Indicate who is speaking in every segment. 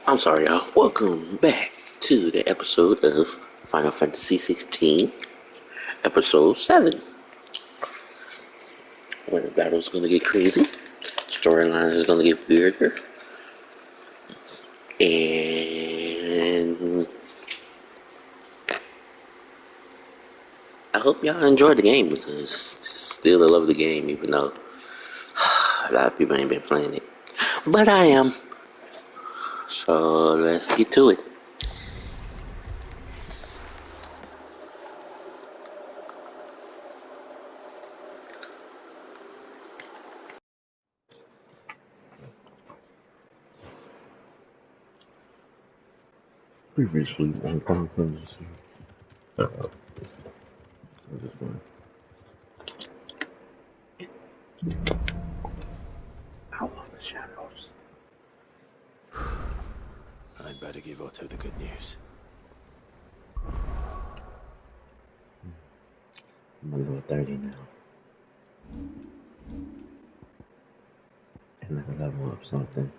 Speaker 1: I'm sorry, y'all. Welcome back to the episode of Final Fantasy 16, episode 7. Where the battle's gonna get crazy, storyline is gonna get weirder, and I hope y'all enjoyed the game because still I love the game, even though a lot of people ain't been playing it. But I am. So let's get to it. Previously on Final Fantasy. This one. Out of the shadows.
Speaker 2: I'd better give Otto the good news.
Speaker 1: I'm a level 30 now. And I can level up something.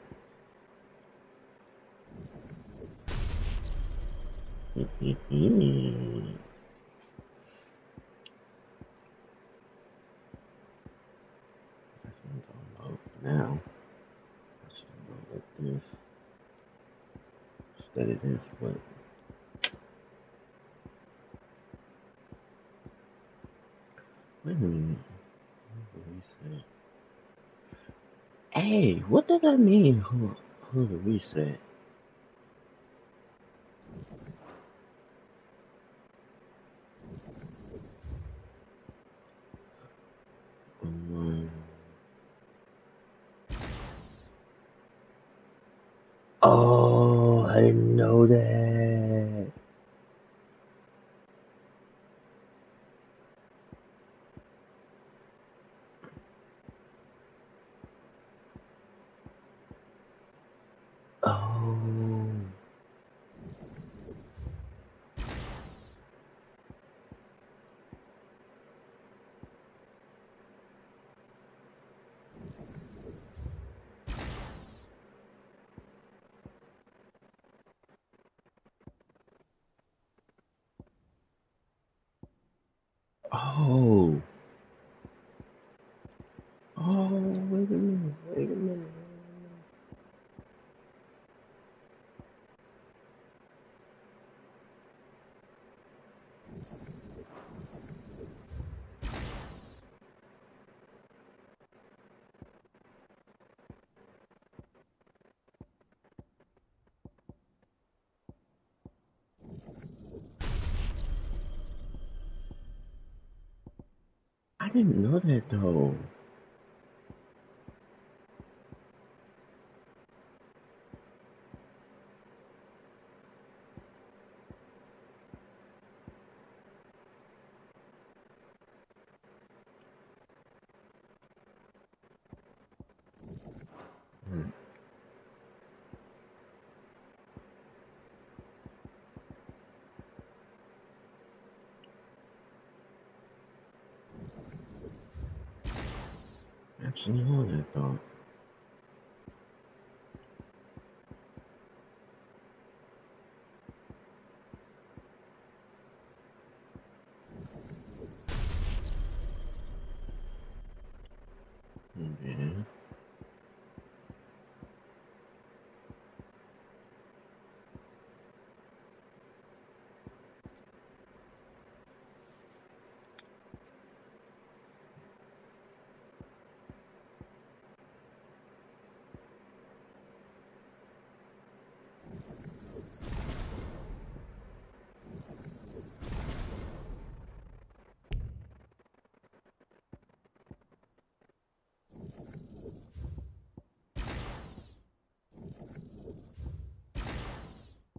Speaker 1: Now, I should go like this. Instead of this, but wait a minute. What did he say? Hey, what does that mean? Who the reset? Um, oh, I didn't know that. Oh. Oh. Oh, wait a minute. Wait a minute. I didn't know that though. Hmm. Actually, know that though. Yeah.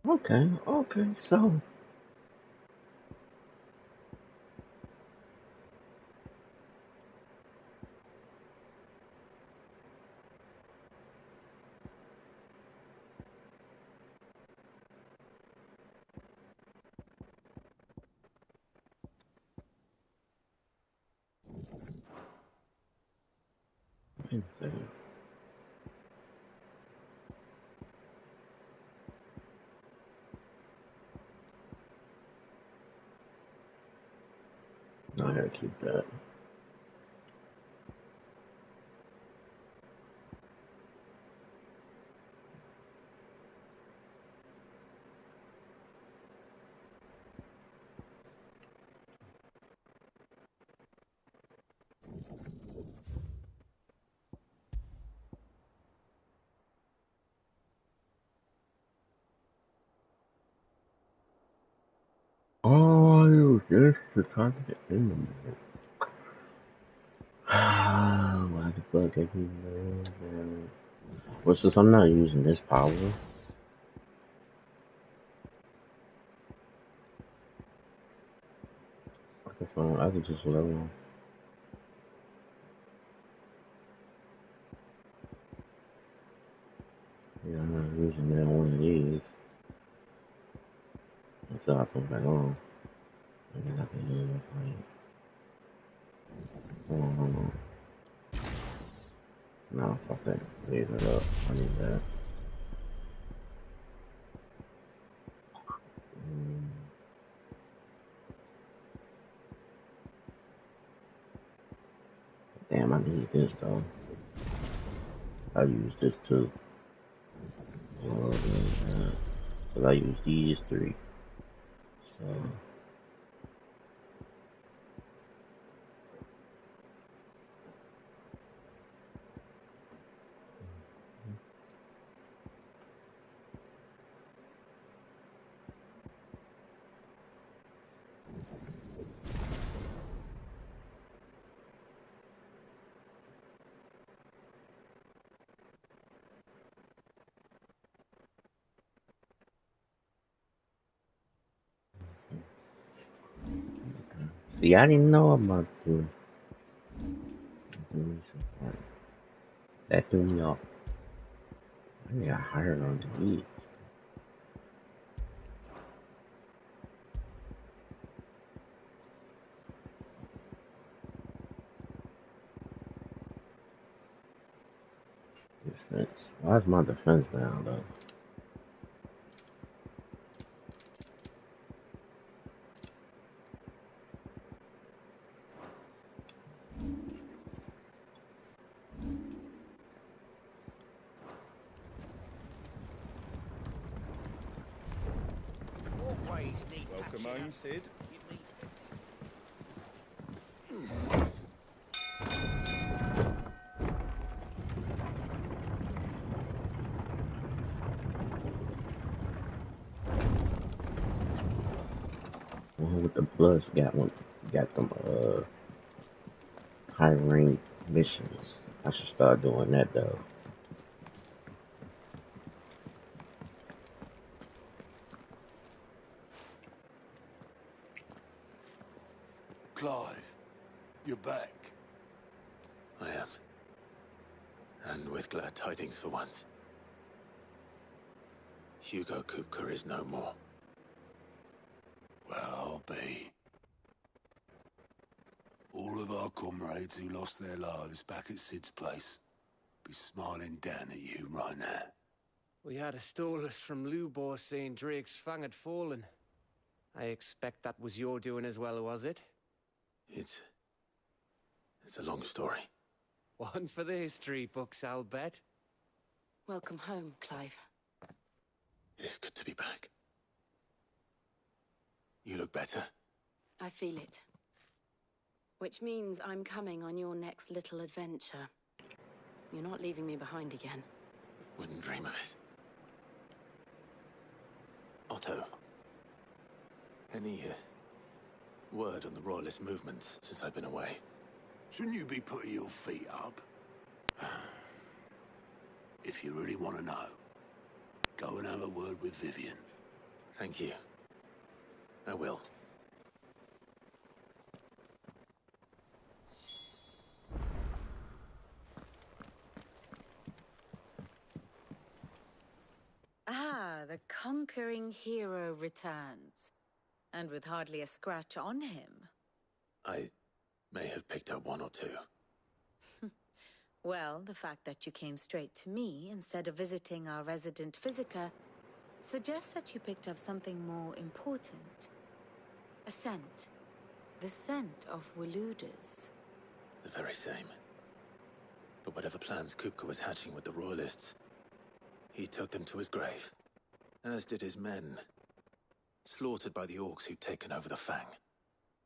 Speaker 1: Okay. Okay. So. Wait a second. I gotta keep that. Oh, I use this to talk to him. Why the fuck I keep doing that? What's this? I'm not using this power. I could just level. Yeah, I'm not using that one of these until I put back on. And then I can use it. Hold on. No, fuck that. Leave it up. I need that. Damn, I need this though. I use this too. Cause I use these three. So. See, I didn't know about this. That threw me off. I got hired on these. Defense. Why is my defense down though?
Speaker 3: Welcome home, Sid.
Speaker 1: One with the plus got them high rank missions. I should start doing that though.
Speaker 2: Clive, you're back. I am. And with glad tidings for once. Hugo Kupka is no more. Well, I'll be. All of our comrades who lost their lives back at Sid's place be smiling down at you right now.
Speaker 4: We had a stolus from Lubor saying Drake's fang had fallen. I expect that was your doing as well, was it?
Speaker 2: It's a long story.
Speaker 4: One for the history books, I'll bet.
Speaker 5: Welcome home, Clive.
Speaker 2: It's good to be back. You look better.
Speaker 5: I feel it. Which means I'm coming on your next little adventure. You're not leaving me behind again.
Speaker 2: Wouldn't dream of it. Otto. Any word on the Royalist movements since I've been away? Shouldn't you be putting your feet up? If you really want to know, go and have a word with Vivian. Thank you. I will.
Speaker 6: Ah, the conquering hero returns. And with hardly a scratch on him.
Speaker 2: I may have picked up one or two.
Speaker 6: Well, the fact that you came straight to me instead of visiting our resident physiker suggests that you picked up something more important. A scent. The scent of Waludas.
Speaker 2: The very same. But whatever plans Kupka was hatching with the Royalists, he took them to his grave. As did his men. Slaughtered by the orcs who'd taken over the Fang.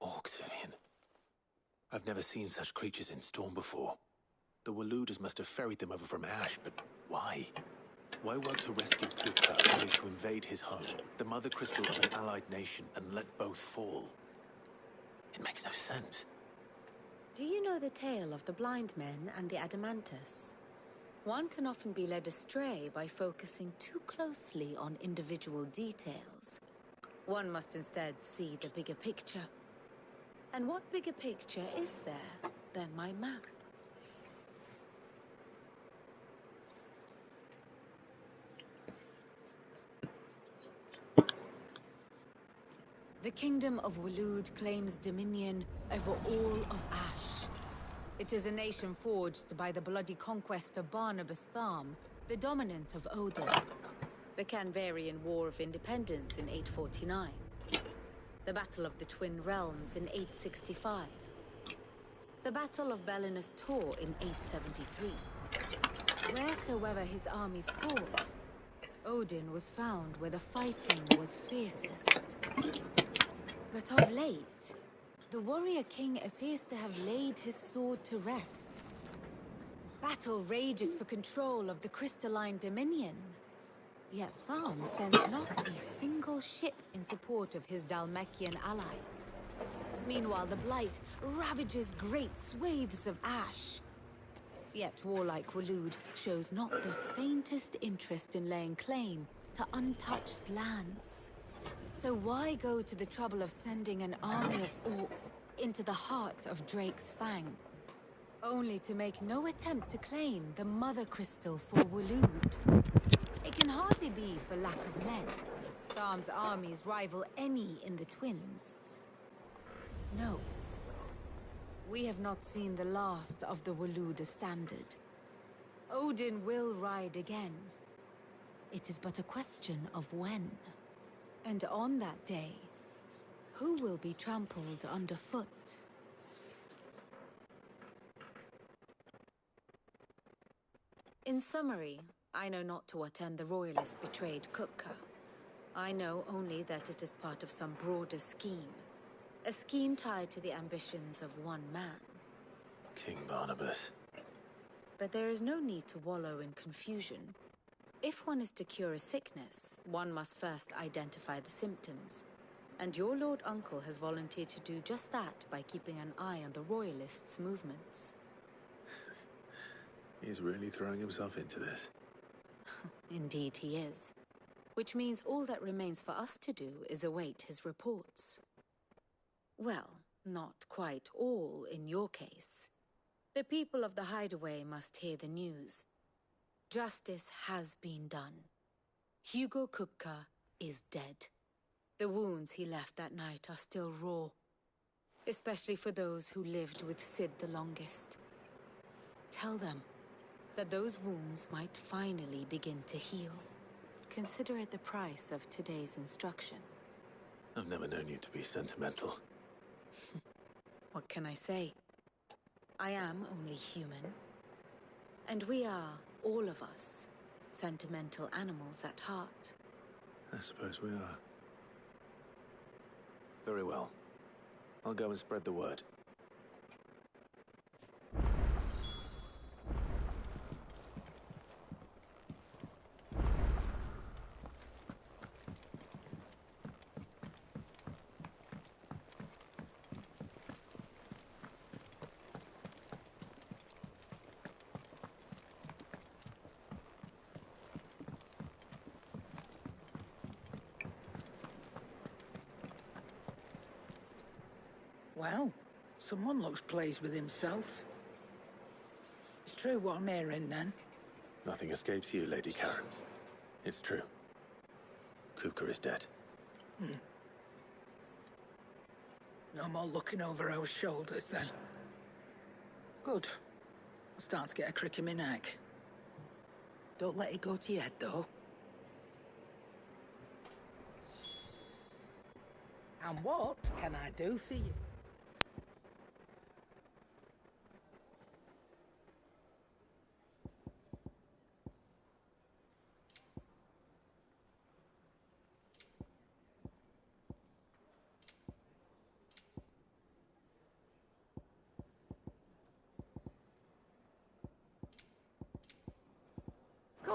Speaker 2: Orcs, Vivian. I've never seen such creatures in Storm before. The Waludas must have ferried them over from Ash, but why? Why work to rescue Kupka only to invade his home, the mother crystal of an allied nation, and let both fall? It makes no sense.
Speaker 6: Do you know the tale of the blind men and the Adamantus? One can often be led astray by focusing too closely on individual details. One must instead see the bigger picture. And what bigger picture is there than my map? The Kingdom of Waloed claims dominion over all of Ash. It is a nation forged by the bloody conquest of Barnabas Tharm, the dominant of Odin. The Canvarian War of Independence in 849. The Battle of the Twin Realms in 865. The Battle of Belinus Tor in 873. Wheresoever his armies fought, Odin was found where the fighting was fiercest. But of late, the warrior king appears to have laid his sword to rest. Battle rages for control of the crystalline dominion. Yet Tharm sends not a single ship in support of his Dhalmekian allies. Meanwhile, the Blight ravages great swathes of Ash. Yet warlike Waloed shows not the faintest interest in laying claim to untouched lands. So why go to the trouble of sending an army of orcs into the heart of Drake's Fang, only to make no attempt to claim the Mother Crystal for Waloed? It can hardly be for lack of men. Tharm's armies rival any in the Twins. No. We have not seen the last of the Waloed standard. Odin will ride again. It is but a question of when. And on that day, who will be trampled underfoot? In summary, I know not to what end the Royalists betrayed Kupka. I know only that it is part of some broader scheme. A scheme tied to the ambitions of one man.
Speaker 2: King Barnabas.
Speaker 6: But there is no need to wallow in confusion. If one is to cure a sickness, one must first identify the symptoms. And your Lord Uncle has volunteered to do just that by keeping an eye on the Royalists' movements.
Speaker 2: He's really throwing himself into this.
Speaker 6: Indeed he is. Which means all that remains for us to do is await his reports. Well, not quite all in your case. The people of the Hideaway must hear the news. Justice has been done. Hugo Kupka is dead. The wounds he left that night are still raw, especially for those who lived with Sid the longest. Tell them that those wounds might finally begin to heal. Consider it the price of today's instruction.
Speaker 2: I've never known you to be sentimental.
Speaker 6: What can I say? I am only human. And we are, all of us, sentimental animals at heart.
Speaker 2: I suppose we are. Very well. I'll go and spread the word.
Speaker 7: Well, someone looks pleased with himself. It's true what I'm hearing, then.
Speaker 2: Nothing escapes you, Lady Karen. It's true. Kupka is dead.
Speaker 7: No more looking over our shoulders, then. Good. I'm starting to get a crick in my neck. Don't let it go to your head, though. And what can I do for you?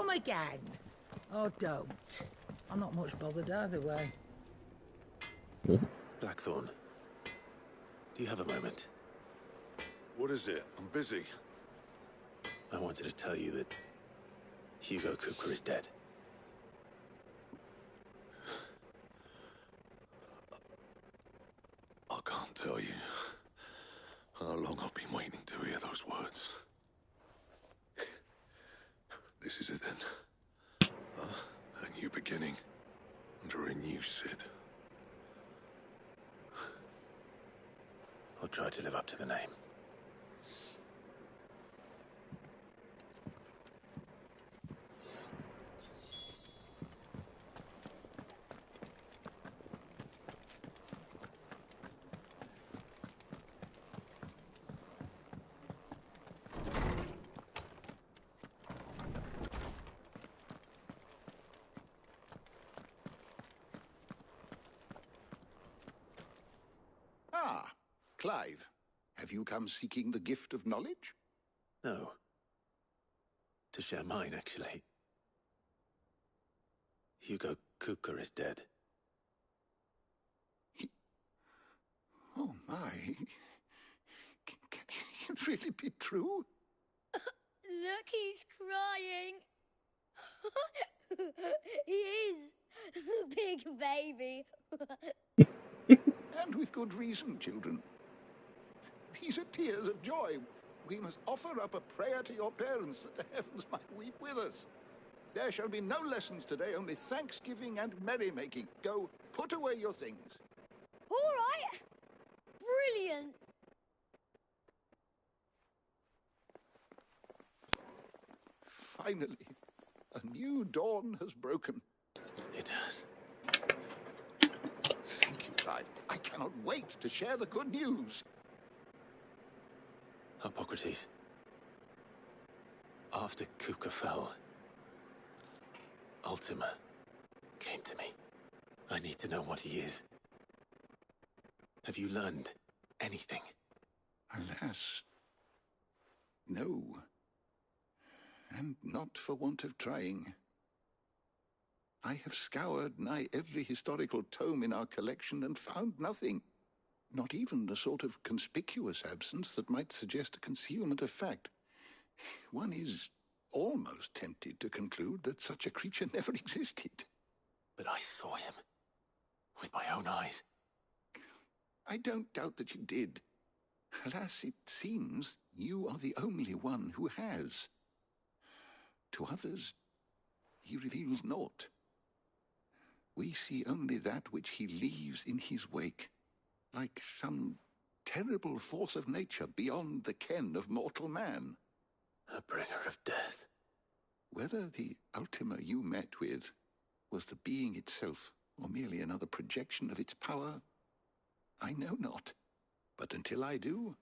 Speaker 7: Come again. Or don't. I'm not much bothered either way.
Speaker 2: Blackthorn, do you have a moment?
Speaker 8: What is it? I'm busy.
Speaker 2: I wanted to tell you that Hugo Kupka is dead.
Speaker 8: I can't tell you how long I've been waiting to hear those words. This is it then. A new beginning under a new Sid.
Speaker 2: I'll try to live up to the name.
Speaker 8: Ah, Clive. Have you come seeking the gift of knowledge?
Speaker 2: No. To share mine, actually. Hugo Kupka is dead.
Speaker 8: Oh, my. Can it really be true?
Speaker 9: Look, he's crying. He is. The big baby.
Speaker 8: And with good reason, children. These are tears of joy. We must offer up a prayer to your parents that the heavens might weep with us. There shall be no lessons today, only thanksgiving and merrymaking. Go, put away your things.
Speaker 9: All right. Brilliant.
Speaker 8: Finally, a new dawn has broken.
Speaker 2: It has.
Speaker 8: Thank you, Clive. I cannot wait to share the good news.
Speaker 2: Hippocrates. After Kupka fell, Ultima came to me. I need to know what he is. Have you learned anything?
Speaker 8: Alas, no. And not for want of trying. I have scoured nigh every historical tome in our collection and found nothing. Not even the sort of conspicuous absence that might suggest a concealment of fact. One is almost tempted to conclude that such a creature never existed.
Speaker 2: But I saw him. With my own eyes.
Speaker 8: I don't doubt that you did. Alas, it seems you are the only one who has. To others, he reveals naught. We see only that which he leaves in his wake, like some terrible force of nature beyond the ken of mortal man.
Speaker 2: A bringer of death.
Speaker 8: Whether the Ultima you met with was the being itself, or merely another projection of its power, I know not. But until I do,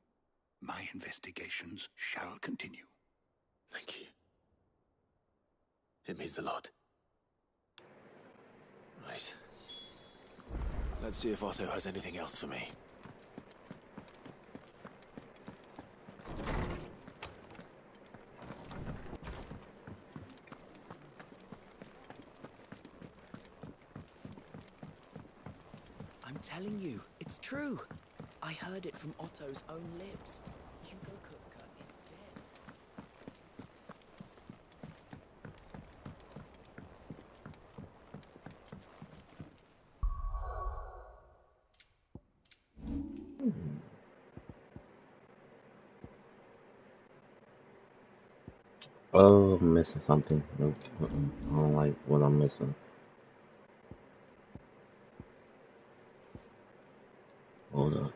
Speaker 8: my investigations shall continue.
Speaker 2: Thank you. It means a lot. Right. Let's see if Otto has anything else for me.
Speaker 10: I'm telling you, it's true. I heard it from Otto's own lips. Hugo Kupka is dead.
Speaker 1: Oh, I'm missing something. Nope. I don't like what I'm missing. Hold up.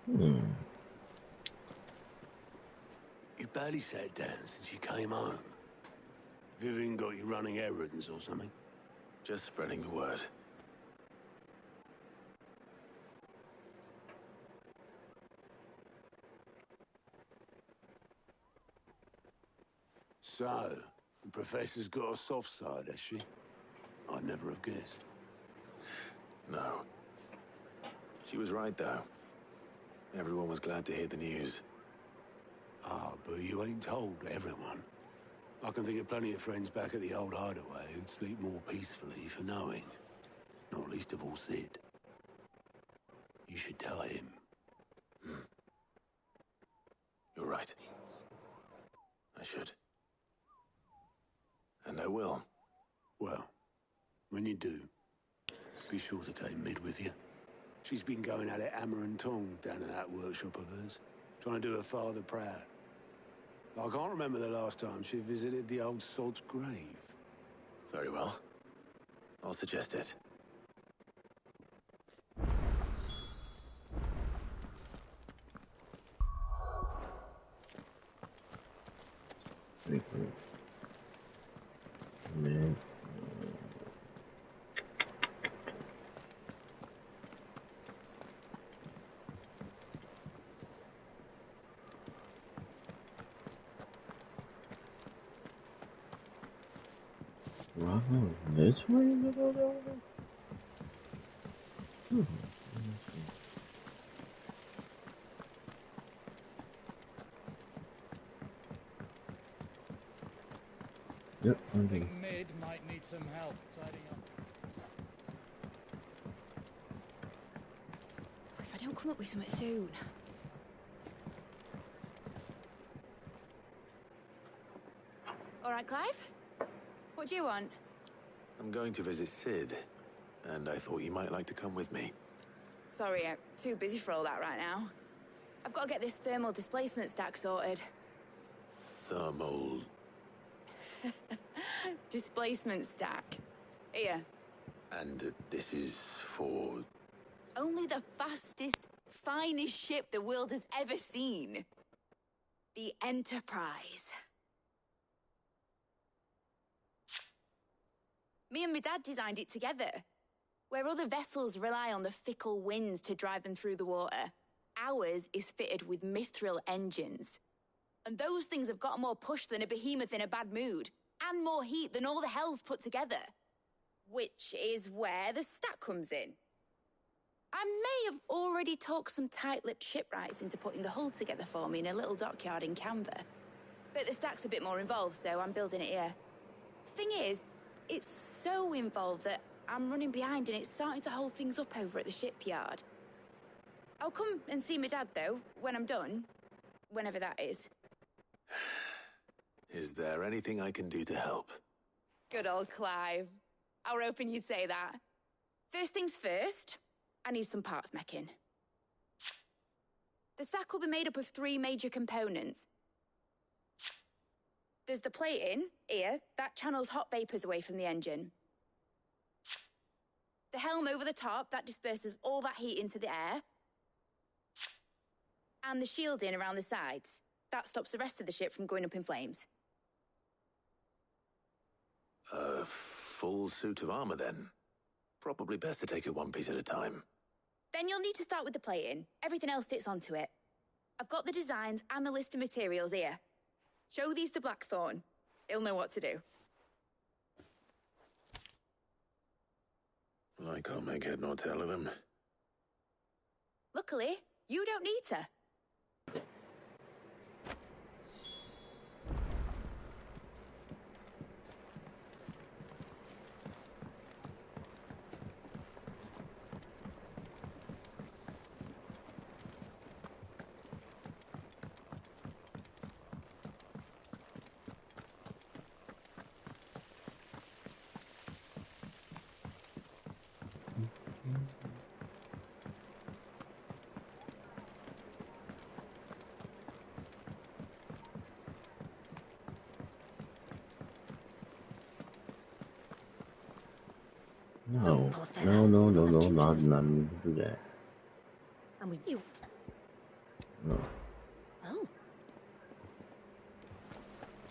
Speaker 11: You barely sat down since you came home. Vivian got you running errands or something?
Speaker 2: Just spreading the word.
Speaker 11: So, the Professor's got a soft side, has she? I'd never have guessed.
Speaker 2: No. She was right, though. Everyone was glad to hear the news.
Speaker 11: Ah, but you ain't told everyone. I can think of plenty of friends back at the old hideaway who'd sleep more peacefully for knowing. Not least of all Sid. You should tell him.
Speaker 2: You're right. I should. And I will.
Speaker 11: Well, when you do, be sure to take Mid with you. She's been going at it hammer and tongs down at that workshop of hers, trying to do her father proud. I can't remember the last time she visited the old sod's grave.
Speaker 2: Very well. I'll suggest it.
Speaker 1: Man. Wow, this way? Yep,
Speaker 3: I think Mid might need some help tidying up.
Speaker 6: If I don't come up with something soon. All right, Clive? What do you want?
Speaker 2: I'm going to visit Sid, and I thought you might like to come with me.
Speaker 6: Sorry, I'm too busy for all that right now. I've got to get this thermal displacement stack sorted.
Speaker 2: Thermal...
Speaker 6: Displacement stack. Here.
Speaker 2: And this is for...
Speaker 6: Only the fastest, finest ship the world has ever seen. The Enterprise. Me and my dad designed it together. Where other vessels rely on the fickle winds to drive them through the water, ours is fitted with mithril engines. And those things have got more push than a behemoth in a bad mood, and more heat than all the hells put together. Which is where the stack comes in. I may have already talked some tight-lipped shipwrights into putting the hull together for me in a little dockyard in Canva. But the stack's a bit more involved, so I'm building it here. Thing is, it's so involved that I'm running behind and it's starting to hold things up over at the shipyard. I'll come and see my dad, though, when I'm done. Whenever that is.
Speaker 2: Is there anything I can do to help?
Speaker 6: Good old Clive. I were hoping you'd say that. First things first, I need some parts making. The stack will be made up of 3 major components. There's the plating, here, that channels hot vapors away from the engine. The helm over the top, that disperses all that heat into the air. And the shielding around the sides. That stops the rest of the ship from going up in flames.
Speaker 2: A full suit of armor, then? Probably best to take it one piece at a time.
Speaker 6: Then you'll need to start with the plating. Everything else fits onto it. I've got the designs and the list of materials here. Show these to Blackthorn. He'll know what to do.
Speaker 2: I can't make head nor tail of them.
Speaker 6: Luckily, you don't need to.
Speaker 1: No, not do that.
Speaker 6: I'm with you.
Speaker 1: No.
Speaker 6: Oh.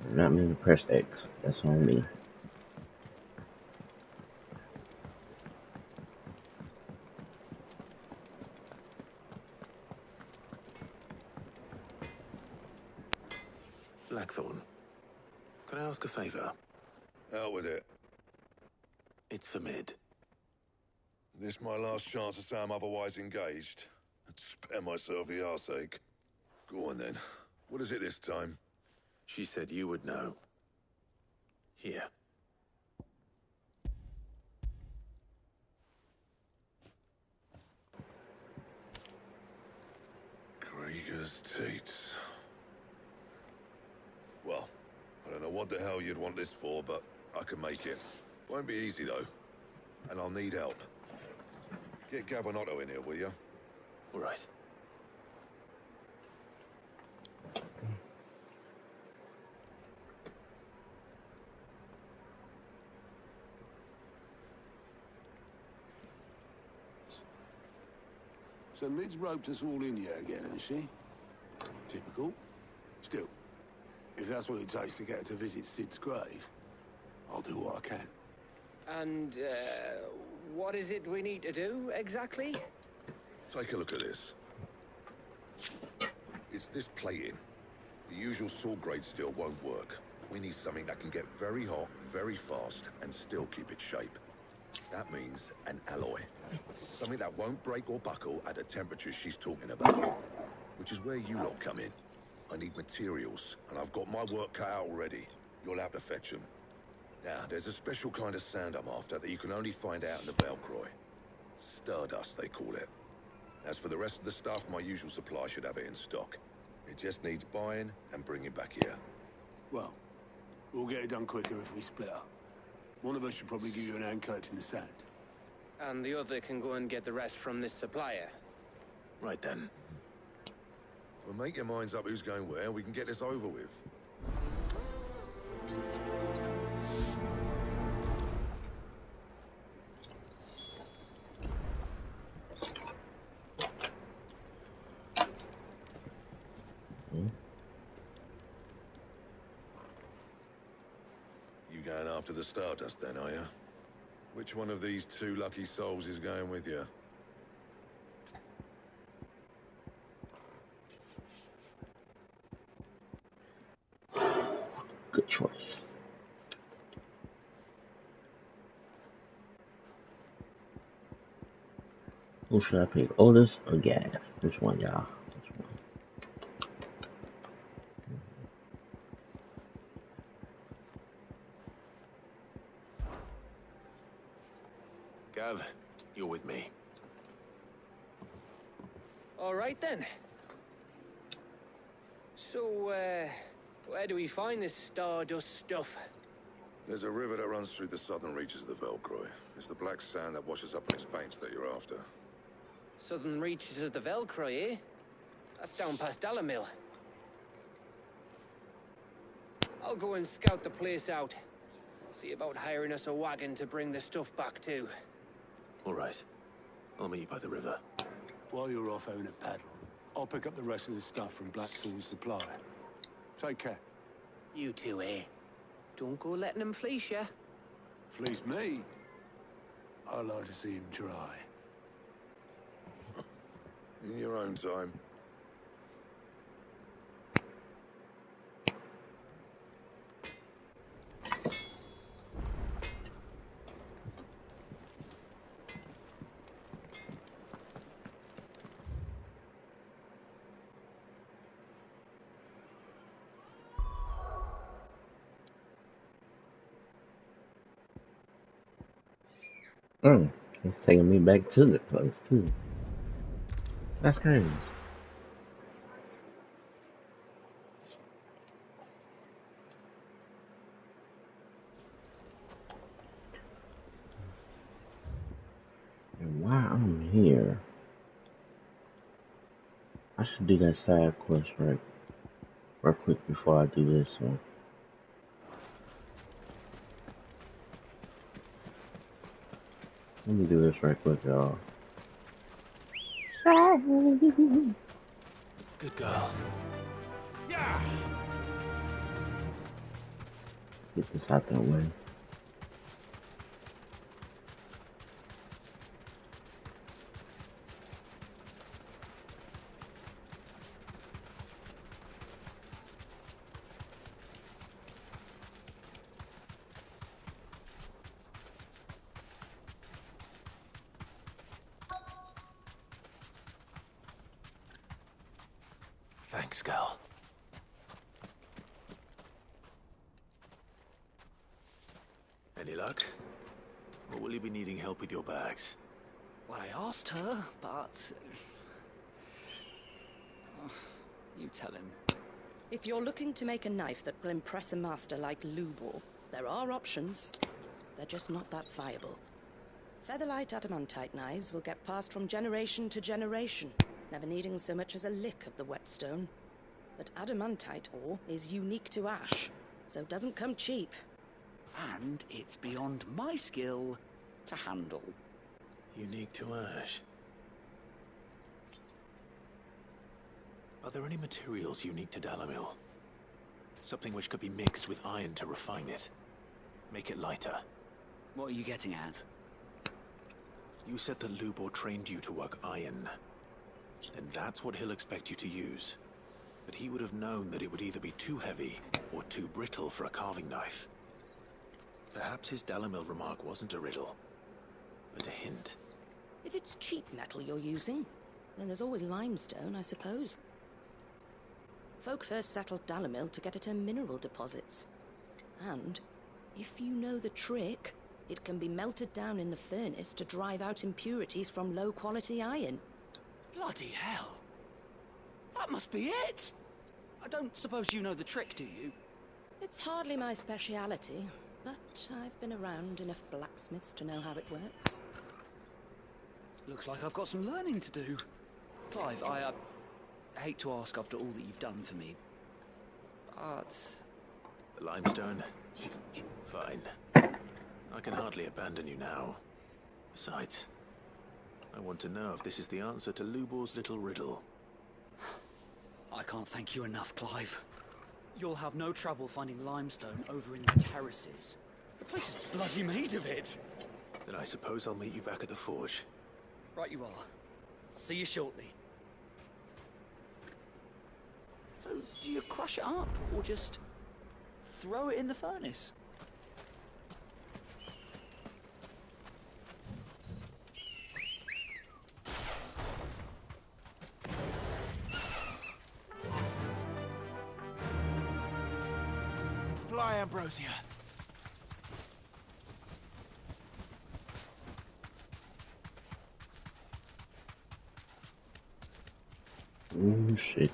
Speaker 1: I'm not mean to press X. That's on me.
Speaker 2: Blackthorn, can I ask a favor?
Speaker 12: Out with it.
Speaker 2: It's for Mid.
Speaker 12: This my last chance to say I'm otherwise engaged. I'd spare myself the arseache. Go on then. What is it this time?
Speaker 2: She said you would know. Here.
Speaker 12: Krieger's teats. Well, I don't know what the hell you'd want this for, but I can make it. Won't be easy though. And I'll need help. Get Gavanotto in here, will you?
Speaker 2: All right.
Speaker 11: So Mid's roped us all in here again, has she? Typical. Still, if that's what it takes to get her to visit Sid's grave, I'll do what I can.
Speaker 4: And, what is it we need to do, exactly?
Speaker 12: Take a look at this. It's this plating. The usual sword grade steel won't work. We need something that can get very hot, very fast, and still keep its shape. That means an alloy. Something that won't break or buckle at the temperatures she's talking about. Which is where you lot come in. I need materials, and I've got my work cut out already. You'll have to fetch them. Now, there's a special kind of sand I'm after that you can only find out in the Velcroy. Stardust, they call it. As for the rest of the stuff, my usual supply should have it in stock. It just needs buying and bringing back here.
Speaker 11: Well, we'll get it done quicker if we split up. One of us should probably give you an hand collecting the sand.
Speaker 4: And the other can go and get the rest from this supplier.
Speaker 2: Right then.
Speaker 12: Well, make your minds up who's going where, and we can get this over with. You going after the Stardust then, are you? Which one of these two lucky souls is going with you?
Speaker 1: Good choice. Who should I pick? Otis or Gav? Which one, y'all? Which one?
Speaker 2: Gav, you're with me.
Speaker 4: All right, then. So, where do we find this Stardust stuff?
Speaker 12: There's a river that runs through the southern reaches of the Velcroy. It's the black sand that washes up on its banks that you're after.
Speaker 4: Southern reaches of the Velcroy, eh? That's down past Dalamil. I'll go and scout the place out. See about hiring us a wagon to bring the stuff back to.
Speaker 2: All right. I'll meet you by the river.
Speaker 11: While you're off having a paddle, I'll pick up the rest of the stuff from Blackthorn's supply. Take care.
Speaker 4: You two, eh? Don't go letting him fleece ya.
Speaker 11: Fleece me? I'd like to see him try.
Speaker 12: In your own time.
Speaker 1: It's taking me back to the place too. That's crazy. And while I'm here, I should do that side quest right quick before I do this one. Let me do this right quick, y'all.
Speaker 2: Good girl.
Speaker 1: Get this out that way.
Speaker 2: Thanks, girl. Any luck? Or will you be needing help with your bags?
Speaker 10: Well, I asked her, but... you tell him.
Speaker 13: If you're looking to make a knife that will impress a master like Lubor, there are options. They're just not that viable. Featherlight adamantite knives will get passed from generation to generation, never needing so much as a lick of the whetstone. But adamantite ore is unique to ash, so doesn't come cheap.
Speaker 10: And it's beyond my skill to handle.
Speaker 2: Unique to ash. Are there any materials unique to Dalamil? Something which could be mixed with iron to refine it. Make it lighter.
Speaker 10: What are you getting at?
Speaker 2: You said that Lubor trained you to work iron. Then that's what he'll expect you to use. But he would have known that it would either be too heavy or too brittle for a carving knife. Perhaps his Dalamil remark wasn't a riddle, but a hint.
Speaker 13: If it's cheap metal you're using, then there's always limestone, I suppose. Folk first settled Dalamil to get at her mineral deposits. And, if you know the trick, it can be melted down in the furnace to drive out impurities from low-quality iron.
Speaker 10: Bloody hell! That must be it! I don't suppose you know the trick, do you?
Speaker 13: It's hardly my speciality, but I've been around enough blacksmiths to know how it works.
Speaker 10: Looks like I've got some learning to do. Clive, I hate to ask after all that you've done for me, but...
Speaker 2: The limestone? Fine. I can hardly abandon you now. Besides, I want to know if this is the answer to Lubor's little riddle.
Speaker 10: I can't thank you enough, Clive. You'll have no trouble finding limestone over in the terraces. The place is bloody made of it.
Speaker 2: Then I suppose I'll meet you back at the forge.
Speaker 10: Right you are. See you shortly. So, do you crush it up, or just throw it in the furnace?
Speaker 2: Fly, Ambrosia.
Speaker 1: Oh shit.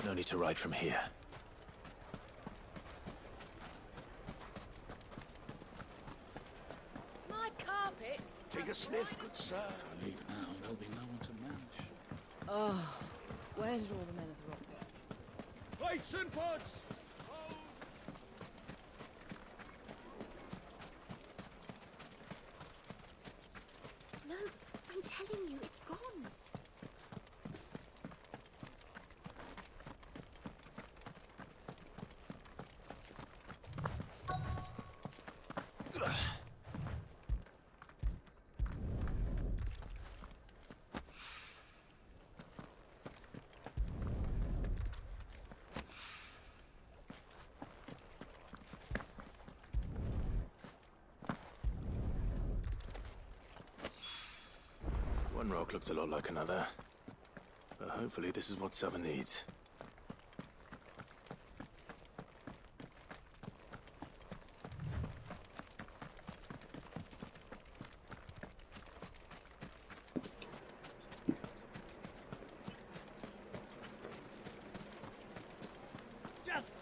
Speaker 2: No need to ride from here.
Speaker 13: My carpets!
Speaker 11: Take a sniff, good sir. If I leave now, there'll be no one to manage.
Speaker 13: Oh, where did all the men of the rock go?
Speaker 3: Plates and pots!
Speaker 5: No, I'm telling you, it's gone.
Speaker 2: One rock looks a lot like another. But hopefully this is what Seven needs.
Speaker 3: Just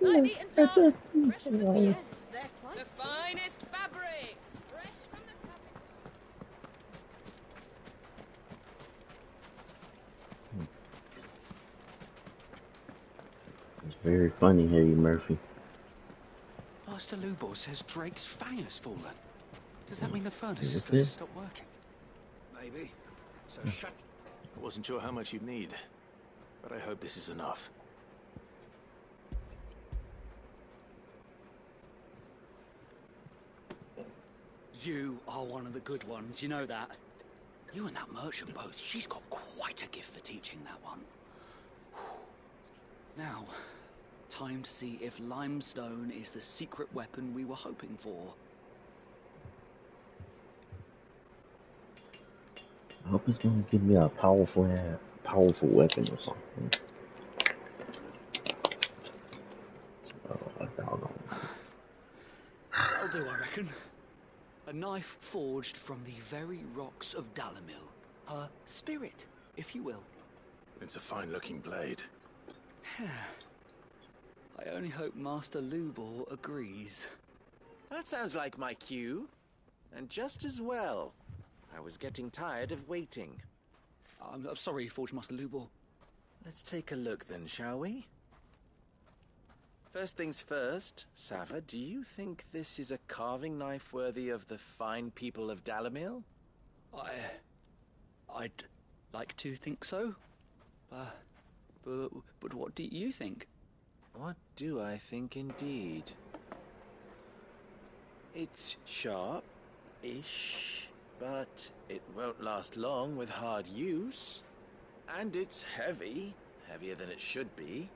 Speaker 6: I've eaten dark, fresh from the yes, they're quite the finest fabrics, fresh from the capital.
Speaker 1: It's very funny, Eddie Murphy.
Speaker 14: Master Lubor says Drake's fang has fallen. Does that mean the furnace is going to stop working?
Speaker 2: Maybe. So shut. I wasn't sure how much you'd need, but I hope this is enough.
Speaker 10: You are one of the good ones, you know that. You and that merchant both, she's got quite a gift for teaching that one. Now, time to see if limestone is the secret weapon we were hoping for.
Speaker 1: I hope it's gonna give me a powerful weapon or something. Oh, doggone.
Speaker 10: That'll do, I reckon. A knife forged from the very rocks of Dalamil. Her spirit, if you will.
Speaker 2: It's a fine-looking blade.
Speaker 10: I only hope Master Lubor agrees.
Speaker 15: That sounds like my cue. And just as well. I was getting tired of waiting.
Speaker 10: I'm sorry, Forge Master Lubor.
Speaker 15: Let's take a look then, shall we? First things first, Sava, do you think this is a carving knife worthy of the fine people of Dalamil?
Speaker 10: I'd like to think so. But what do you think?
Speaker 15: What do I think indeed? It's sharp-ish, but it won't last long with hard use. And it's heavy, heavier than it should be.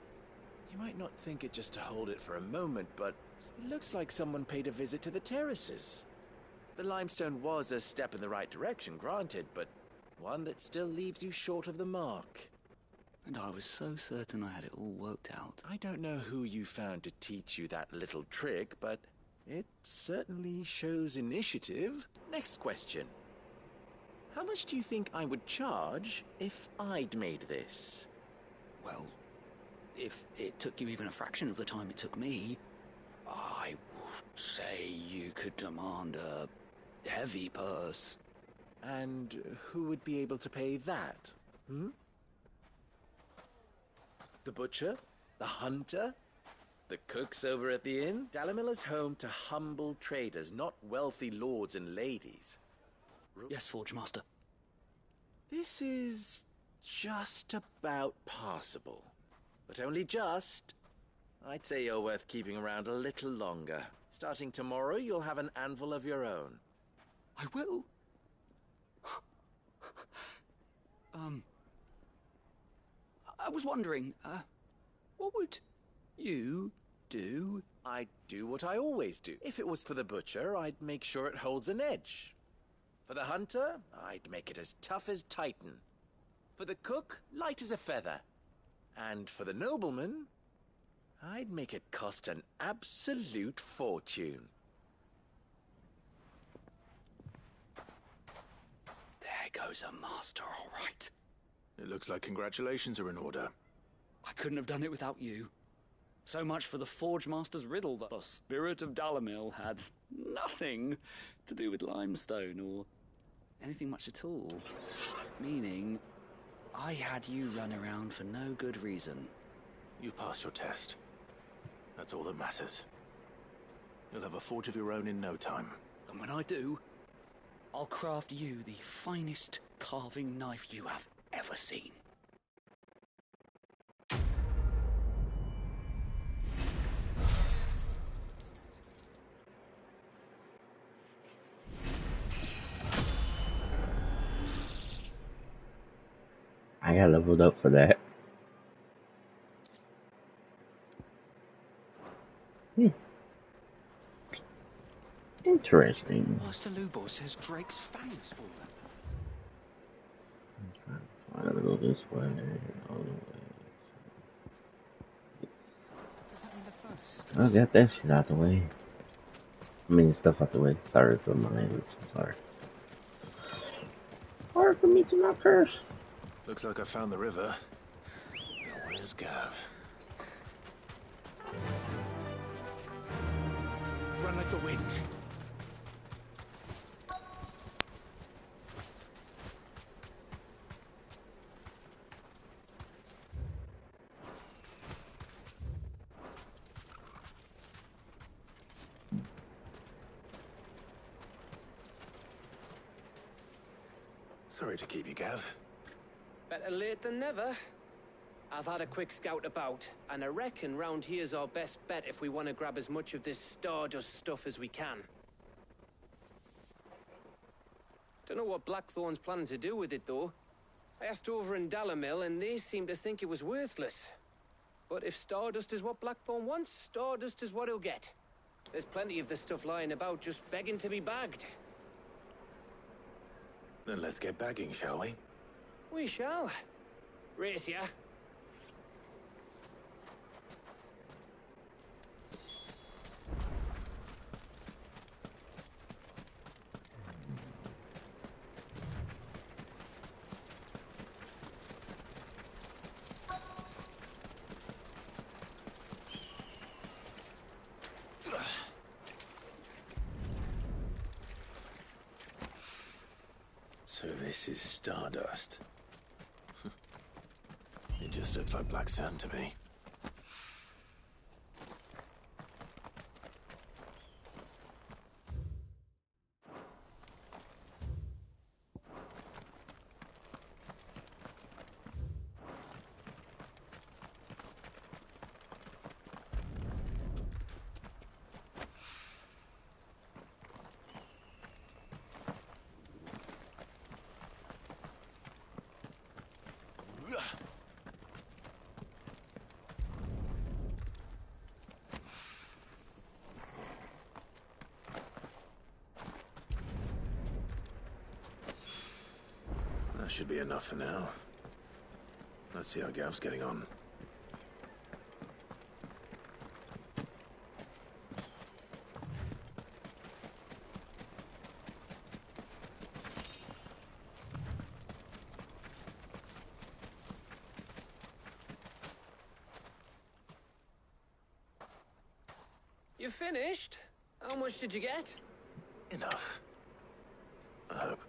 Speaker 15: You might not think it just to hold it for a moment, but it looks like someone paid a visit to the terraces. The limestone was a step in the right direction, granted, but one that still leaves you short of the mark.
Speaker 10: And I was so certain I had it all worked out.
Speaker 15: I don't know who you found to teach you that little trick, but it certainly shows initiative. Next question. How much do you think I would charge if I'd made this?
Speaker 10: Well, if it took you even a fraction of the time it took me, I would say you could demand a heavy purse.
Speaker 15: And who would be able to pay that? The butcher? The hunter? The cooks over at the inn? Dalamil is home to humble traders, not wealthy lords and ladies.
Speaker 10: Yes, Forge Master.
Speaker 15: This is just about passable. But only just. I'd say you're worth keeping around a little longer. Starting tomorrow, you'll have an anvil of your own.
Speaker 10: I will? I was wondering, what would you do?
Speaker 15: I'd do what I always do. If it was for the butcher, I'd make sure it holds an edge. For the hunter, I'd make it as tough as Titan. For the cook, light as a feather. And for the nobleman, I'd make it cost an absolute fortune.
Speaker 10: There goes a master, all right.
Speaker 2: It looks like congratulations are in order.
Speaker 10: I couldn't have done it without you. So much for the Forge Master's riddle that the spirit of Dalamil had nothing to do with limestone or anything much at all. Meaning, I had you run around for no good reason.
Speaker 2: You've passed your test. That's all that matters. You'll have a forge of your own in no time.
Speaker 10: And when I do, I'll craft you the finest carving knife you have ever seen.
Speaker 1: I got leveled up for that. Interesting.
Speaker 14: Master Lubor says Drake's fang has fallen.
Speaker 1: I gotta go this way. All the way.
Speaker 14: Does that mean the furnace is
Speaker 1: I got that shit out the way. I mean, stuff out the way. Sorry for my language. I'm sorry. Hard for me to not curse.
Speaker 2: Looks like I found the river. Now where's Gav?
Speaker 15: Run like the wind.
Speaker 2: Sorry to keep you, Gav.
Speaker 4: Better late than never. I've had a quick scout about, and I reckon round here's our best bet if we want to grab as much of this Stardust stuff as we can. Don't know what Blackthorn's planning to do with it, though. I asked over in Dalamil, and they seem to think it was worthless. But if Stardust is what Blackthorn wants, Stardust is what he'll get. There's plenty of this stuff lying about, just begging to be bagged.
Speaker 2: Then let's get bagging, shall we?
Speaker 4: We shall. Race ya.
Speaker 2: So this is Stardust. It just looks like black sand to me. That should be enough for now. Let's see how Gav's getting on.
Speaker 4: You finished? How much did you get?
Speaker 2: Enough. I hope.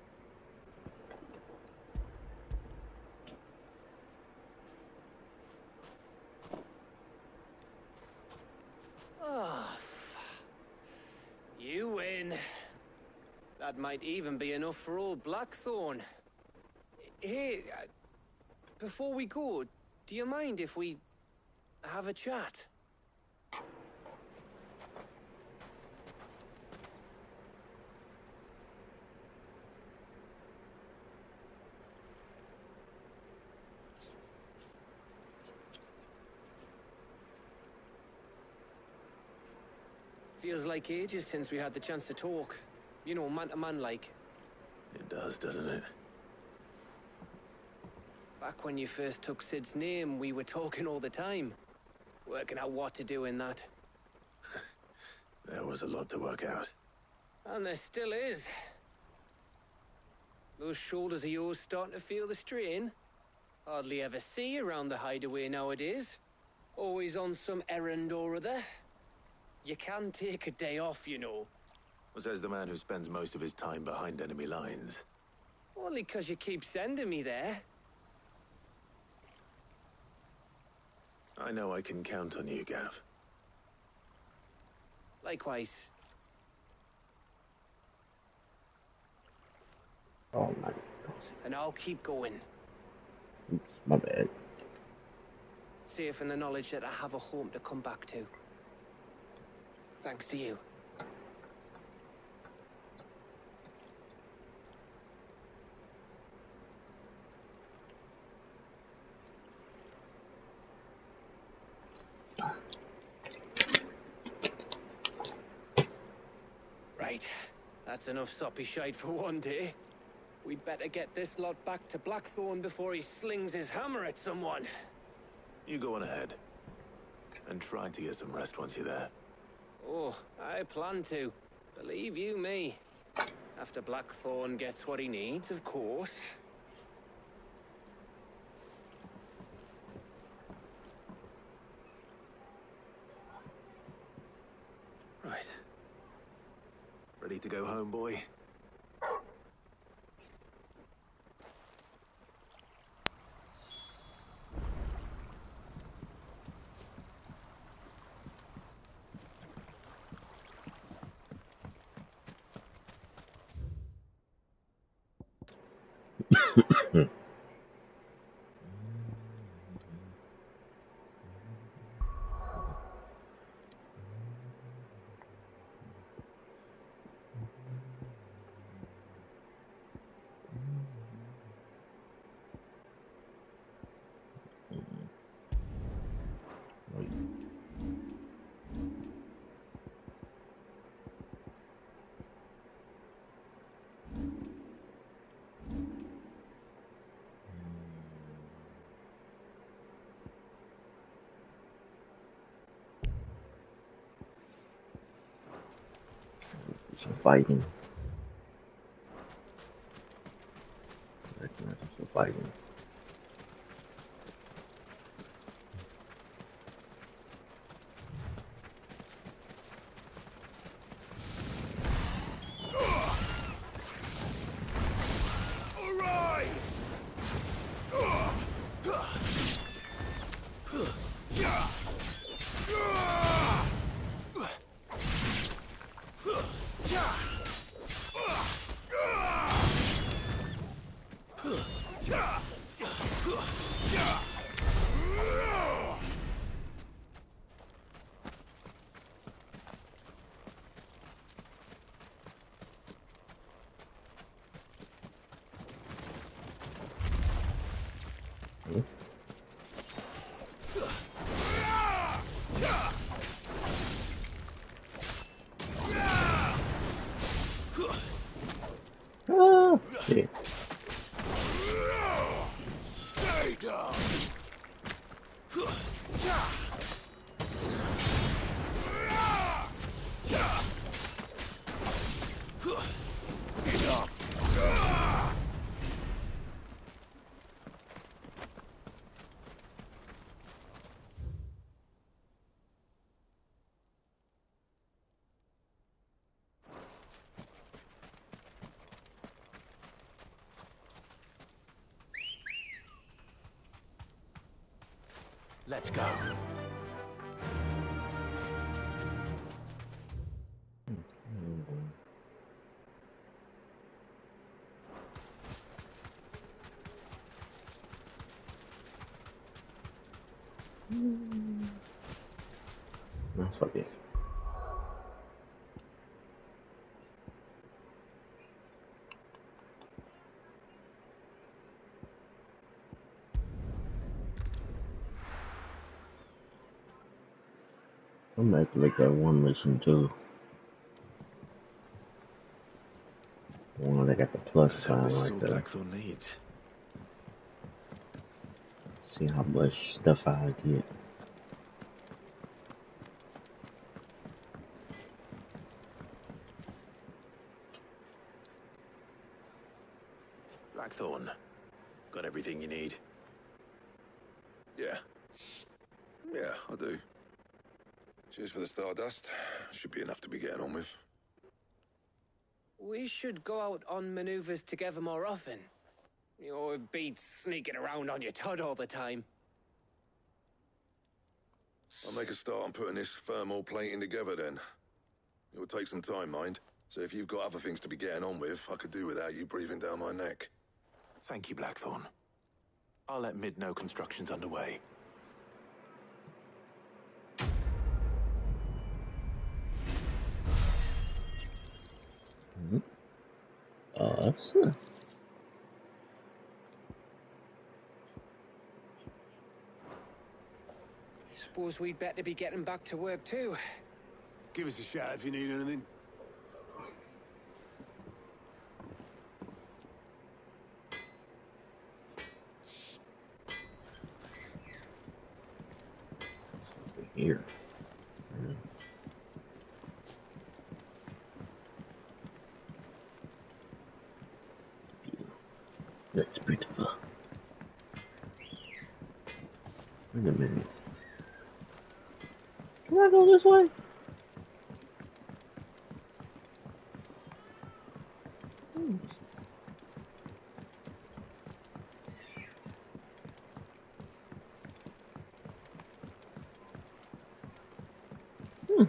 Speaker 4: Oh, you win. That might even be enough for old Blackthorn. Hey, before we go, do you mind if we have a chat? Feels like ages since we had the chance to talk. You know, man to man like.
Speaker 2: It does, doesn't it?
Speaker 4: Back when you first took Sid's name, we were talking all the time. Working out what to do in that.
Speaker 2: There was a lot to work out.
Speaker 4: And there still is. Those shoulders of yours starting to feel the strain. Hardly ever see you around the hideaway nowadays. Always on some errand or other. You can take a day off, you know.
Speaker 2: Says the man who spends most of his time behind enemy lines.
Speaker 4: Only 'cause you keep sending me there.
Speaker 2: I know I can count on you, Gav.
Speaker 4: Likewise.
Speaker 1: Oh my god.
Speaker 4: And I'll keep going.
Speaker 1: Oops, my bad.
Speaker 4: Safe in the knowledge that I have a home to come back to. Thanks to you. Right. That's enough soppy shite for one day. We'd better get this lot back to Blackthorn before he slings his hammer at someone.
Speaker 2: You go on ahead. And try to get some rest once you're there.
Speaker 4: Oh, I plan to. Believe you me. After After Blackthorn gets what he needs, of course.
Speaker 2: Right. Ready to go home, boy?
Speaker 1: Some fighting. Recognize some fighting. Oh, shit.
Speaker 2: Stay down. Enough. Let's go.
Speaker 1: That's fuck it. I'm gonna have to make that one mission too. The one that got the plus
Speaker 2: Let's hope
Speaker 1: sign
Speaker 2: this is
Speaker 1: right
Speaker 2: all
Speaker 1: there.
Speaker 2: Blackthorn needs.
Speaker 1: See how much stuff I get.
Speaker 2: Blackthorn, got everything you need?
Speaker 12: Yeah. Yeah, I do. Cheers for the stardust. Should be enough to be getting on with.
Speaker 4: We should go out on maneuvers together more often. You'll be sneaking around on your Todd all the time.
Speaker 12: I'll make a start on putting this thermal plating together then. It will take some time, mind. So if you've got other things to be getting on with, I could do without you breathing down my neck.
Speaker 2: Thank you, Blackthorn. I'll let Mid know construction's underway.
Speaker 1: Awesome.
Speaker 4: Suppose we'd better be getting back to work too.
Speaker 11: Give us a shout if you need anything.
Speaker 1: Here. That's beautiful. Wait a minute. Can I go this way? Hmm.
Speaker 15: Mid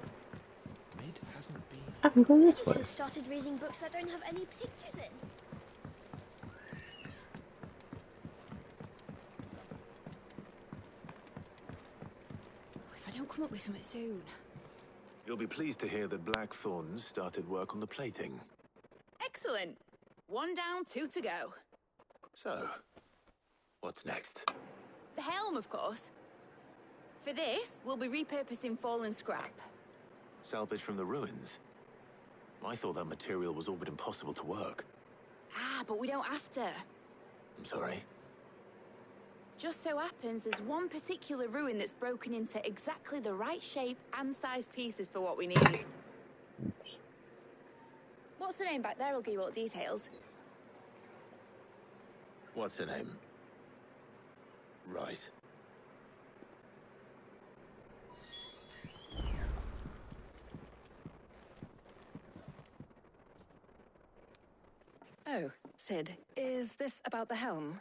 Speaker 15: hasn't been.
Speaker 1: I can go this way.
Speaker 9: Editors started reading books that don't have any pictures in.
Speaker 5: If I don't come up with something soon.
Speaker 2: You'll be pleased to hear that Blackthorn started work on the plating.
Speaker 6: Excellent. 1 down, 2 to go.
Speaker 2: So, what's next?
Speaker 6: The helm, of course. For this, we'll be repurposing fallen scrap.
Speaker 2: Salvage from the ruins? I thought that material was all but impossible to work.
Speaker 6: Ah, but we don't have to.
Speaker 2: I'm sorry.
Speaker 6: Just so happens there's one particular ruin that's broken into exactly the right shape and size pieces for what we need. What's the name back there? I'll give you all the details.
Speaker 2: What's her name? Right.
Speaker 13: Oh, Sid, is this about the helm?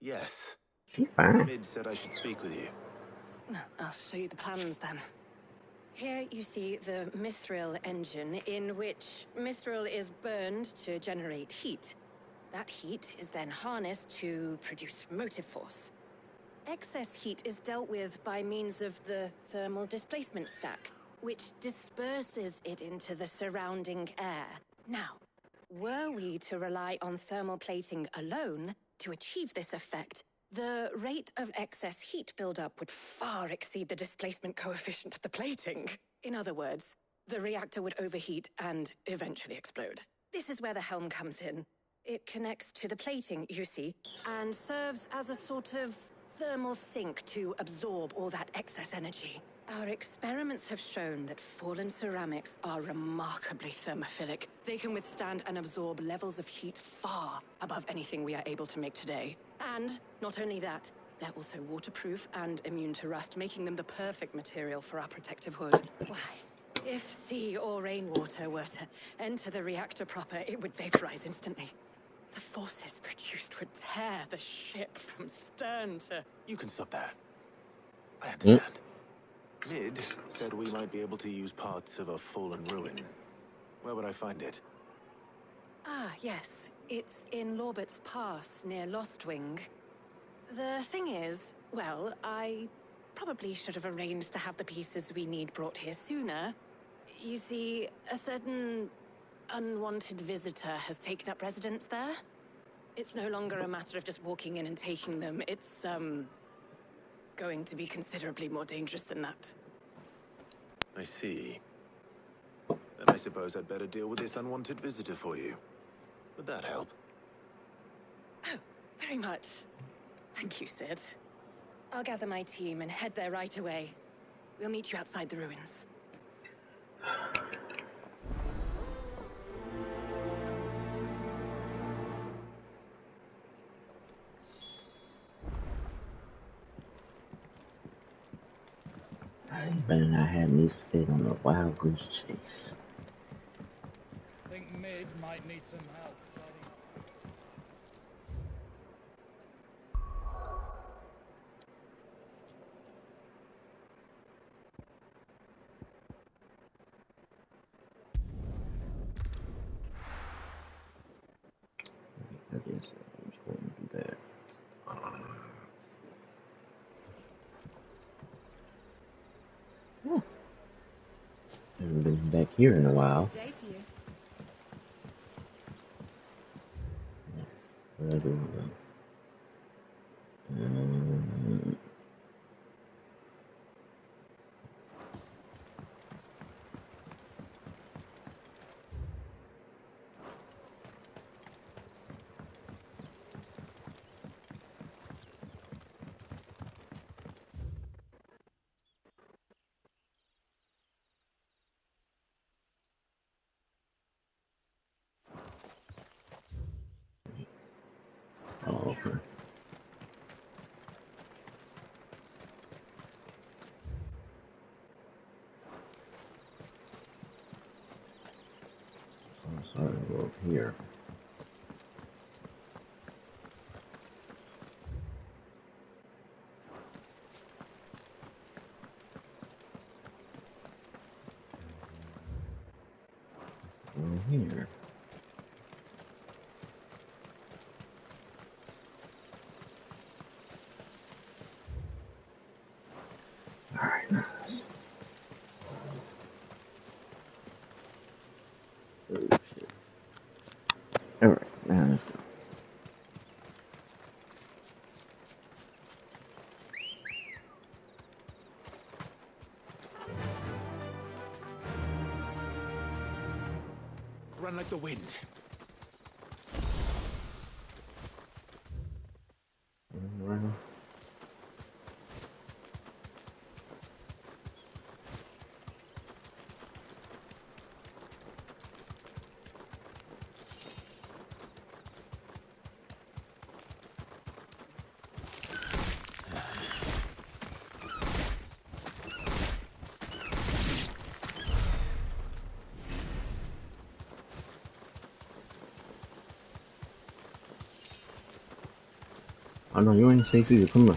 Speaker 2: Yes.
Speaker 1: She's fine.
Speaker 2: Mid said I should speak with you.
Speaker 13: I'll show you the plans then. Here you see the mithril engine, in which mithril is burned to generate heat. That heat is then harnessed to produce motive force. Excess heat is dealt with by means of the thermal displacement stack, which disperses it into the surrounding air. Now, were we to rely on thermal plating alone to achieve this effect, the rate of excess heat buildup would far exceed the displacement coefficient of the plating. In other words, the reactor would overheat and eventually explode. This is where the helm comes in. It connects to the plating, you see, and serves as a sort of thermal sink to absorb all that excess energy. Our experiments have shown that fallen ceramics are remarkably thermophilic. They can withstand and absorb levels of heat far above anything we are able to make today. And not only that, they're also waterproof and immune to rust, making them the perfect material for our protective hood. Why, if sea or rainwater were to enter the reactor proper, it would vaporize instantly. The forces produced would tear the ship from stern to...
Speaker 2: You can stop there. I understand. Mid said we might be able to use parts of a fallen ruin. Where would I find it?
Speaker 13: Ah, yes. It's in Lorbert's Pass, near Lostwing. The thing is, well, I probably should have arranged to have the pieces we need brought here sooner. You see, a certain unwanted visitor has taken up residence there. It's no longer a matter of just walking in and taking them. It's, going to be considerably more dangerous than that.
Speaker 2: I see. Then I suppose I'd better deal with this unwanted visitor for you. Would that help?
Speaker 13: Oh, very much. Thank you, Sid. I'll gather my team and head there right away. We'll meet you outside the ruins.
Speaker 1: I better not have me sit on a wild goose chase.
Speaker 3: Think Mid might need some help tidying up.
Speaker 1: I guess I was going to do that. Haven't been back here in a while.
Speaker 6: Good day to you.
Speaker 1: Where do we go?
Speaker 16: Sorry, go up here. Here. Alright, nice. Oh shit. Alright, now let's go.
Speaker 2: Run like the wind.
Speaker 16: Around. Oh no, you ain't safe either. Come on.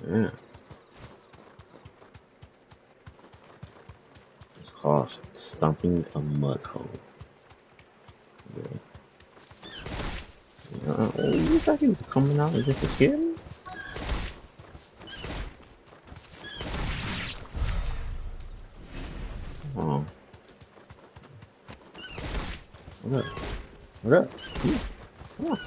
Speaker 16: Yeah. It's called stomping a mud hole. Yeah. Oh, you thought he was coming out just to scare me? Oh. What up? What up? Come on.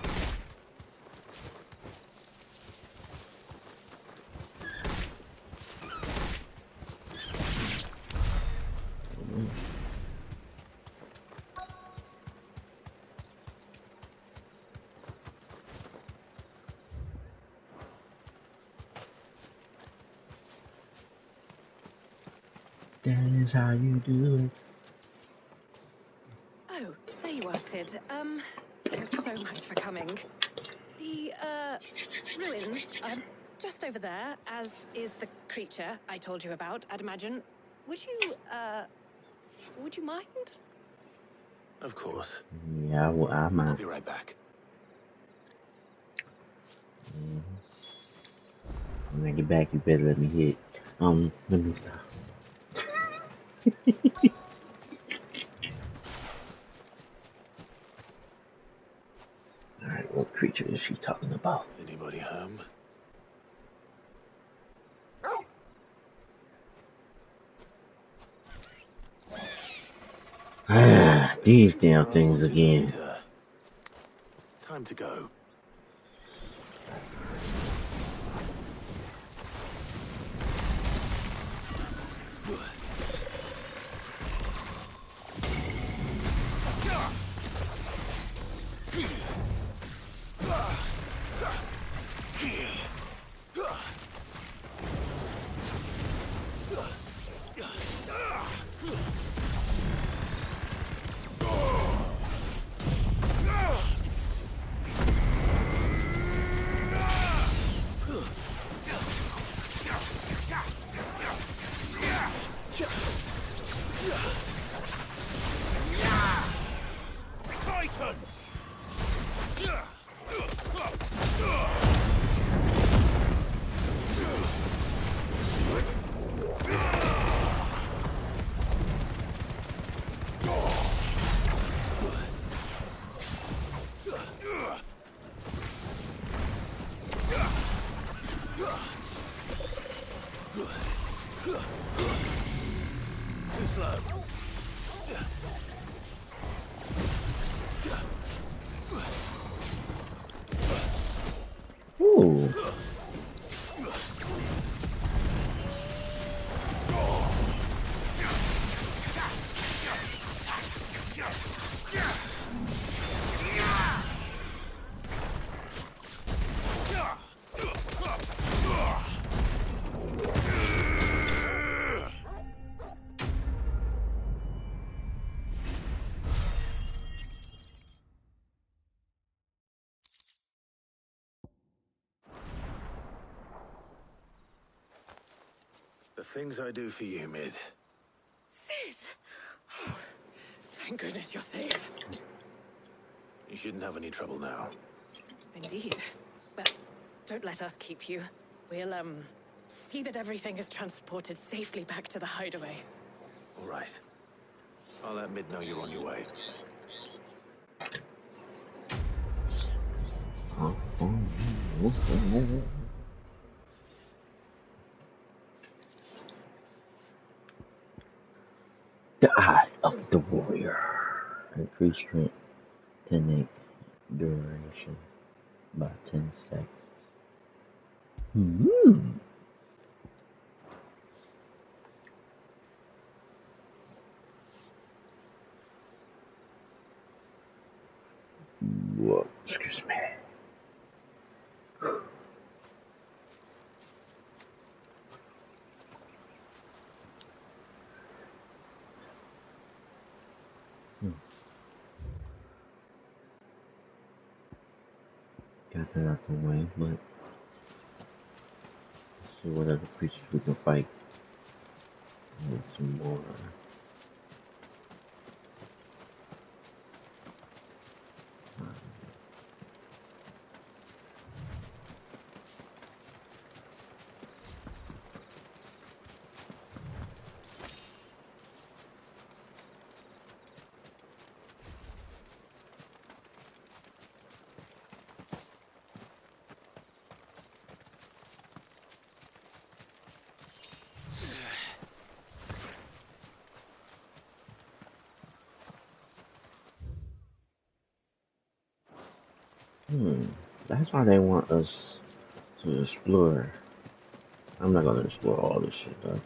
Speaker 16: That is how you do it.
Speaker 5: Oh, there you are, Sid. Thanks so much for coming. The, ruins are just over there, as is the creature I told you about, I'd imagine. Would you mind?
Speaker 2: Of course.
Speaker 16: Yeah, well, I might.
Speaker 2: I'll be right back.
Speaker 16: When I get back, you better let me hit. Let me stop. Alright, what creature is she talking about?
Speaker 2: Anybody home?
Speaker 16: Ah, these damn things again.
Speaker 2: Time to go.
Speaker 15: Titan! Too slow.
Speaker 16: Ooh.
Speaker 2: The things I do for you, Mid.
Speaker 5: Sid! Oh, thank goodness you're safe.
Speaker 2: You shouldn't have any trouble now.
Speaker 5: Indeed. Well, don't let us keep you. We'll, see that everything is transported safely back to the hideaway.
Speaker 2: All right. I'll let Mid know you're on your way.
Speaker 16: The Eye of the Warrior. Increase strength, 10 duration by 10 seconds. Whoa, excuse me. Got that out the way, but let's see what other creatures we can fight. Need some more. That's why they want us to explore. I'm not gonna explore all this shit though.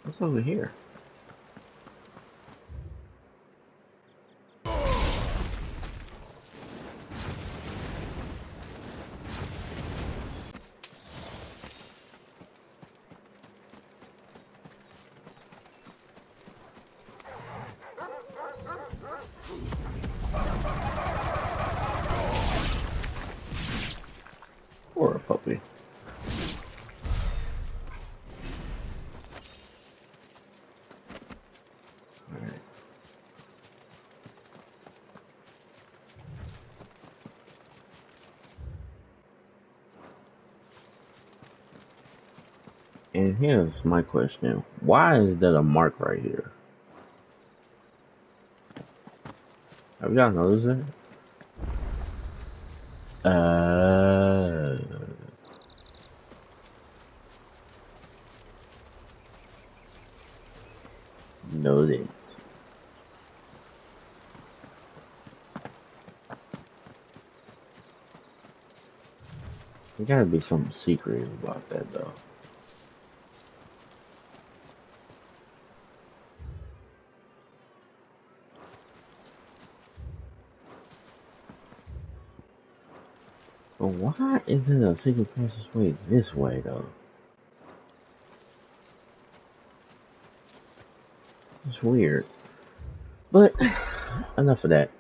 Speaker 16: What's over here? Or a puppy. Alright. And here's my question. Why is there a mark right here? Have y'all noticed that? Noted. There gotta be something secret about that though. But why isn't a secret passageway this way though? It's weird. But enough of that.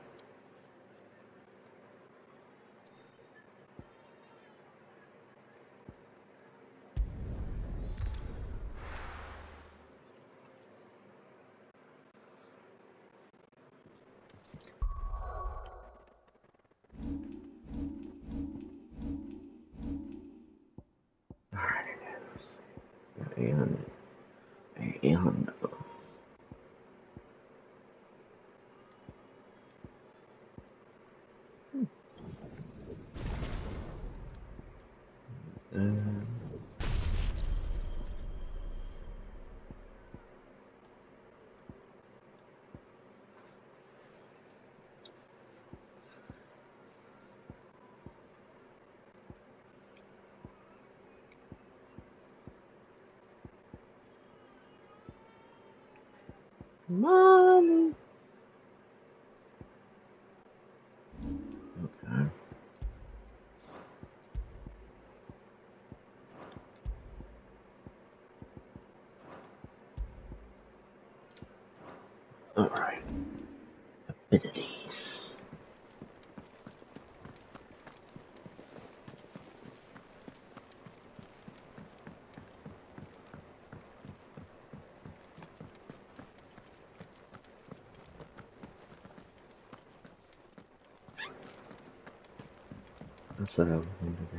Speaker 16: And Mommy. Okay. All right. Abilities. That's what I was going to do.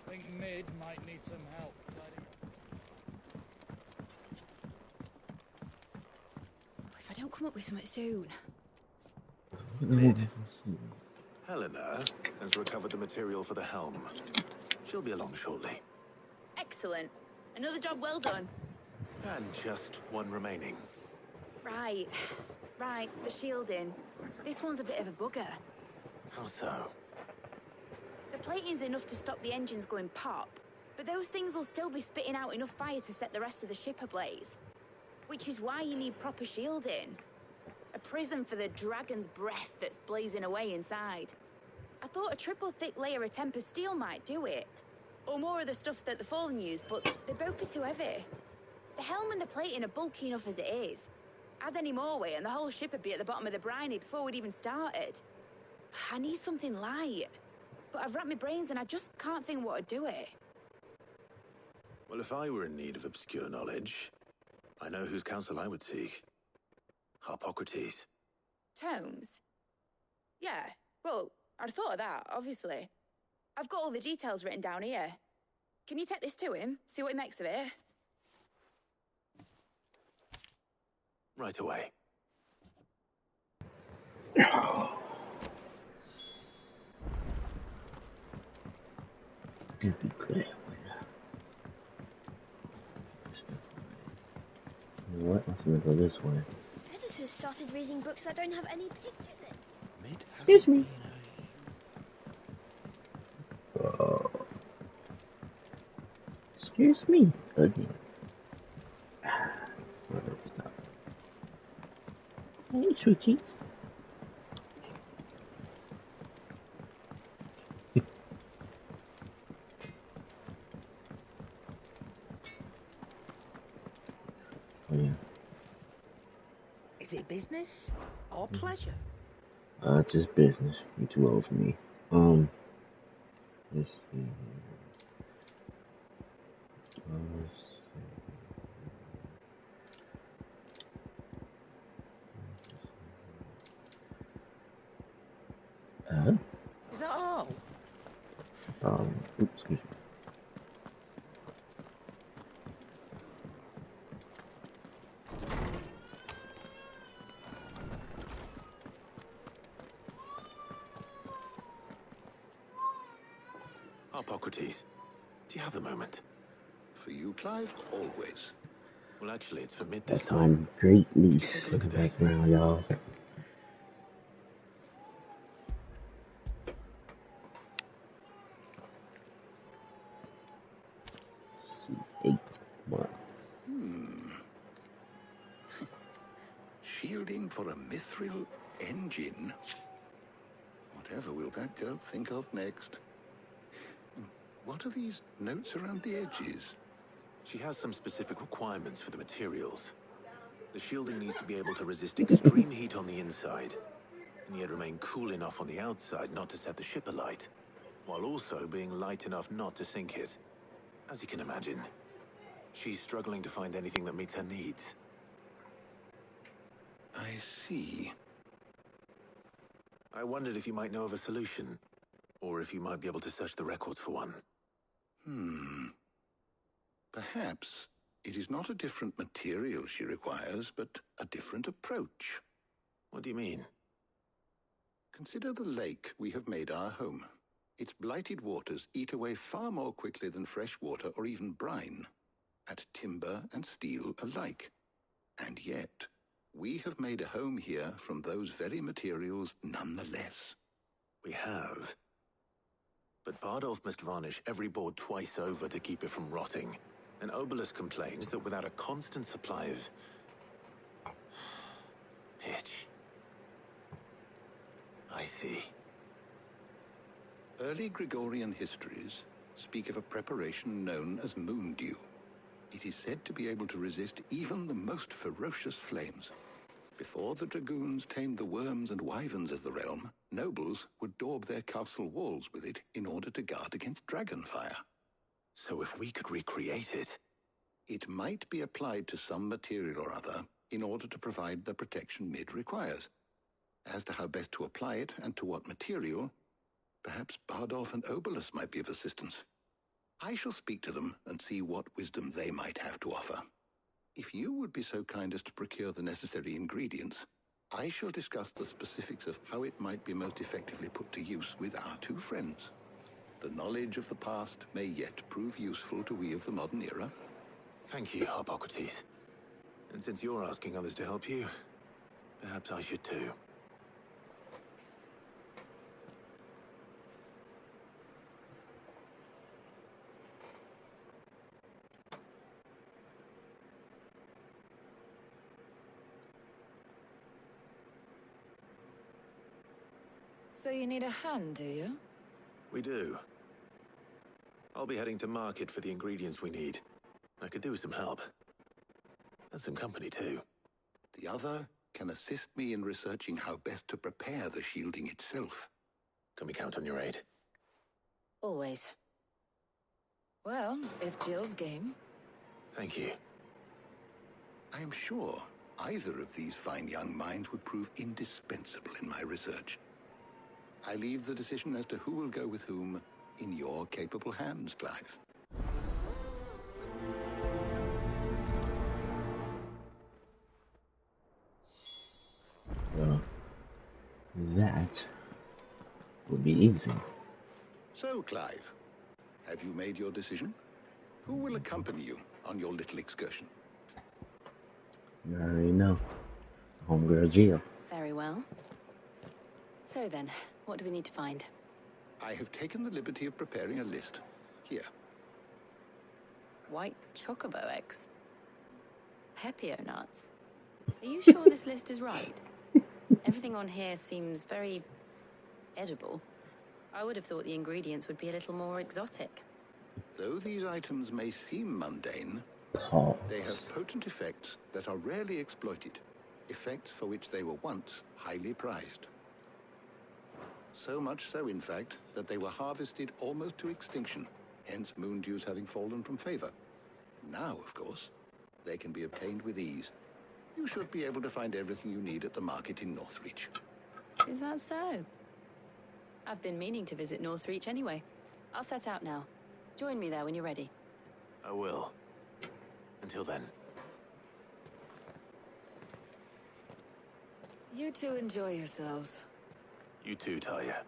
Speaker 3: Think Mid might need some help tidying up.
Speaker 6: If I don't come up with something soon.
Speaker 2: Mid. Helena has recovered the material for the helm. She'll be along shortly.
Speaker 6: Excellent. Another job well done.
Speaker 2: And just one remaining.
Speaker 6: Right. Right, the shielding. This one's a bit of a bugger.
Speaker 2: How so?
Speaker 6: The plating's enough to stop the engines going pop, but those things will still be spitting out enough fire to set the rest of the ship ablaze. Which is why you need proper shielding. A prison for the dragon's breath that's blazing away inside. I thought a triple thick layer of tempered steel might do it. Or more of the stuff that the Fallen use, but they'd both be too heavy. The helm and the plating are bulky enough as it is. Add any more weight and the whole ship would be at the bottom of the briny before we'd even started. I need something light. But I've racked my brains and I just can't think what would do it.
Speaker 2: Well, if I were in need of obscure knowledge, I know whose counsel I would seek. Harpocrates.
Speaker 6: Tomes? Yeah, well, I'd thought of that, obviously. I've got all the details written down here. Can you take this to him, see what he makes of it?
Speaker 2: Right away.
Speaker 16: To be clear. You know what? I'm gonna go this way.
Speaker 9: Editors started reading books that don't have any pictures in.
Speaker 15: Mid
Speaker 16: Excuse me. Excuse me. Again. Hey, sweeties. Oh, yeah.
Speaker 7: Is it business or pleasure?
Speaker 16: Just business. You're too old for me. Let's see. Let's see.
Speaker 7: Is that all?
Speaker 16: Oops, excuse me.
Speaker 2: Harpocrates, do you have a moment?
Speaker 8: For you, Clive, always.
Speaker 2: Well, actually, it's for Mid this
Speaker 16: That's my
Speaker 2: time.
Speaker 16: great
Speaker 2: Could you
Speaker 16: niece
Speaker 2: take a
Speaker 16: in
Speaker 2: look
Speaker 16: the
Speaker 2: at this?
Speaker 16: background, y'all. She's 8 months.
Speaker 8: Shielding for a mithril engine? Whatever will that girl think of next? What are these notes around the edges?
Speaker 2: She has some specific requirements for the materials. The shielding needs to be able to resist extreme heat on the inside, and yet remain cool enough on the outside not to set the ship alight, while also being light enough not to sink it. As you can imagine, she's struggling to find anything that meets her needs.
Speaker 8: I see.
Speaker 2: I wondered if you might know of a solution, or if you might be able to search the records for one.
Speaker 8: Perhaps It is not a different material she requires, but a different approach.
Speaker 2: What do you mean?
Speaker 8: Consider the lake we have made our home. Its blighted waters eat away far more quickly than fresh water or even brine, at timber and steel alike. And yet, we have made a home here from those very materials nonetheless.
Speaker 2: We have. But Bardolph must varnish every board twice over to keep it from rotting. And Obelus complains that without a constant supply of pitch. I see.
Speaker 8: Early Gregorian histories speak of a preparation known as moon dew. It is said to be able to resist even the most ferocious flames. Before the dragoons tamed the worms and wyverns of the realm, nobles would daub their castle walls with it in order to guard against dragon fire.
Speaker 2: So if we could recreate it...
Speaker 8: It might be applied to some material or other in order to provide the protection Mid requires. As to how best to apply it and to what material, perhaps Bardolph and Obelus might be of assistance. I shall speak to them and see what wisdom they might have to offer. If you would be so kind as to procure the necessary ingredients, I shall discuss the specifics of how it might be most effectively put to use with our two friends. The knowledge of the past may yet prove useful to we of the modern era.
Speaker 2: Thank you, Hippocrates. And since you're asking others to help you, perhaps I should too.
Speaker 6: So you need a hand, do you?
Speaker 2: We do. I'll be heading to market for the ingredients we need. I could do with some help. And some company, too.
Speaker 8: The other can assist me in researching how best to prepare the shielding itself.
Speaker 2: Can we count on your aid?
Speaker 6: Always. Well, if Jill's game.
Speaker 2: Thank you.
Speaker 8: I am sure either of these fine young minds would prove indispensable in my research. I leave the decision as to who will go with whom in your capable hands, Clive.
Speaker 16: Well, that would be easy.
Speaker 8: So, Clive, have you made your decision? Who will accompany you on your little excursion?
Speaker 16: You already know. Homegirl Jill.
Speaker 5: Very well. So then, what do we need to find?
Speaker 8: I have taken the liberty of preparing a list. Here.
Speaker 5: White chocobo eggs. Pepio nuts. Are you sure this list is right? Everything on here seems very edible. I would have thought the ingredients would be a little more exotic.
Speaker 8: Though these items may seem mundane, they have potent effects that are rarely exploited, effects for which they were once highly prized. So much so, in fact, that they were harvested almost to extinction, hence moon dews having fallen from favor. Now, of course, they can be obtained with ease. You should be able to find everything you need at the market in Northreach.
Speaker 5: Is that so? I've been meaning to visit Northreach anyway. I'll set out now. Join me there when you're ready.
Speaker 2: I will. Until then.
Speaker 6: You two enjoy yourselves.
Speaker 2: You too, Talia.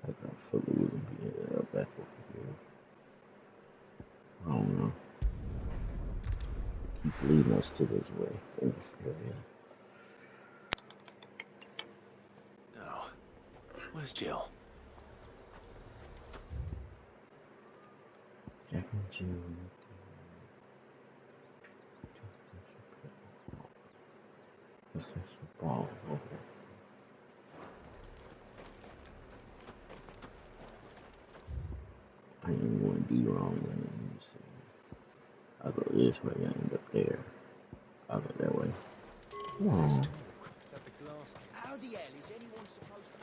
Speaker 16: I got fully yeah, back over here. I don't know. Keep leading us to this way in this area.
Speaker 2: Now, where's Jill?
Speaker 16: Jack and Jill. Let's have some balls over. be wrong. Let me see. I'll go this way and end up there. I'll go that way. Oh.
Speaker 15: How the hell is anyone supposed to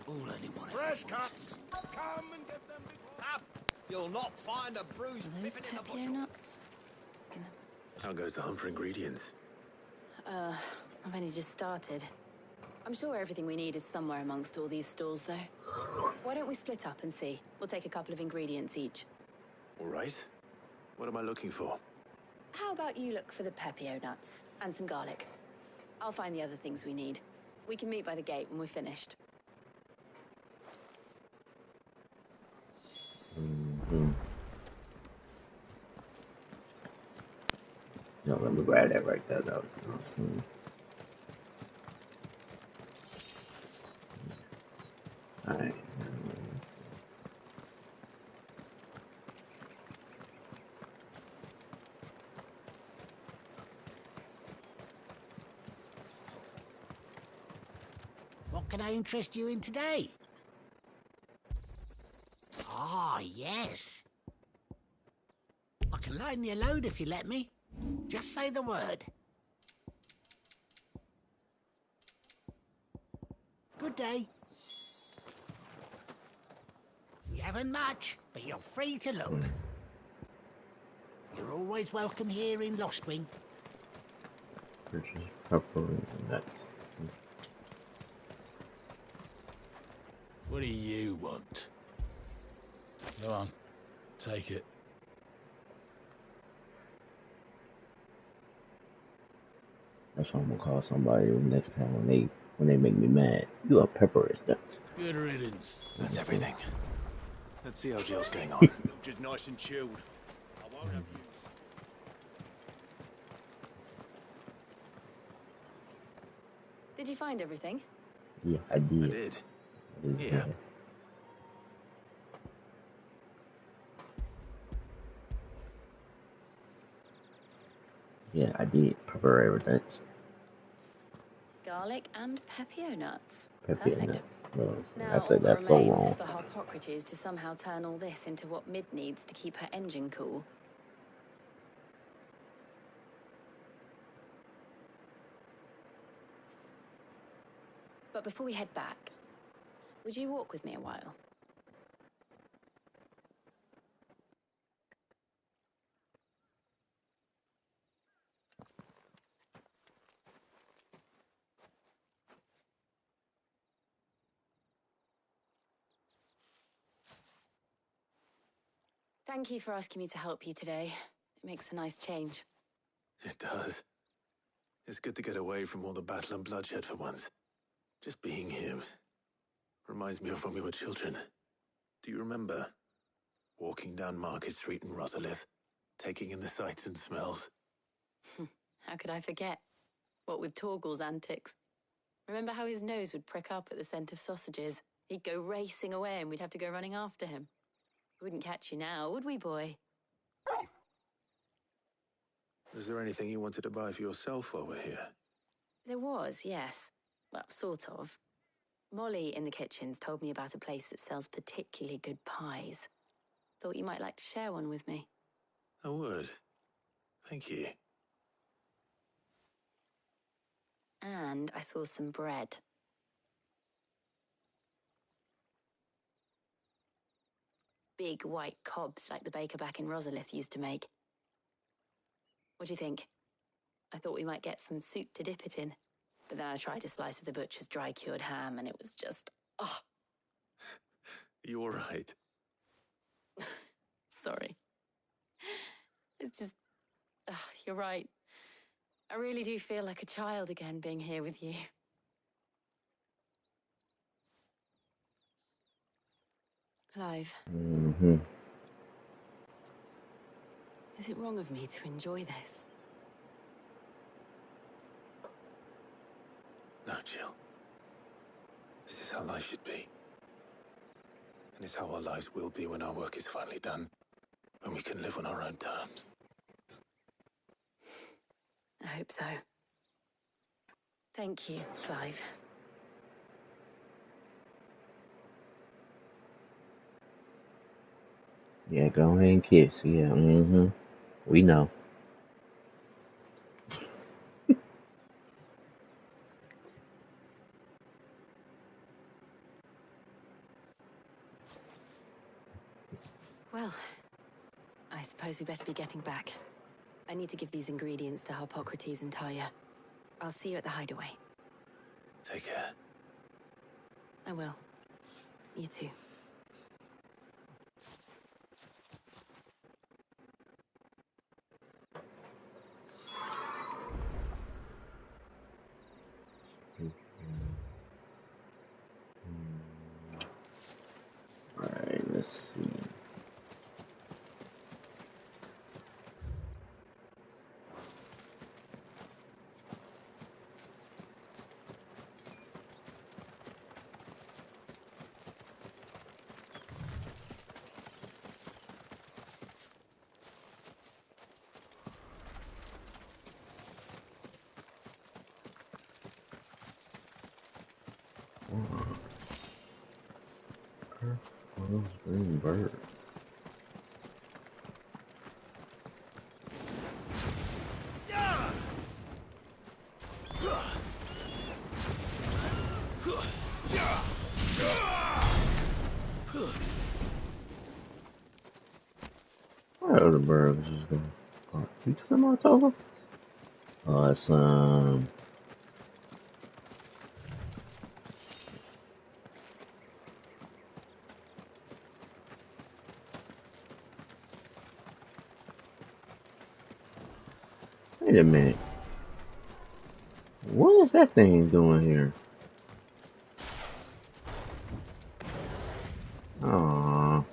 Speaker 14: All anyone
Speaker 15: fresh cuts? Come and get them before up. You'll not find a bruised pippin in the bushel.
Speaker 6: Nuts?
Speaker 2: How goes the hunt for ingredients?
Speaker 6: I've only just started. I'm sure everything we need is somewhere amongst all these stalls, though. Why don't we split up and see? We'll take a couple of ingredients each.
Speaker 2: All right. What am I looking for?
Speaker 6: How about you look for the pepio nuts and some garlic? I'll find the other things we need. We can meet by the gate when we're finished.
Speaker 16: No, let me grab that right there, though. Alright.
Speaker 17: What can I interest you in today? Ah, yes. I can lighten your load if you let me. Just say the word. Good day. We haven't much, but you're free to look. You're always welcome here in Lostwing.
Speaker 16: Purchase pepper and nuts.
Speaker 14: What do you want? Go on, take it.
Speaker 16: That's what I'm gonna call somebody next time when they make me mad. You a pepper is nuts.
Speaker 14: Good riddance.
Speaker 2: That's everything. Let's see how Jill's getting on.
Speaker 15: Just nice and chilled. I won't have you.
Speaker 6: Did you find everything?
Speaker 16: Yeah, I did.
Speaker 2: I did. Yeah.
Speaker 16: Yeah. Yeah, I did. Pepper nuts.
Speaker 6: Garlic and pepio nuts.
Speaker 16: Pepper
Speaker 6: Perfect.
Speaker 16: nuts. No,
Speaker 6: Now,
Speaker 16: I
Speaker 6: all
Speaker 16: said
Speaker 6: that
Speaker 16: that's so
Speaker 6: remains
Speaker 16: wrong.
Speaker 6: is for Harpocrates to somehow turn all this into what Mid needs to keep her engine cool. But before we head back, would you walk with me a while? Thank you for asking me to help you today. It makes a nice change.
Speaker 2: It does. It's good to get away from all the battle and bloodshed for once. Just being here reminds me of when we were children. Do you remember? Walking down Market Street in Rosalith, taking in the sights and smells.
Speaker 6: How could I forget? What with Torgal's antics. Remember how his nose would prick up at the scent of sausages? He'd go racing away and we'd have to go running after him. We wouldn't catch you now, would we, boy?
Speaker 2: Was there anything you wanted to buy for yourself while we're here?
Speaker 6: There was, yes. Well, sort of. Molly in the kitchens told me about a place that sells particularly good pies. Thought you might like to share one with me.
Speaker 2: I would. Thank you.
Speaker 6: And I saw some bread. Big white cobs like the baker back in Rosalith used to make. What do you think? I thought we might get some soup to dip it in. But then I tried a slice of the butcher's dry-cured ham and it was just, oh.
Speaker 2: You all right?
Speaker 6: Sorry. It's just, you're right. I really do feel like a child again being here with you. Clive.
Speaker 16: Mm-hmm.
Speaker 6: Is it wrong of me to enjoy this?
Speaker 2: No, Jill. This is how life should be. And it's how our lives will be when our work is finally done. When we can live on our own terms.
Speaker 6: I hope so.
Speaker 5: Thank you, Clive.
Speaker 16: Yeah, go ahead and kiss. Yeah, mm-hmm. We know.
Speaker 5: Well, I suppose we better be getting back. I need to give these ingredients to Harpocrates and Talia. I'll see you at the hideaway.
Speaker 2: Take care.
Speaker 5: I will. You too.
Speaker 16: Alright, let's see. Oh, those green birds. What other bird was just going? Oh, you took them out over? Oh, it's Wait a minute. What is that thing doing here? Aww.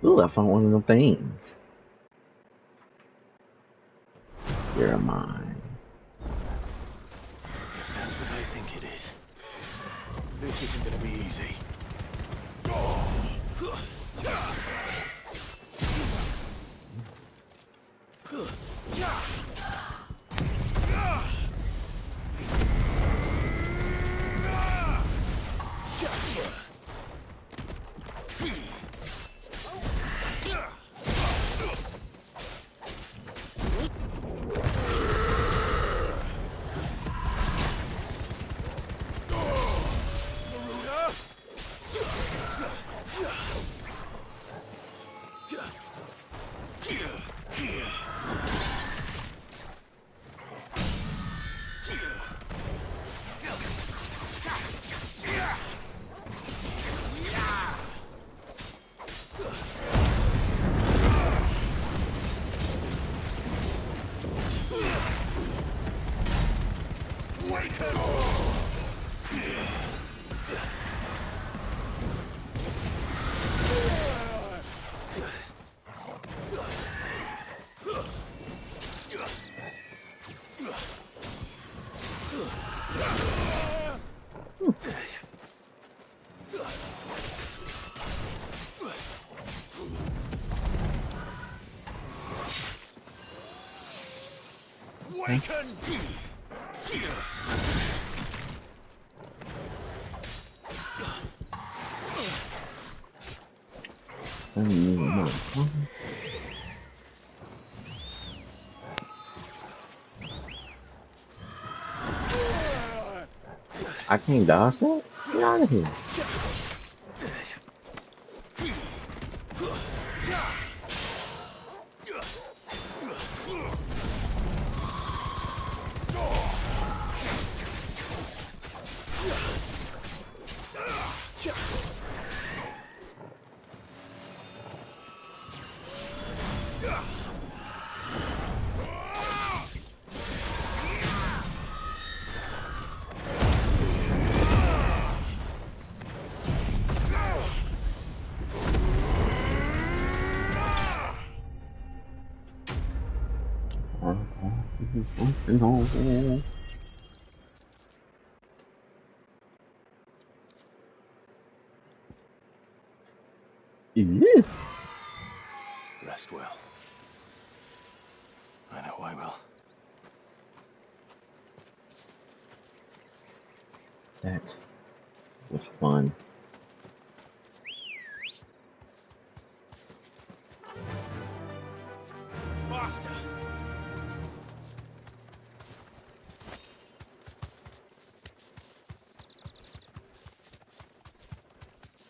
Speaker 16: Ooh, I found one of them things. You're mine.
Speaker 2: If that's what I think it is, this isn't gonna be easy.
Speaker 12: Awaken!
Speaker 16: I can't dodge that? Get out of here.
Speaker 2: Rest well. I know I will.
Speaker 16: That was fun.
Speaker 15: Faster!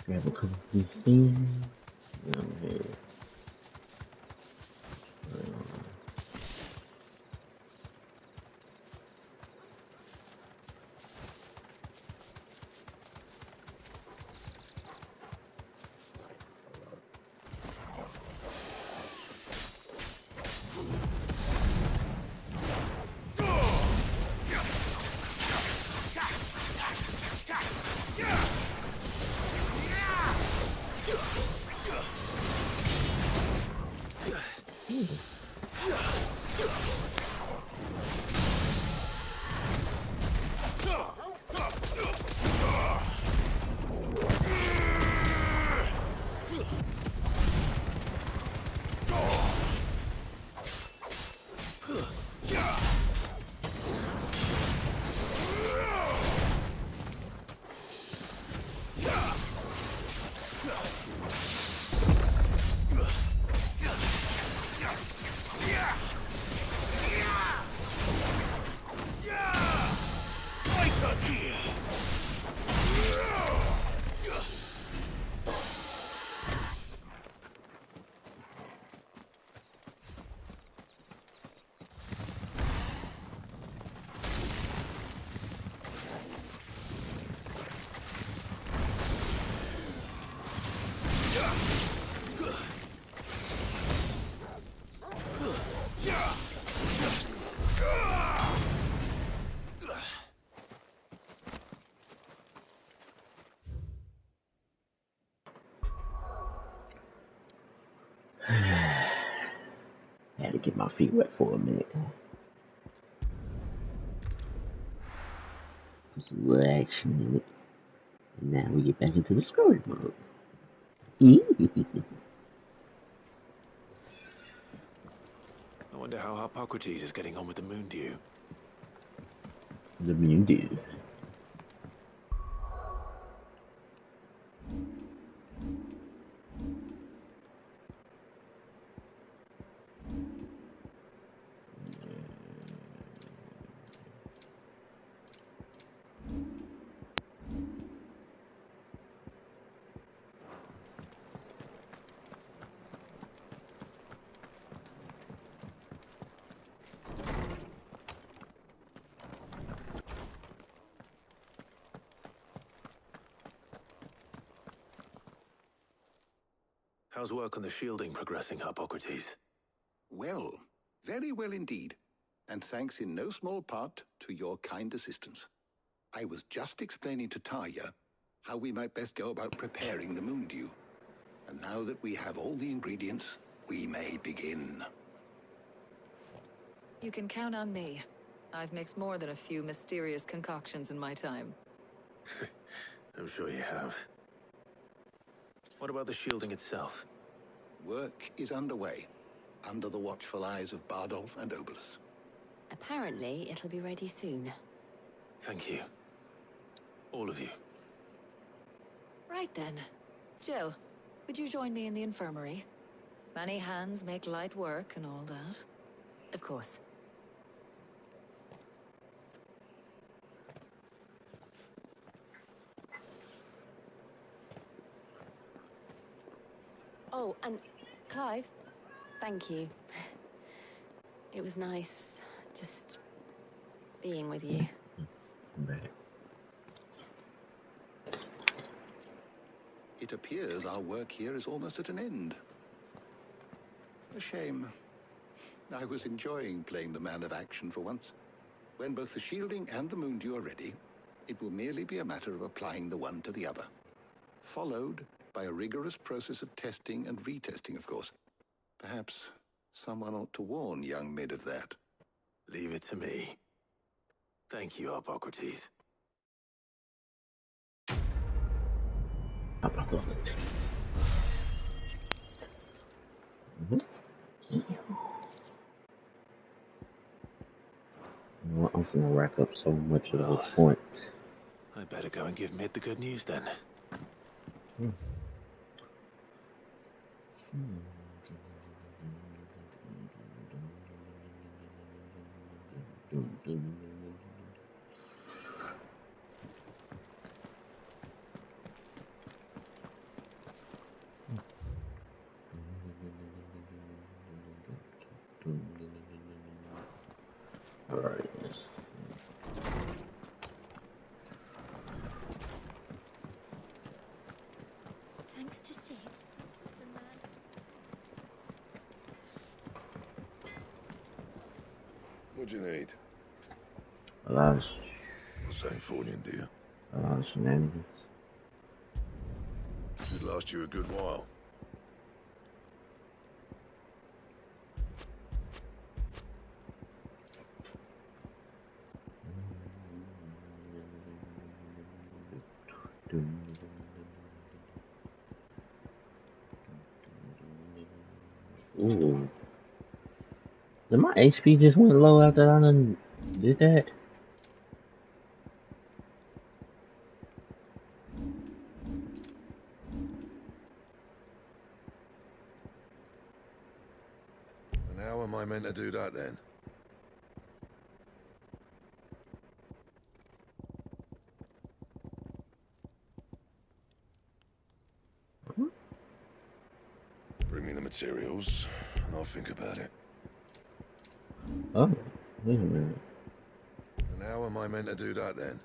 Speaker 16: Grab a couple of these things. Okay. Had to get my feet wet for a minute. Put some little action in it. And now we get back into the story mode.
Speaker 2: I wonder how Hippocrates is getting on with the moon dew.
Speaker 16: The moon dew.
Speaker 2: How's work on the shielding progressing, Hippocrates?
Speaker 8: Well, very well indeed. And thanks in no small part to your kind assistance. I was just explaining to Tarja how we might best go about preparing the moon dew. And now that we have all the ingredients, we may begin.
Speaker 18: You can count on me. I've mixed more than a few mysterious concoctions in my time.
Speaker 2: I'm sure you have. What about the shielding itself?
Speaker 8: Work is underway, under the watchful eyes of Bardolph and Obolus.
Speaker 19: Apparently, it'll be ready soon.
Speaker 2: Thank you. All of you.
Speaker 18: Right then. Jill, would you join me in the infirmary? Many hands make light work and all that.
Speaker 19: Of course. Oh, and Clive, thank you. It was nice just being with you.
Speaker 8: It appears our work here is almost at an end. A shame. I was enjoying playing the man of action for once. When both the shielding and the moon dew are ready, it will merely be a matter of applying the one to the other. Followed by a rigorous process of testing and retesting, of course. Perhaps someone ought to warn young Mid of that.
Speaker 2: Leave it to me. Thank you, Hippocrates.
Speaker 16: gonna rack up so much of those
Speaker 2: Well,
Speaker 16: points.
Speaker 2: I better go and give Mid the good news then.
Speaker 16: Alright,
Speaker 9: Thanks to Sid, the man.
Speaker 12: What do you need?
Speaker 16: a lot of
Speaker 12: Same fortune, do you?
Speaker 16: a lot of shenanigans.
Speaker 12: Should last you a good while.
Speaker 16: Ooh. Did my HP just went low after I done did that?
Speaker 12: And how am I meant to do that then? Bring me the materials, and I'll think about it.
Speaker 16: Oh, wait a minute.
Speaker 12: And how am I meant to do that then?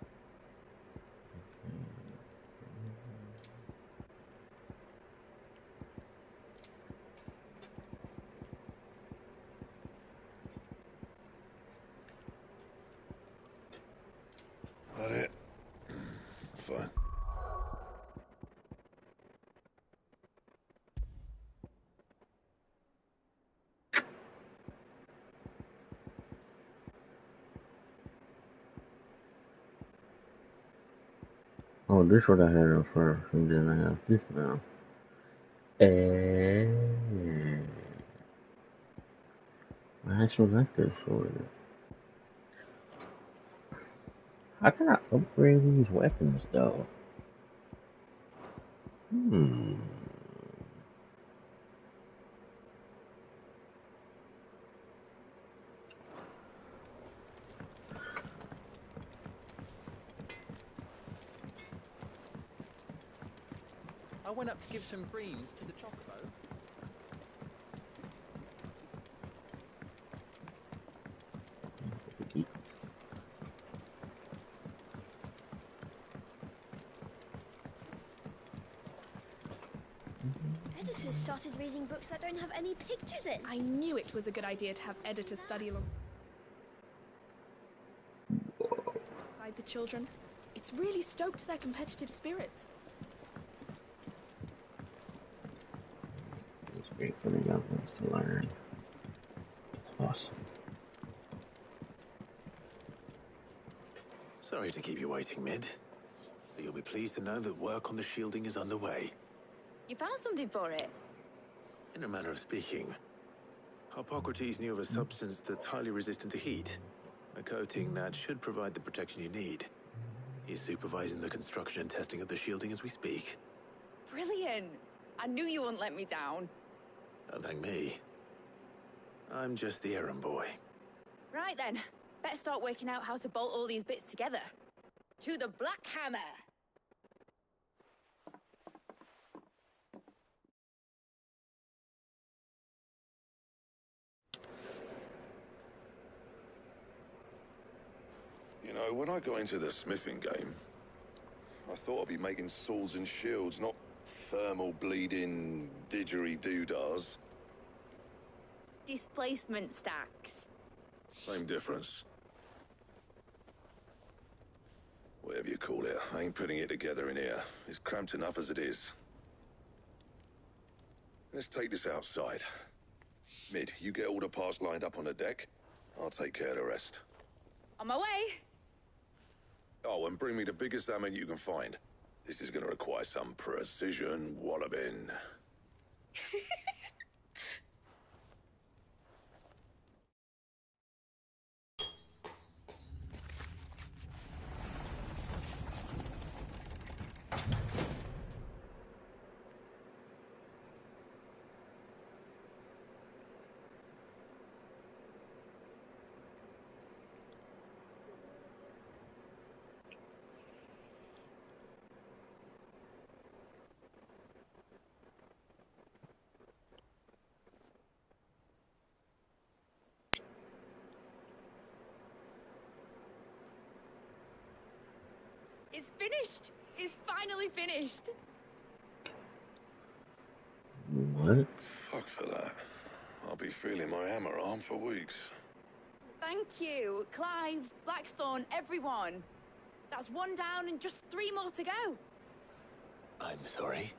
Speaker 12: That it? Fine.
Speaker 16: Oh, this is what I had at first, and then I have this now. And I actually like this sword. How can I upgrade these weapons though?
Speaker 14: I went up to give some greens to the chocobo.
Speaker 9: Editors started reading books that don't have any pictures in.
Speaker 20: I knew it was a good idea to have editors study alongside the children. It's really stoked their competitive spirit.
Speaker 16: It's great for the young ones to learn. It's awesome.
Speaker 2: Sorry to keep you waiting, Mid. But you'll be pleased to know that work on the shielding is underway.
Speaker 18: You found something for it?
Speaker 2: In a manner of speaking, Hippocrates knew of a substance that's highly resistant to heat. A coating that should provide the protection you need. He's supervising the construction and testing of the shielding as we speak.
Speaker 18: Brilliant! I knew you wouldn't let me down.
Speaker 2: Don't thank me. I'm just the errand boy.
Speaker 18: Right then, better start working out how to bolt all these bits together. To the Black Hammer!
Speaker 12: You know, when I got into the smithing game, I thought I'd be making swords and shields, not thermal bleeding didgeridoo-dahs.
Speaker 18: Displacement stacks.
Speaker 12: Same difference. Whatever you call it, I ain't putting it together in here. It's cramped enough as it is. Let's take this outside. Mid, you get all the parts lined up on the deck. I'll take care of the rest.
Speaker 18: On my way!
Speaker 12: Oh, and bring me the biggest hammer you can find. This is gonna require some precision walloping.
Speaker 20: It's finished! It's finally finished!
Speaker 16: What?
Speaker 12: Fuck for that. I'll be feeling my hammer arm for weeks.
Speaker 20: Thank you, Clive, Blackthorn, everyone. That's one down and just 3 more to go.
Speaker 2: I'm sorry.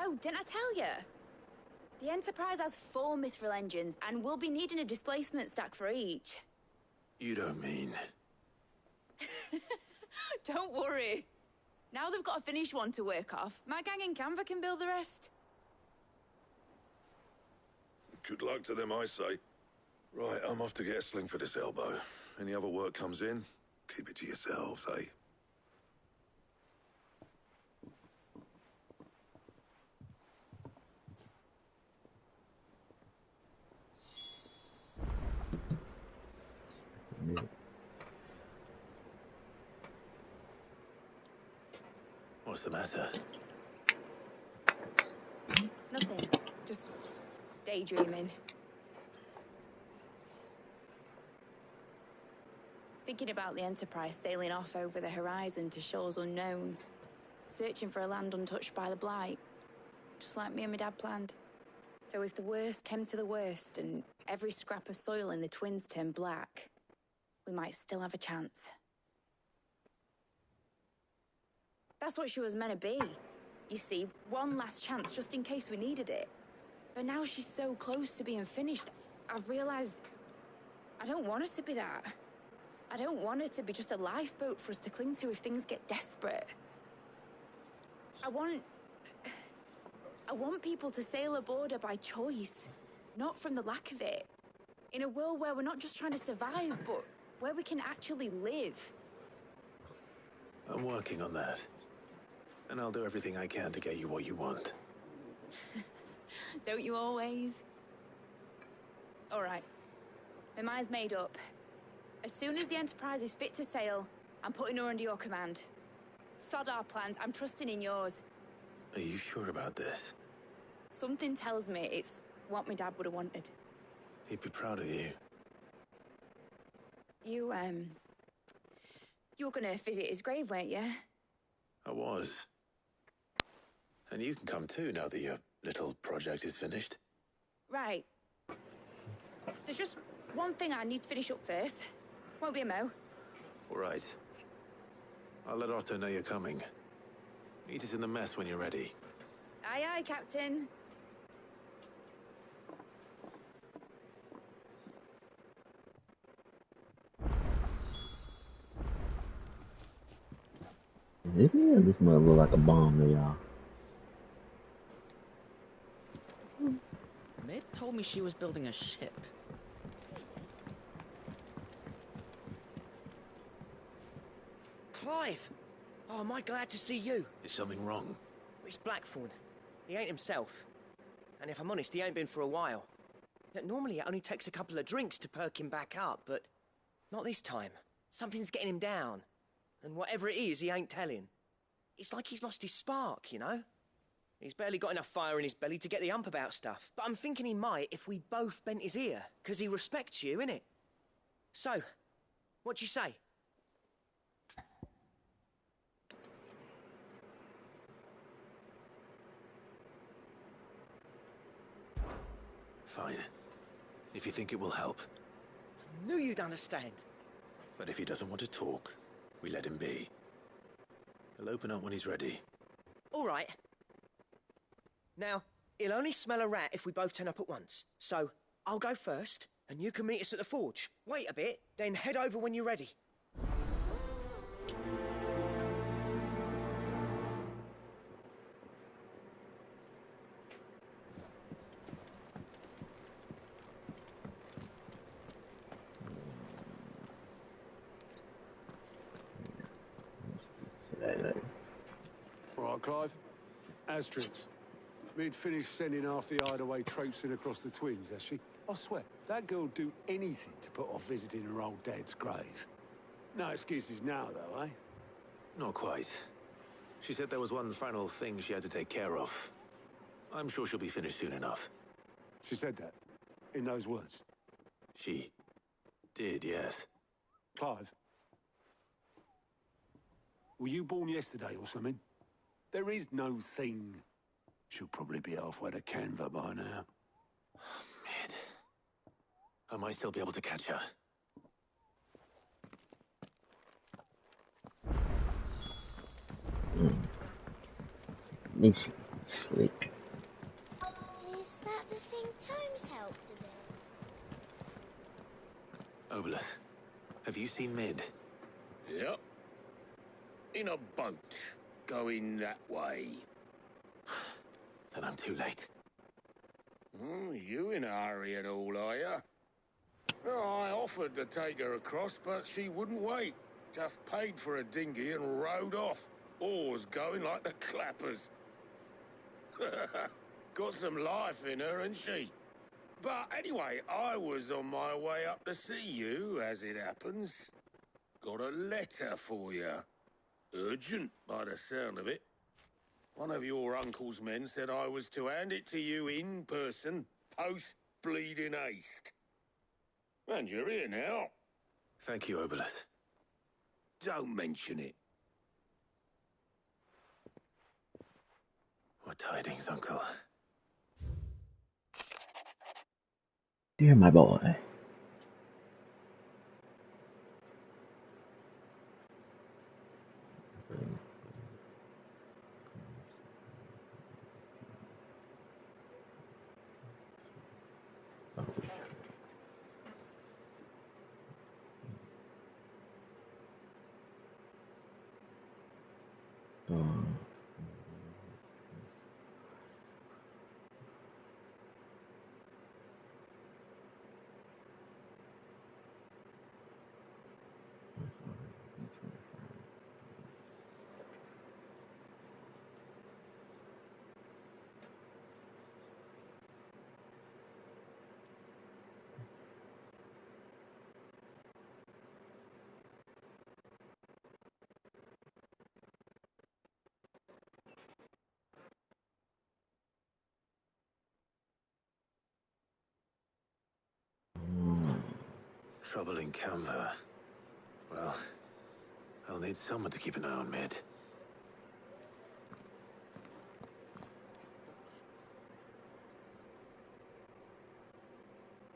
Speaker 20: Oh, didn't I tell you? The Enterprise has 4 mithril engines, and we'll be needing a displacement stack for each.
Speaker 2: You don't mean...
Speaker 20: Don't worry. Now they've got a finished one to work off. My gang in Canva can build the rest.
Speaker 12: Good luck to them, I say. Right, I'm off to get a sling for this elbow. Any other work comes in, keep it to yourselves, eh?
Speaker 2: What's the matter?
Speaker 20: Nothing. Just daydreaming. Thinking about the Enterprise sailing off over the horizon to shores unknown. Searching for a land untouched by the Blight. Just like me and my dad planned. So if the worst came to the worst and every scrap of soil in the Twins turned black, we might still have a chance. That's what she was meant to be. You see, one last chance just in case we needed it. But now she's so close to being finished, I've realized I don't want it to be that. I don't want it to be just a lifeboat for us to cling to if things get desperate. I want people to sail aboard her by choice, not from the lack of it. In a world where we're not just trying to survive, but where we can actually live.
Speaker 2: I'm working on that. And I'll do everything I can to get you what you want.
Speaker 20: Don't you always? All right. My mind's made up. As soon as the Enterprise is fit to sail, I'm putting her under your command. Sod our plans, I'm trusting in yours.
Speaker 2: Are you sure about this?
Speaker 20: Something tells me it's what my dad would have wanted.
Speaker 2: He'd be proud of you.
Speaker 20: You were gonna visit his grave, weren't you?
Speaker 2: I was. And you can come too now that your little project is finished.
Speaker 20: Right. There's just one thing I need to finish up first. Won't be a mo.
Speaker 2: All right. I'll let Otto know you're coming. Meet us in the mess when you're ready.
Speaker 20: Aye, aye, Captain.
Speaker 16: Is it me or this mother look like a bomb to y'all?
Speaker 21: Mid told me she was building a ship.
Speaker 22: Clive! Oh, am I glad to see you?
Speaker 2: Is something wrong?
Speaker 22: It's Blackthorn. He ain't himself. And if I'm honest, he ain't been for a while. Normally it only takes a couple of drinks to perk him back up, but not this time. Something's getting him down. And whatever it is, he ain't telling. It's like he's lost his spark, you know? He's barely got enough fire in his belly to get the hump about stuff. But I'm thinking he might if we both bent his ear, 'cause he respects you, innit? So, what you say?
Speaker 2: Fine. If you think it will help.
Speaker 22: I knew you'd understand.
Speaker 2: But if he doesn't want to talk, we let him be. He'll open up when he's ready.
Speaker 22: All right. Now, he'll only smell a rat if we both turn up at once. So, I'll go first, and you can meet us at the forge. Wait a bit, then head over when you're ready.
Speaker 11: All right, Clive. Asterix. Mid finished sending half the hideaway traipsing across the Twins, has she? I swear, that girl'd do anything to put off visiting her old dad's grave. No excuses now, though, eh?
Speaker 2: Not quite. She said there was one final thing she had to take care of. I'm sure she'll be finished soon enough.
Speaker 11: She said that? In those words?
Speaker 2: She did, yes.
Speaker 11: Clive? Were you born yesterday or something? There is no thing. She'll probably be halfway to Canva by now.
Speaker 2: Mid. I might still be able to catch her.
Speaker 16: Needs to be slick.
Speaker 9: Is that the thing Tomes helped a bit?
Speaker 2: Obelith, have you seen Mid?
Speaker 4: Yep. In a boat, going that way.
Speaker 2: Then I'm too late.
Speaker 4: You in a hurry and all, are you? Well, I offered to take her across, but she wouldn't wait. Just paid for a dinghy and rowed off. Oars going like the clappers. Got some life in her, ain't she? But anyway, I was on my way up to see you, as it happens. Got a letter for you. Urgent, by the sound of it. One of your uncle's men said I was to hand it to you in person, post-bleeding haste. And you're here now.
Speaker 2: Thank you, Obelith.
Speaker 4: Don't mention it.
Speaker 2: What tidings, Uncle?
Speaker 16: Dear my boy.
Speaker 2: Trouble in Canva. Well, I'll need someone to keep an eye on Mid.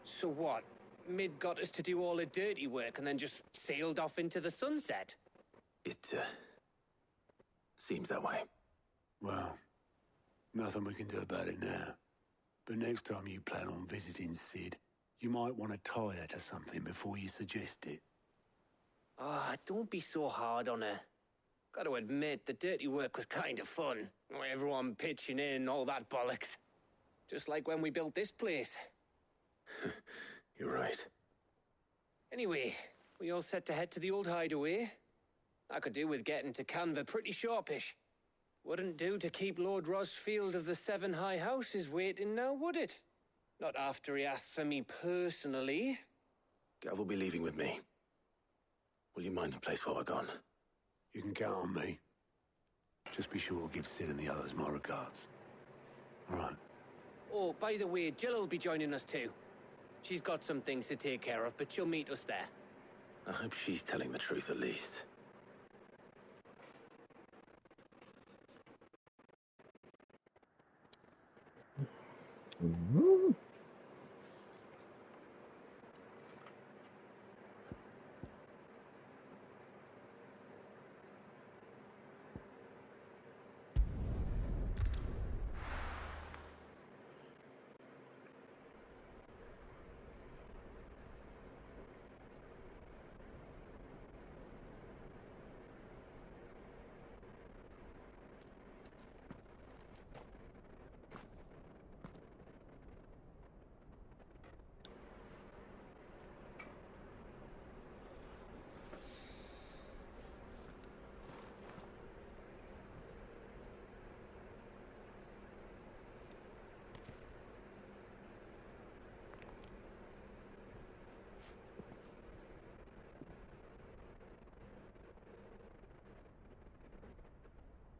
Speaker 10: So what? Mid got us to do all the dirty work and then just sailed off into the sunset?
Speaker 2: It, seems that way.
Speaker 11: Well, nothing we can do about it now. But next time you plan on visiting Sid, you might want to tie her to something before you suggest it.
Speaker 10: Ah, don't be so hard on her. Got to admit, the dirty work was kind of fun. Everyone pitching in, all that bollocks. Just like when we built this place.
Speaker 2: You're right.
Speaker 10: Anyway, we all set to head to the old hideaway. I could do with getting to Canva pretty sharpish. Wouldn't do to keep Lord Rosfield of the Seven High Houses waiting now, would it? Not after he asked for me personally.
Speaker 2: Gav will be leaving with me. Will you mind the place while we're gone?
Speaker 11: You can count on me. Just be sure to give Sid and the others my regards. All right.
Speaker 10: Oh, by the way, Jill will be joining us too. She's got some things to take care of, but she'll meet us there.
Speaker 2: I hope she's telling the truth at least.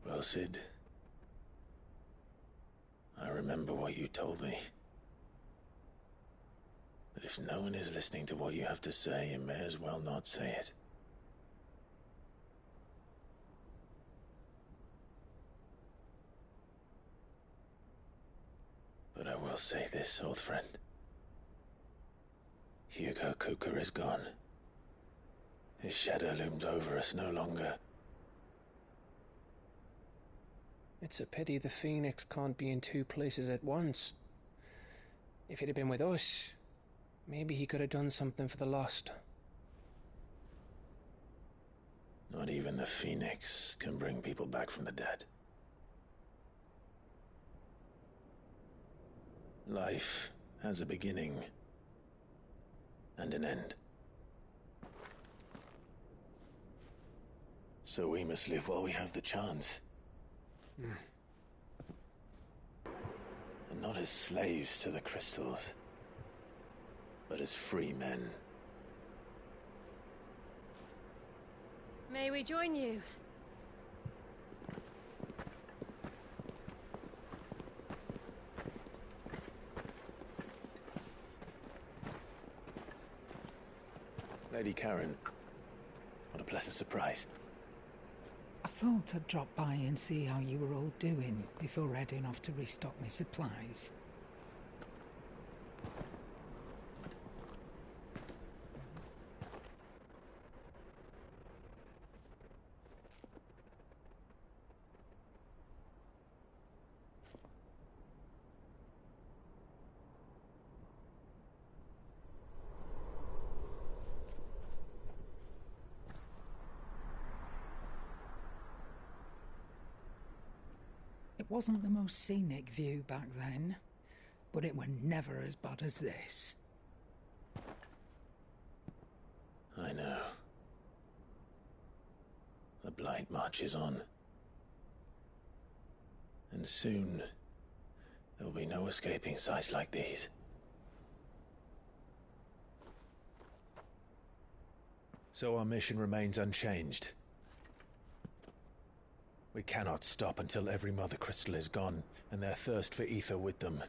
Speaker 2: Well, Sid, I remember what you told me. But if no one is listening to what you have to say, you may as well not say it. will say this, old friend. Hugo Cooker is gone. His shadow looms over us no longer.
Speaker 10: It's a pity the Phoenix can't be in two places at once. If he'd have been with us, maybe he could have done something for the lost.
Speaker 2: Not even the Phoenix can bring people back from the dead. Life has a beginning and an end. So we must live while we have the chance. And not as slaves to the crystals, but as free men.
Speaker 5: May we join you?
Speaker 2: Lady Karen, what a pleasant surprise.
Speaker 7: I thought I'd drop by and see how you were all doing before heading off to restock my supplies. It wasn't the most scenic view back then, but it were never as bad as this.
Speaker 2: I know. The Blight marches on. And soon, there will be no escaping sights like these. So our mission remains unchanged. We cannot stop until every Mother Crystal is gone, and their thirst for ether with them.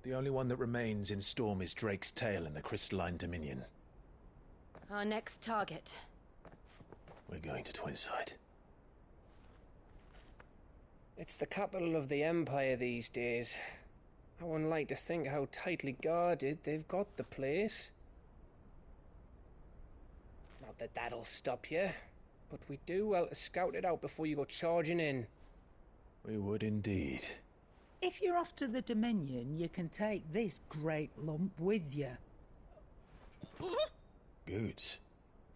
Speaker 2: The only one that remains in Storm is Drake's Tail in the Crystalline Dominion.
Speaker 5: Our next target.
Speaker 2: We're going to Twinside.
Speaker 10: It's the capital of the Empire these days. I wouldn't like to think how tightly guarded they've got the place. Not that that'll stop you, but we do well to scout it out before you go charging in.
Speaker 2: We would indeed.
Speaker 7: If you're off to the Dominion, you can take this great lump with you.
Speaker 2: Goods.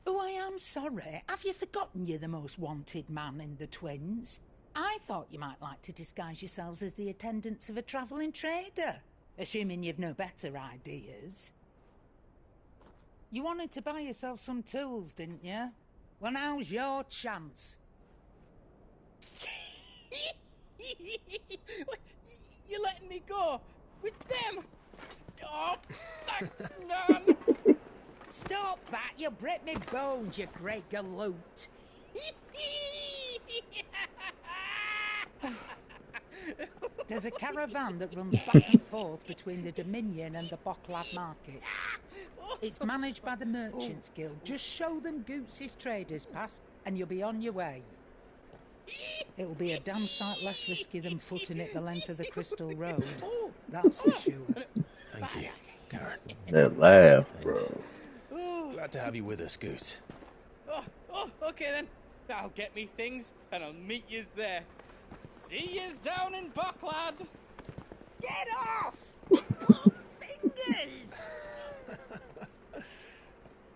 Speaker 7: Oh, I am sorry. Have you forgotten you're the most wanted man in the Twins? I thought you might like to disguise yourselves as the attendants of a travelling trader, assuming you've no better ideas. You wanted to buy yourself some tools, didn't you? Well, now's your chance.
Speaker 3: You're letting me go with them? Oh, thanks, Nan.
Speaker 7: Stop that! You'll break me bones, you great galoot. There's a caravan that runs back and forth between the Dominion and the Bocklad markets. It's managed by the Merchants Guild. Just show them Goots' traders pass and you'll be on your way. It'll be a damn sight less risky than footing it the length of the Crystal Road. That's for sure.
Speaker 2: Thank you, Karen.
Speaker 16: That laugh, bro.
Speaker 2: Glad to have you with us, Goots.
Speaker 3: Oh, okay then. I'll get me things and I'll meet yous there. See yous down in Bocklad.
Speaker 7: Get off! Oh, fingers!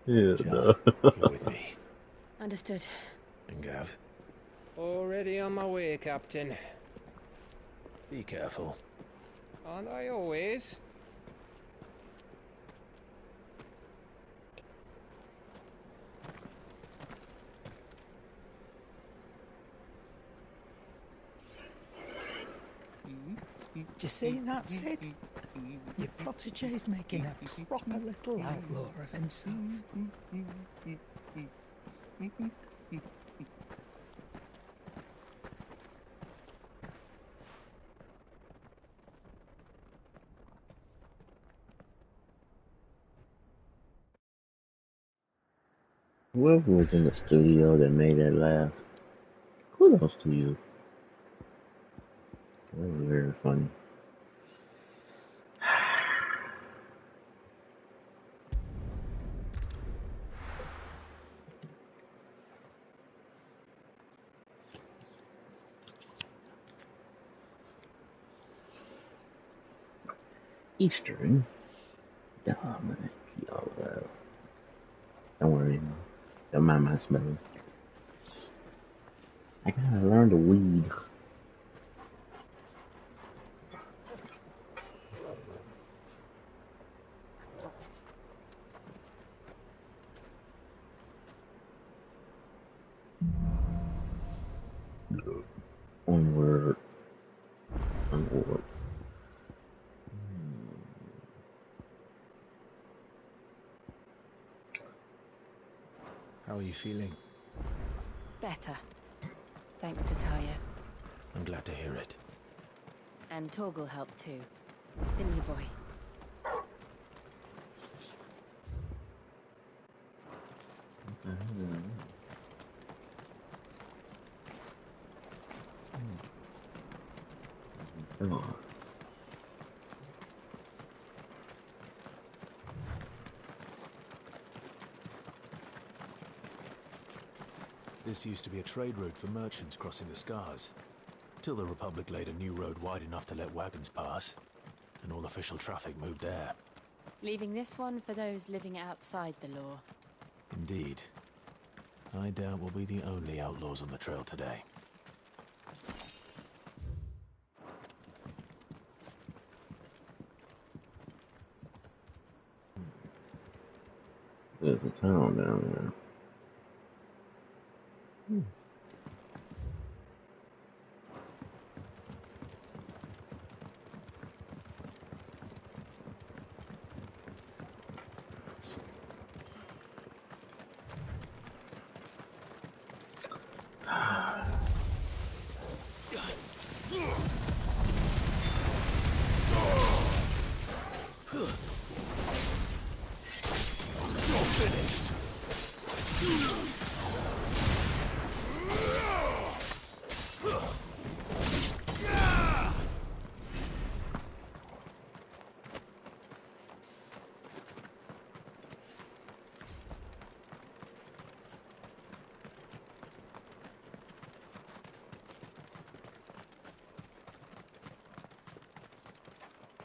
Speaker 16: Yeah, no.
Speaker 2: You're with me.
Speaker 5: Understood.
Speaker 2: And Gav?
Speaker 10: Already on my way, Captain.
Speaker 2: Be careful.
Speaker 10: Aren't I always?
Speaker 7: Do you see that, Sid? Your protege's making a proper little outlaw of himself.
Speaker 16: Whoever was in the studio that made that laugh, kudos to you. That was very funny. Eastern. Dominic. Don't worry. Don't mind my spelling. I gotta learn to weed. Onward. Onward.
Speaker 2: How are you feeling?
Speaker 18: Better. Thanks to Taya.
Speaker 2: I'm glad to hear it.
Speaker 18: And Torgal helped too. Didn't you, boy?
Speaker 16: Oh.
Speaker 2: This used to be a trade route for merchants crossing the Scars, till the Republic laid a new road wide enough to let wagons pass, and all official traffic moved there.
Speaker 18: Leaving this one for those living outside the law.
Speaker 2: Indeed. I doubt we'll be the only outlaws on the trail today.
Speaker 16: There's a town down there.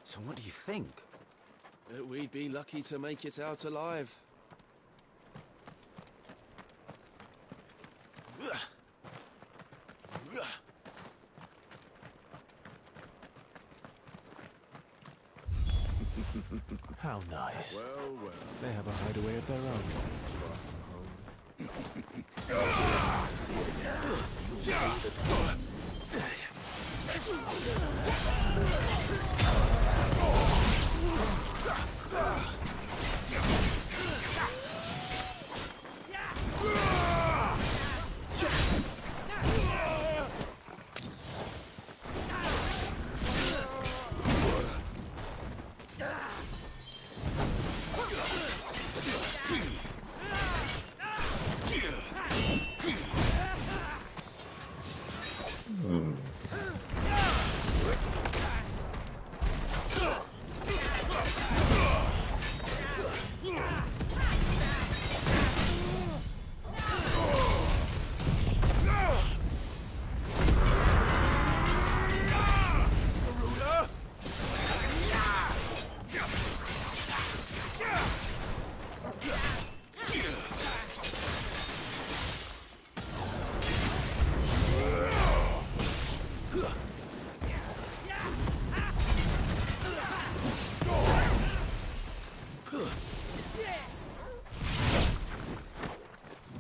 Speaker 14: So what do you think?
Speaker 1: That we'd be lucky to make it out alive.
Speaker 2: How nice.
Speaker 1: Well, well.
Speaker 2: They have a hideaway of their own.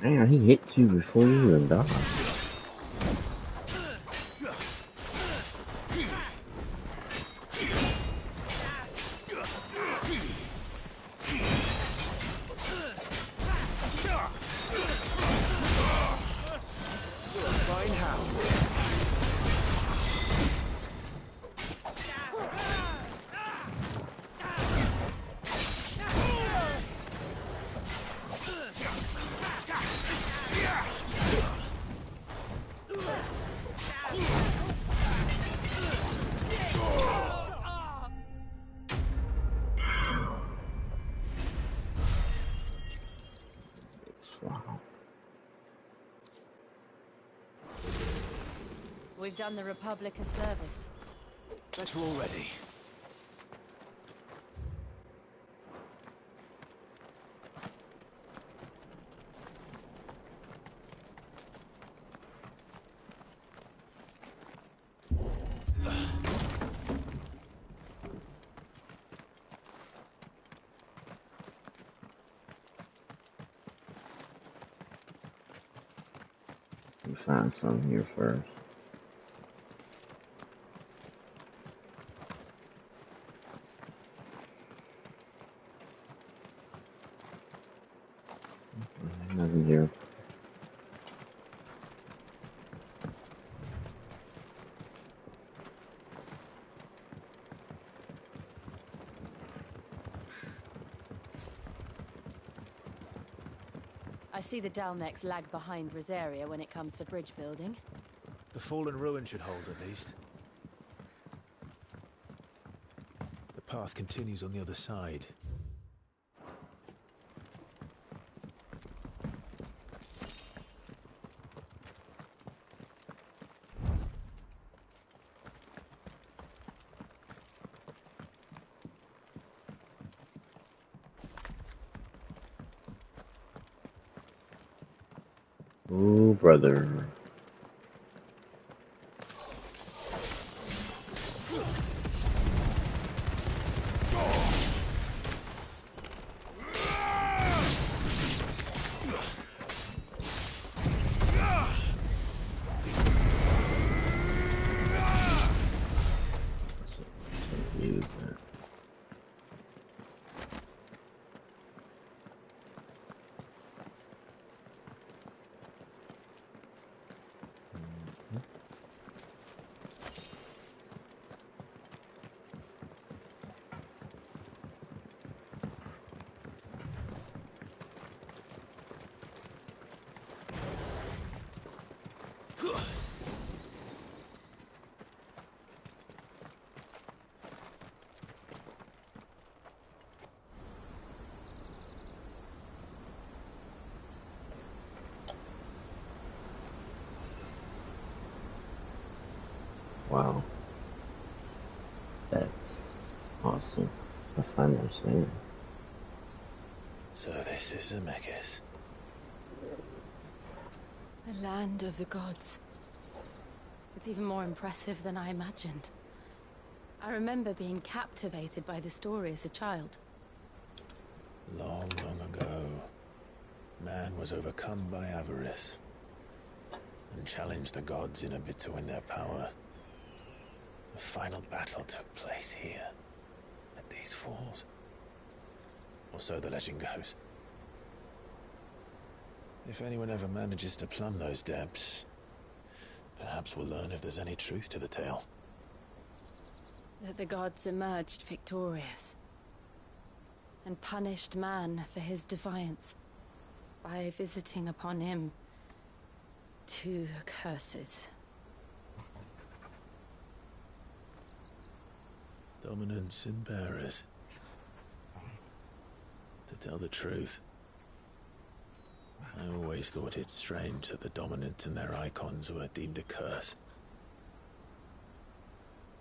Speaker 16: Damn, he hit you before you even died.
Speaker 18: We've done the Republic a service.
Speaker 2: Better already.
Speaker 16: find something here first. Nothing here.
Speaker 19: I see the Dalmex lag behind Rosaria when it comes to bridge building.
Speaker 2: The fallen ruin should hold, at least. The path continues on the other side.
Speaker 16: Ooh, brother. Wow. That's awesome. I finally understand.
Speaker 2: So this is Zemeckis.
Speaker 19: The land of the gods. It's even more impressive than I imagined. I remember being captivated by the story as a child.
Speaker 2: Long, long ago, man was overcome by avarice and challenged the gods in a bid to win their power. The final battle took place here, at these falls. Or so the legend goes. If anyone ever manages to plumb those depths, perhaps we'll learn if there's any truth to the tale.
Speaker 19: That the gods emerged victorious and punished man for his defiance by visiting upon him 2 curses.
Speaker 2: Dominance and bearers. To tell the truth, I always thought it strange that the dominant and their icons were deemed a curse.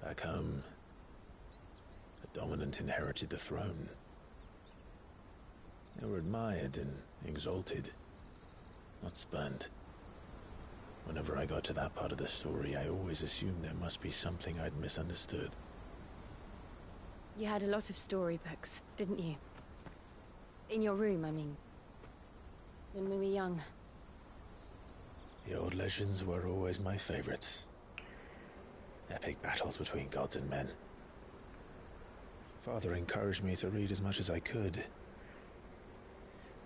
Speaker 2: Back home, the dominant inherited the throne. They were admired and exalted, not spurned. Whenever I got to that part of the story, I always assumed there must be something I'd misunderstood.
Speaker 19: You had a lot of storybooks, didn't you? In your room, I mean. When we were young.
Speaker 2: The old legends were always my favorites. Epic battles between gods and men. Father encouraged me to read as much as I could.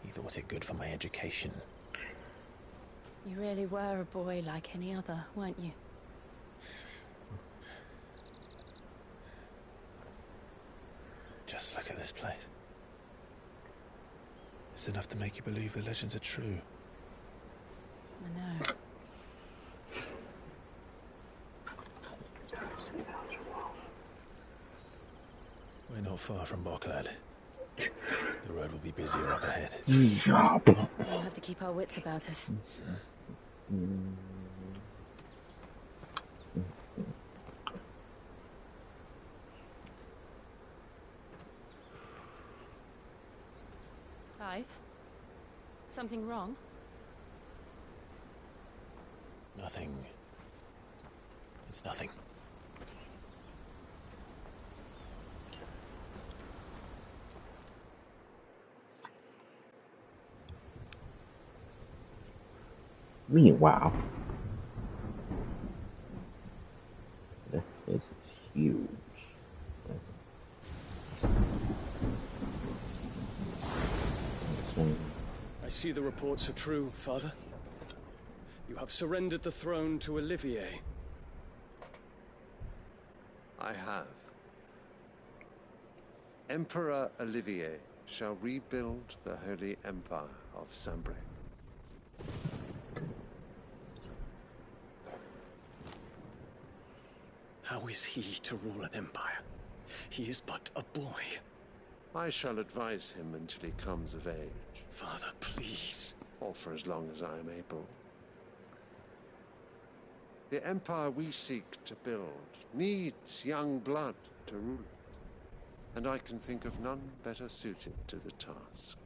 Speaker 2: He thought it good for my education.
Speaker 19: You really were a boy like any other, weren't you?
Speaker 2: Just look at this place. It's enough to make you believe the legends are true.
Speaker 19: I know.
Speaker 2: We're not far from Boklad. The road will be busier up ahead.
Speaker 19: We'll have to keep our wits about us. Clive? Something wrong?
Speaker 2: Nothing. It's nothing.
Speaker 16: Meanwhile, It's huge.
Speaker 13: I see the reports are true, Father. You have surrendered the throne to Olivier.
Speaker 17: I have. Emperor Olivier shall rebuild the Holy Empire of Sambrec.
Speaker 13: How is he to rule an empire? He is but a boy.
Speaker 17: I shall advise him until he comes of age.
Speaker 13: Father, please.
Speaker 17: Or for as long as I am able. The empire we seek to build needs young blood to rule it, and I can think of none better suited to the task.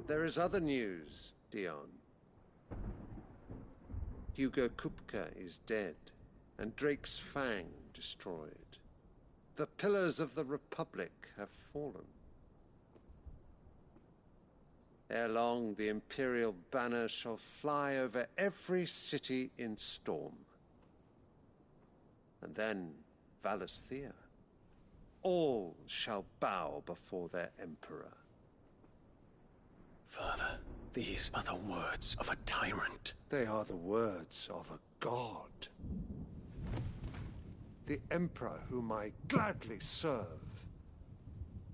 Speaker 17: There is other news, Dion. Hugo Kupka is dead, and Drake's Fang destroyed. The pillars of the Republic have fallen. Ere long, the Imperial banner shall fly over every city in Storm. And then, Valisthea. All shall bow before their Emperor.
Speaker 13: Father, these are the words of a tyrant.
Speaker 17: They are the words of a god. The Emperor whom I gladly serve.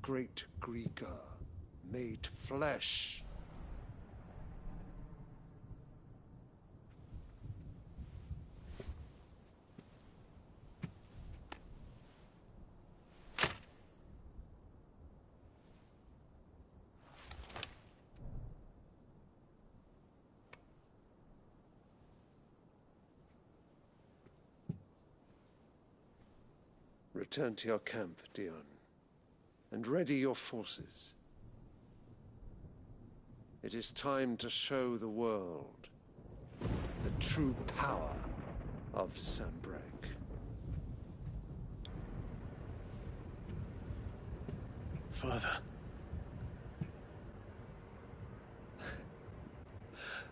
Speaker 17: Great Grieger, made flesh. Return to your camp, Dion, and ready your forces. It is time to show the world the true power of Sambrec.
Speaker 13: Father.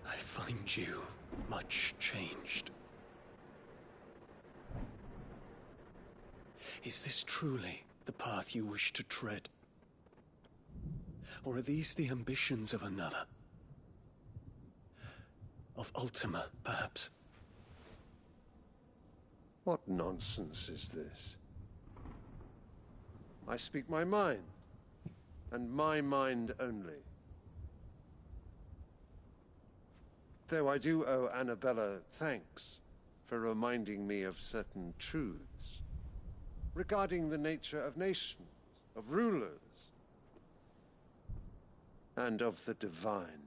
Speaker 13: I find you much changed. Is this truly the path you wish to tread? Or are these the ambitions of another? Of Ultima, perhaps?
Speaker 17: What nonsense is this? I speak my mind, and my mind only. Though I do owe Annabella thanks for reminding me of certain truths regarding the nature of nations, of rulers, and of the divine.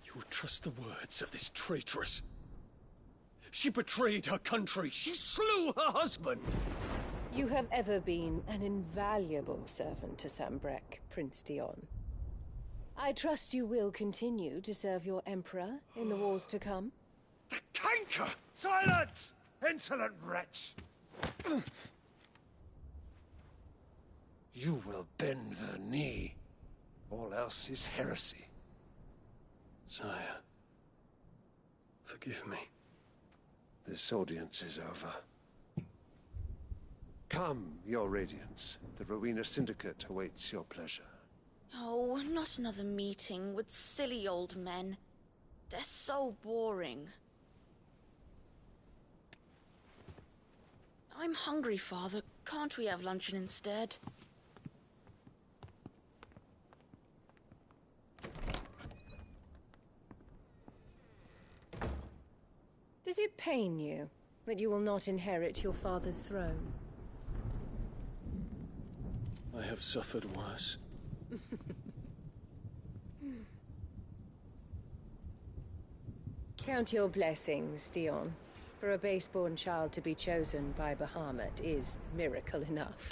Speaker 13: You would trust the words of this traitress? She betrayed her country. She slew her husband.
Speaker 23: You have ever been an invaluable servant to Sambrec, Prince Dion. I trust you will continue to serve your Emperor in the wars to come.
Speaker 17: The canker! Silence! Insolent wretch! You will bend the knee. All else is heresy.
Speaker 13: Sire, forgive me.
Speaker 17: This audience is over. Come, your Radiance. The Rowena Syndicate awaits your pleasure.
Speaker 24: Oh, not another meeting with silly old men. They're so boring. I'm hungry, Father. Can't we have luncheon instead?
Speaker 23: Does it pain you that you will not inherit your father's throne?
Speaker 13: I have suffered worse.
Speaker 23: Count your blessings, Dion. For a base-born child to be chosen by Bahamut is miracle enough.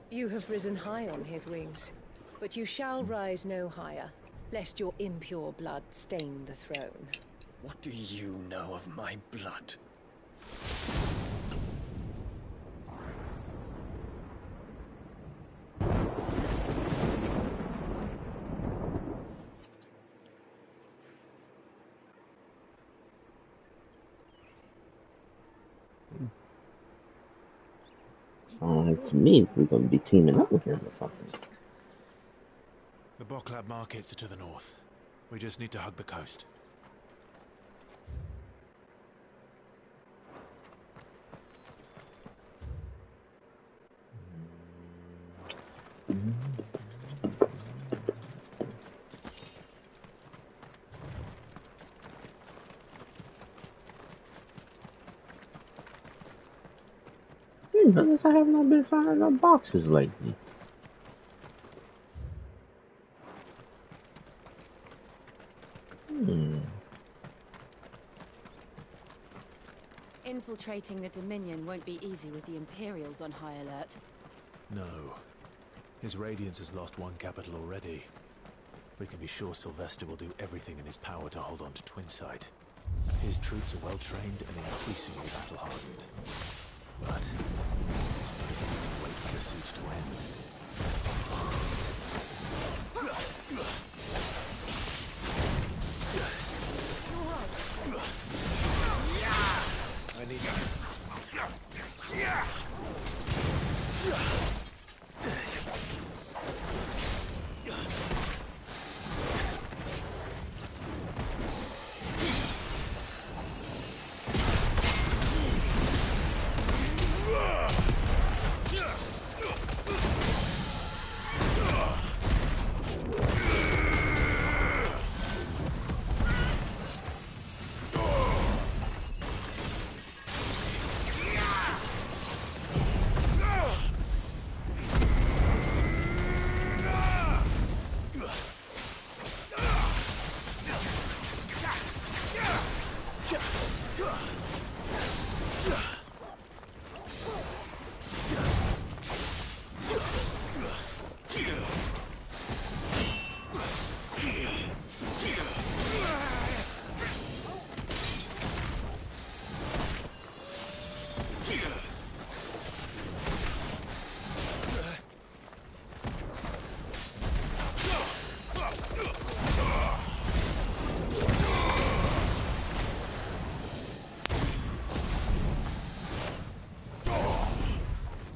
Speaker 23: You have risen high on his wings, but you shall rise no higher, lest your impure blood stain the throne.
Speaker 13: What do you know of my blood?
Speaker 16: Sounds like to me we're gonna be teaming up with him or something.
Speaker 2: The Boklab markets are to the north. We just need to hug the coast.
Speaker 16: Notice I have not been finding no boxes lately.
Speaker 19: Infiltrating the Dominion won't be easy with the Imperials on high alert.
Speaker 2: No. His Radiance has lost one capital already. We can be sure Sylvester will do everything in his power to hold on to Twinside. His troops are well-trained and increasingly battle-hardened. But it's not as if we can wait for the siege to end. I need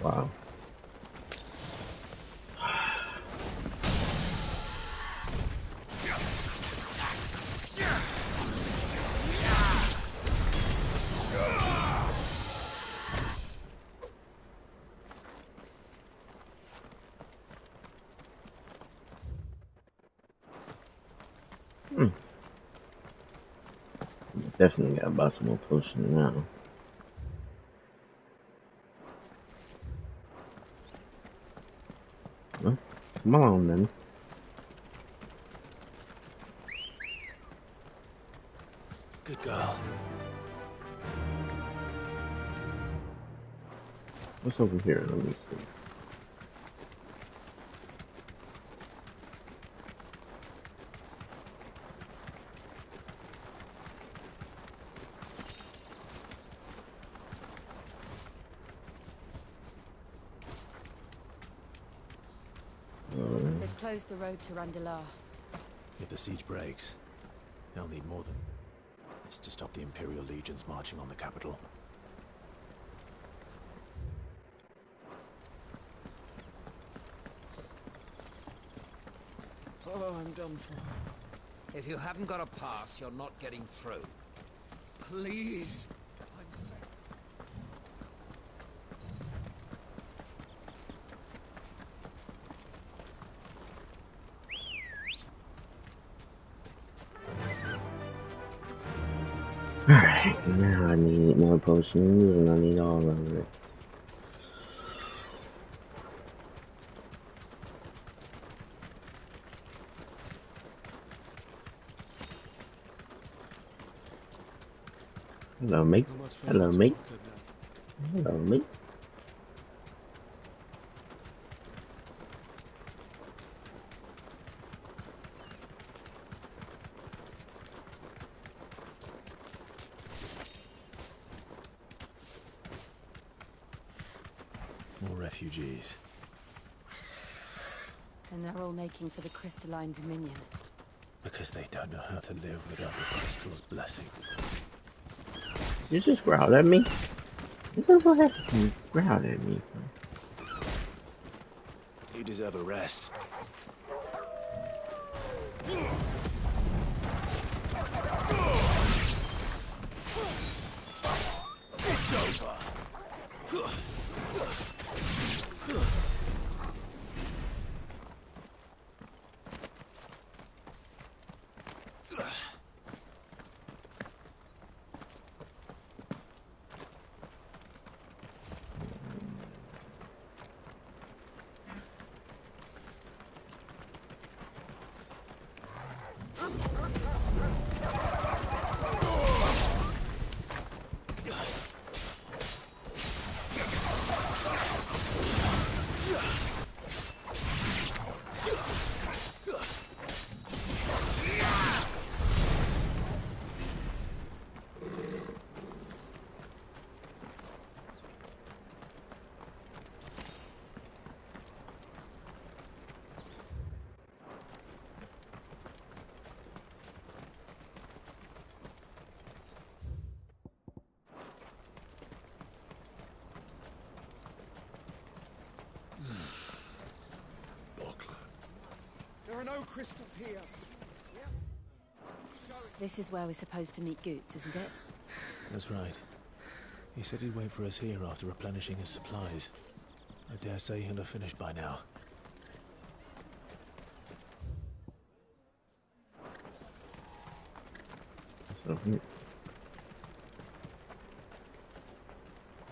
Speaker 16: Wow. Definitely gotta buy some more potions now. Well, come on then.
Speaker 2: Good girl.
Speaker 16: What's over here? Let me see.
Speaker 19: They've closed the road to Randalar.
Speaker 2: If the siege breaks, they'll need more than this to stop the Imperial legions marching on the capital.
Speaker 1: Oh, I'm done for.
Speaker 6: If you haven't got a pass, you're not getting through. Please.
Speaker 16: Alright, now I need more potions and I need all of it. Hello, mate. Hello, mate. Hello, mate.
Speaker 2: More refugees.
Speaker 19: And they're all making for the crystalline Dominion.
Speaker 2: Because they don't know how to live without the crystal's blessing.
Speaker 16: You just growled at me? This is what happened. You growled at me.
Speaker 2: You deserve a rest. It's over.
Speaker 8: There are no crystals here.
Speaker 19: This is where we're supposed to meet Goots, isn't it?
Speaker 2: That's right. He said he'd wait for us here after replenishing his supplies. I dare say he'll have finished by now.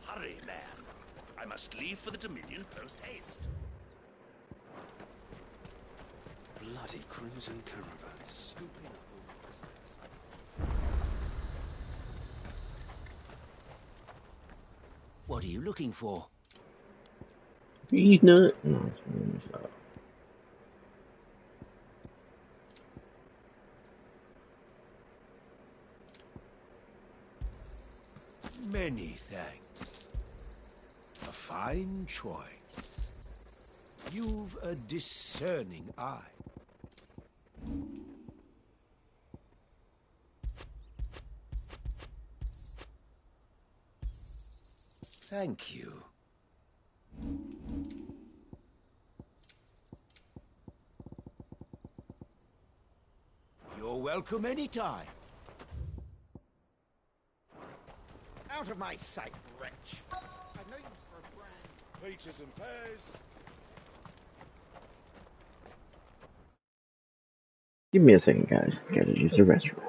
Speaker 12: Hurry, man. I must leave for the Dominion post-haste.
Speaker 14: Bloody crimson caravan scooping up all the prisoners.
Speaker 12: What are you looking for?
Speaker 16: He's not. No, it's not.
Speaker 12: Many thanks. A fine choice. You've a discerning eye. Thank you. You're welcome anytime.
Speaker 8: Out of my sight, wretch. I've no use for a brand. Peaches and pears.
Speaker 16: Give me a second, guys. Gotta use the restroom.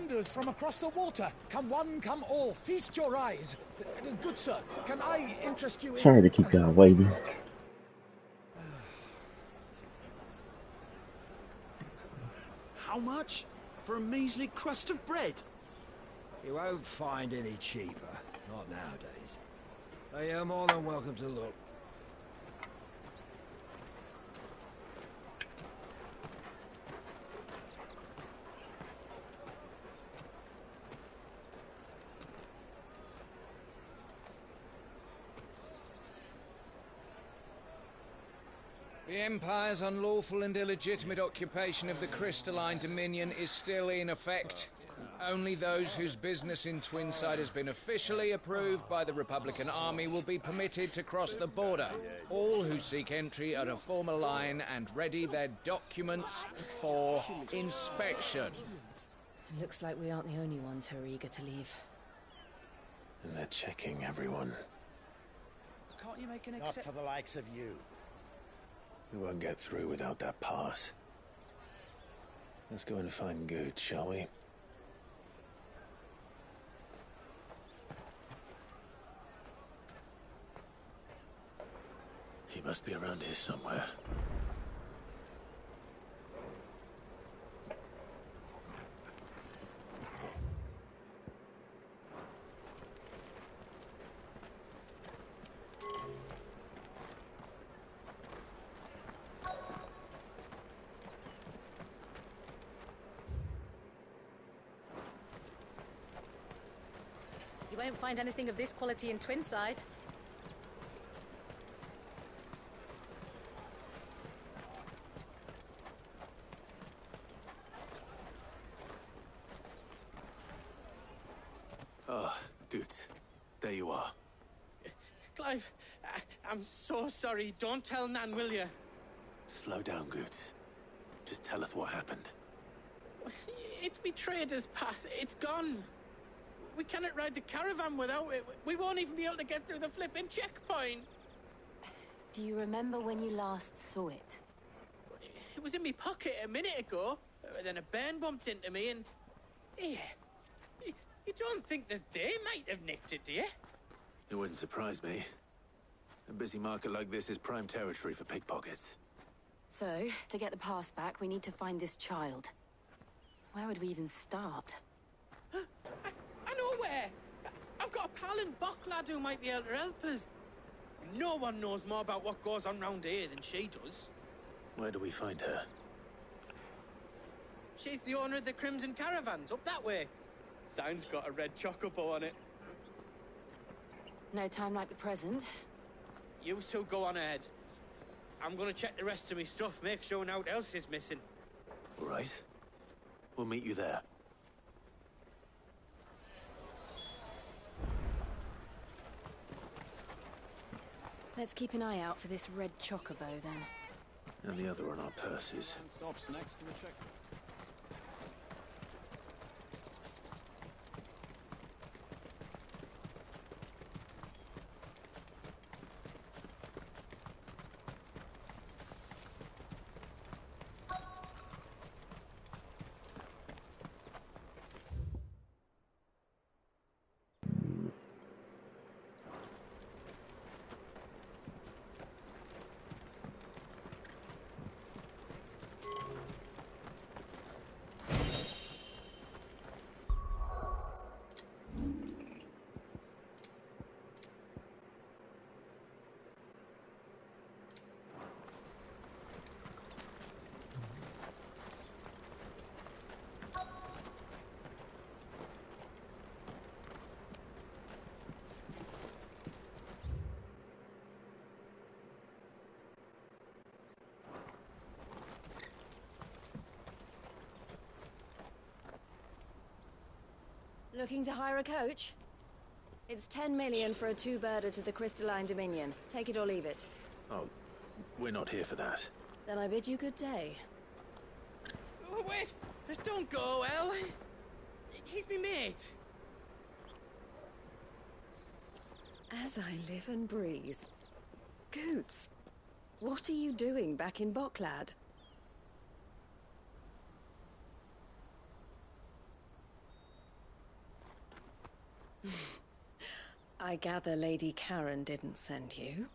Speaker 6: wonders from across the water. Come one, come all, feast your eyes. Good sir, can I interest you in...
Speaker 16: Sorry to keep y'all waiting.
Speaker 6: How much? For a measly crust of bread?
Speaker 15: You won't find any cheaper. Not nowadays. But you're more than welcome to look.
Speaker 20: The Empire's unlawful and illegitimate occupation of the crystalline dominion is still in effect. Only those whose business in Twinside has been officially approved by the Republican Army will be permitted to cross the border. All who seek entry are to form a line and ready their documents for inspection.
Speaker 18: Looks like we aren't the only ones who are eager to leave.
Speaker 2: And they're checking everyone.
Speaker 6: Can't you make an
Speaker 8: Not for the likes of you.
Speaker 2: We won't get through without that pass. Let's go and find Good, shall we? He must be around here somewhere.
Speaker 5: You won't find anything of this quality in Twinside.
Speaker 2: Ah, good. There you are.
Speaker 3: Clive, I'm so sorry. Don't tell Nan, will you?
Speaker 2: Slow down, Good. Just tell us what happened.
Speaker 3: It's me trader's pass. It's gone. We cannot ride the caravan without it. We won't even be able to get through the flipping checkpoint.
Speaker 19: Do you remember when you last saw it?
Speaker 3: It was in my pocket a minute ago. Then a bairn bumped into me and... Yeah. You don't think that they might have nicked it, do you?
Speaker 2: It wouldn't surprise me. A busy market like this is prime territory for pickpockets.
Speaker 19: So, to get the pass back, we need to find this child. Where would we even start?
Speaker 3: I know where! I've got a pal in Bocklad who might be able to help us. No one knows more about what goes on round here than she does.
Speaker 2: Where do we find her?
Speaker 3: She's the owner of the Crimson Caravans, up that way. Sign's got a red chocobo on it.
Speaker 19: No time like the present.
Speaker 3: You two go on ahead. I'm gonna check the rest of my stuff, make sure no one else is missing.
Speaker 2: All right. We'll meet you there.
Speaker 19: Let's keep an eye out for this red chocobo, then.
Speaker 2: And the other on our purses.
Speaker 1: Stops next to the checkpoint.
Speaker 23: Looking to hire a coach? It's 10 million for a two-birder to the Crystalline Dominion. Take it or leave it.
Speaker 2: Oh, we're not here for that.
Speaker 23: Then I bid you good day.
Speaker 3: Oh, wait! Don't go, El. He's me mate.
Speaker 23: As I live and breathe. Goots, what are you doing back in Bocklad? I gather Lady Karen didn't send you.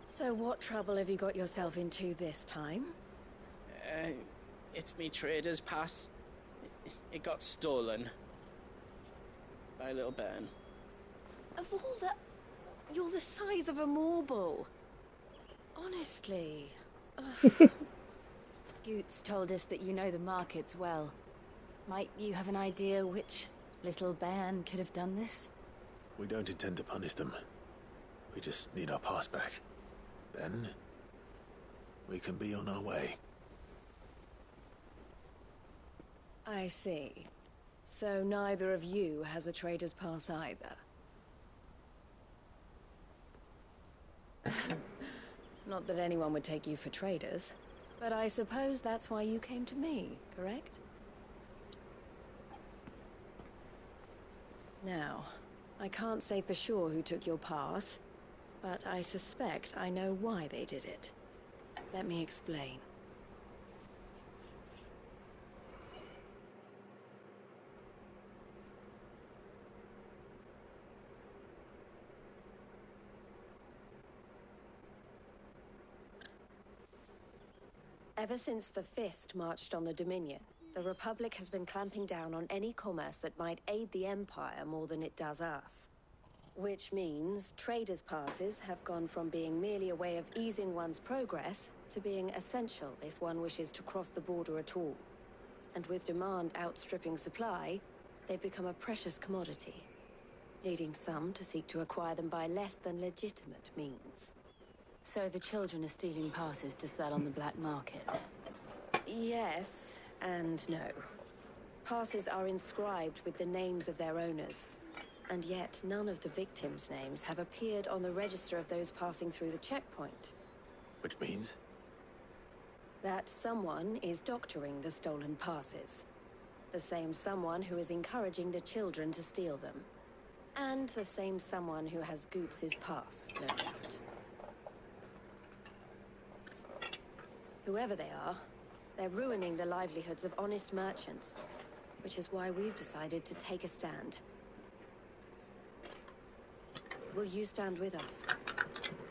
Speaker 23: So what trouble have you got yourself into this time?
Speaker 3: It's me trader's pass. It got stolen. By little Ben.
Speaker 23: Of all the... You're the size of a marble. Honestly.
Speaker 19: Goots told us that you know the markets well. Might you have an idea which little bairn could have done this?
Speaker 2: We don't intend to punish them. We just need our pass back. Then, we can be on our way.
Speaker 23: I see. So neither of you has a trader's pass either. Not that anyone would take you for traders, but I suppose that's why you came to me, correct? Now, I can't say for sure who took your pass, but I suspect I know why they did it. Let me explain. Ever since the Fist marched on the Dominion, the Republic has been clamping down on any commerce that might aid the Empire more than it does us. Which means traders' passes have gone from being merely a way of easing one's progress to being essential if one wishes to cross the border at all. And with demand outstripping supply, they've become a precious commodity, leading some to seek to acquire them by less than legitimate means.
Speaker 19: So the children are stealing passes to sell on the black market?
Speaker 23: Yes and no. Passes are inscribed with the names of their owners, and yet none of the victims' names have appeared on the register of those passing through the checkpoint.
Speaker 2: Which means?
Speaker 23: That someone is doctoring the stolen passes. The same someone who is encouraging the children to steal them. And the same someone who has Goots' pass, no doubt. Whoever they are, they're ruining the livelihoods of honest merchants, which is why we've decided to take a stand. Will you stand with us?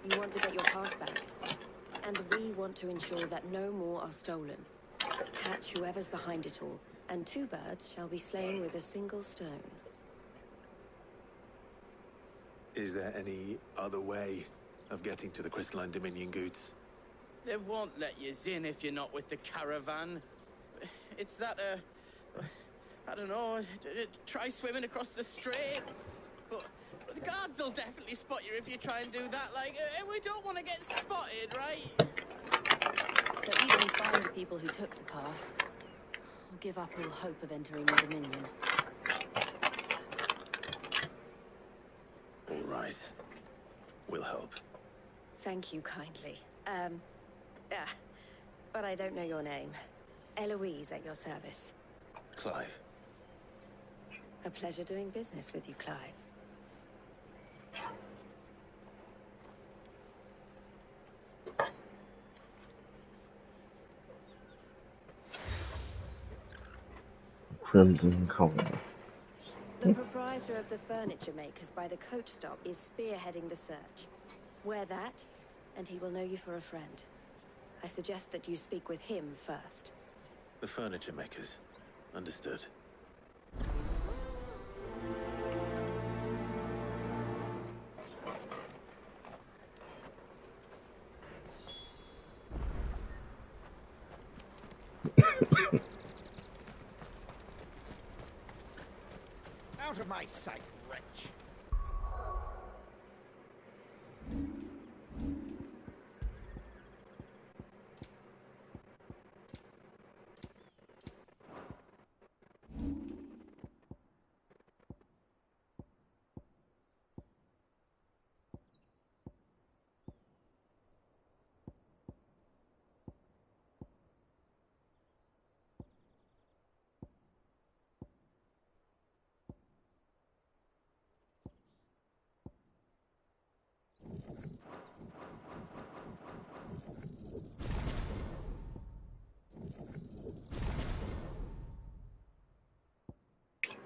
Speaker 23: You want to get your pass back, and we want to ensure that no more are stolen. Catch whoever's behind it all, and two birds shall be slain with a single stone.
Speaker 2: Is there any other way of getting to the Crystalline Dominion, Goots?
Speaker 3: They won't let you in if you're not with the caravan. It's that, I don't know, try swimming across the strait. But the guards will definitely spot you if you try and do that. Like, we don't want to get spotted, right?
Speaker 19: So either we find the people who took the pass, or give up all hope of entering the Dominion.
Speaker 2: All right. We'll help.
Speaker 23: Thank you kindly. But I don't know your name. Eloise at your service.
Speaker 2: Clive.
Speaker 23: A pleasure doing business with you, Clive.
Speaker 16: Crimson Collar.
Speaker 23: The proprietor of the furniture makers by the coach stop is spearheading the search. Wear that, and he will know you for a friend. I suggest that you speak with him first.
Speaker 2: The furniture makers. Understood.
Speaker 8: Out of my sight, wretch!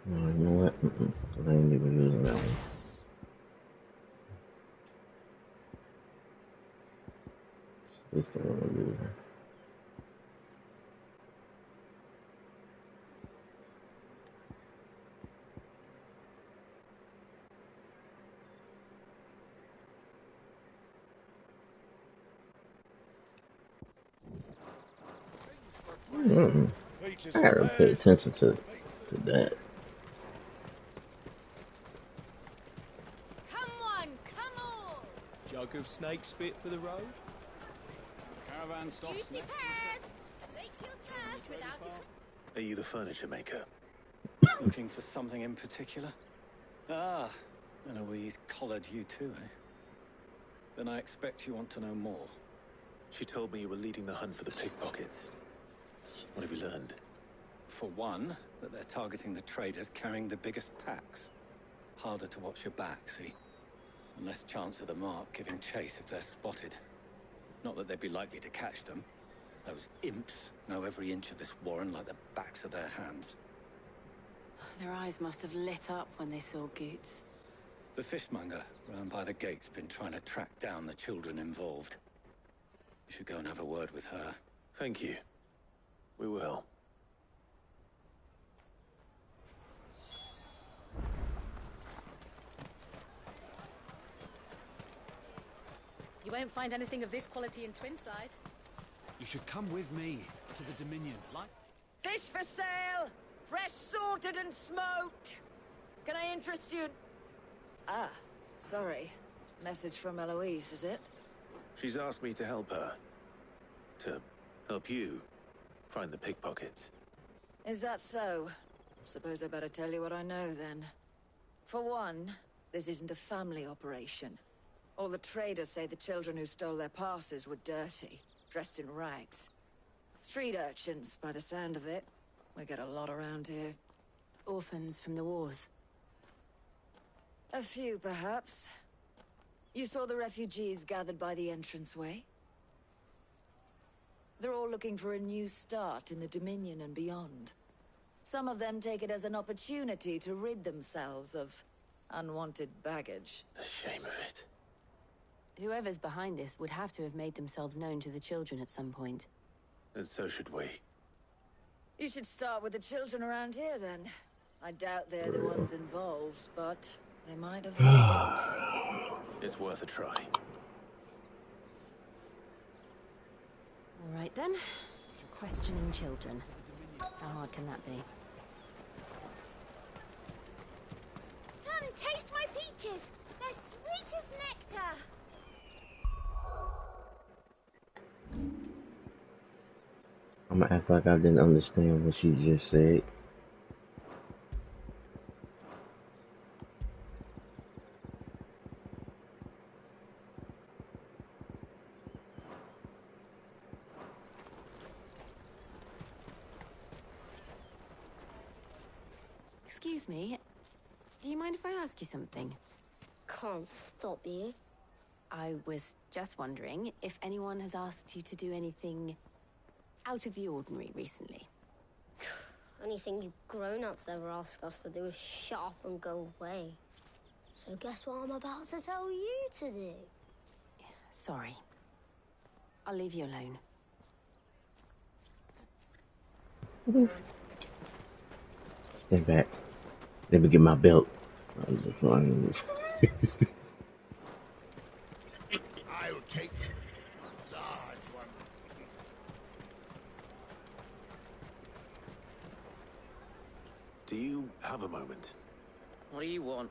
Speaker 16: No, you know what? I ain't even using that one. This the one I'm using. I gotta pay attention to that.
Speaker 4: Come on, come on!
Speaker 13: Jug of snake spit for the road?
Speaker 14: Caravan stops
Speaker 4: Juicy
Speaker 14: next.
Speaker 4: pears! Slake your thirst without a...
Speaker 2: Are you the furniture maker?
Speaker 14: Looking for something in particular? Ah, Eloise collared you too, eh? Then I expect you want to know more.
Speaker 2: She told me you were leading the hunt for the pickpockets. What have you learned?
Speaker 14: For one, that they're targeting the traders carrying the biggest packs. Harder to watch your back, see? And less chance of the mark giving chase if they're spotted. Not that they'd be likely to catch them. Those imps know every inch of this warren like the backs of their hands.
Speaker 19: Their eyes must have lit up when they saw Goots.
Speaker 14: The fishmonger round by the gate's been trying to track down the children involved. You should go and have a word with her.
Speaker 2: Thank you. We will.
Speaker 9: You won't find anything of this quality in Twinside.
Speaker 14: You should come with me to the Dominion, like...
Speaker 18: Fish for sale! Fresh sorted and smoked! Can I interest you? Ah, sorry. Message from Eloise, is it?
Speaker 2: She's asked me to help her. To help you find the pickpockets.
Speaker 18: Is that so? Suppose I better tell you what I know, then. For one, this isn't a family operation. All the traders say the children who stole their passes were dirty, dressed in rags. Street urchins, by the sound of it. We get a lot around here.
Speaker 19: Orphans from the wars.
Speaker 18: A few, perhaps. You saw the refugees gathered by the entranceway? They're all looking for a new start in the Dominion and beyond. Some of them take it as an opportunity to rid themselves of unwanted baggage.
Speaker 2: The shame of it.
Speaker 19: Whoever's behind this would have to have made themselves known to the children at some point.
Speaker 2: And so should we.
Speaker 18: You should start with the children around here, then. I doubt they're the ones involved, but they might have heard something.
Speaker 2: It's worth a try.
Speaker 19: All right, then. Questioning children. How hard can that be?
Speaker 4: Come, taste my peaches! They're sweet as nectar!
Speaker 16: I'm gonna act like I didn't understand what she just said.
Speaker 19: Excuse me. Do you mind if I ask you something?
Speaker 4: Can't stop you.
Speaker 19: I was just wondering if anyone has asked you to do anything out of the ordinary recently.
Speaker 4: Anything you grown-ups ever ask us to do is shut up and go away. So guess what I'm about to tell you to do?
Speaker 19: Sorry. I'll leave you alone.
Speaker 16: Stand back. Let me get my belt.
Speaker 8: I'll take a large one.
Speaker 2: Do you have a moment?
Speaker 3: What do you want?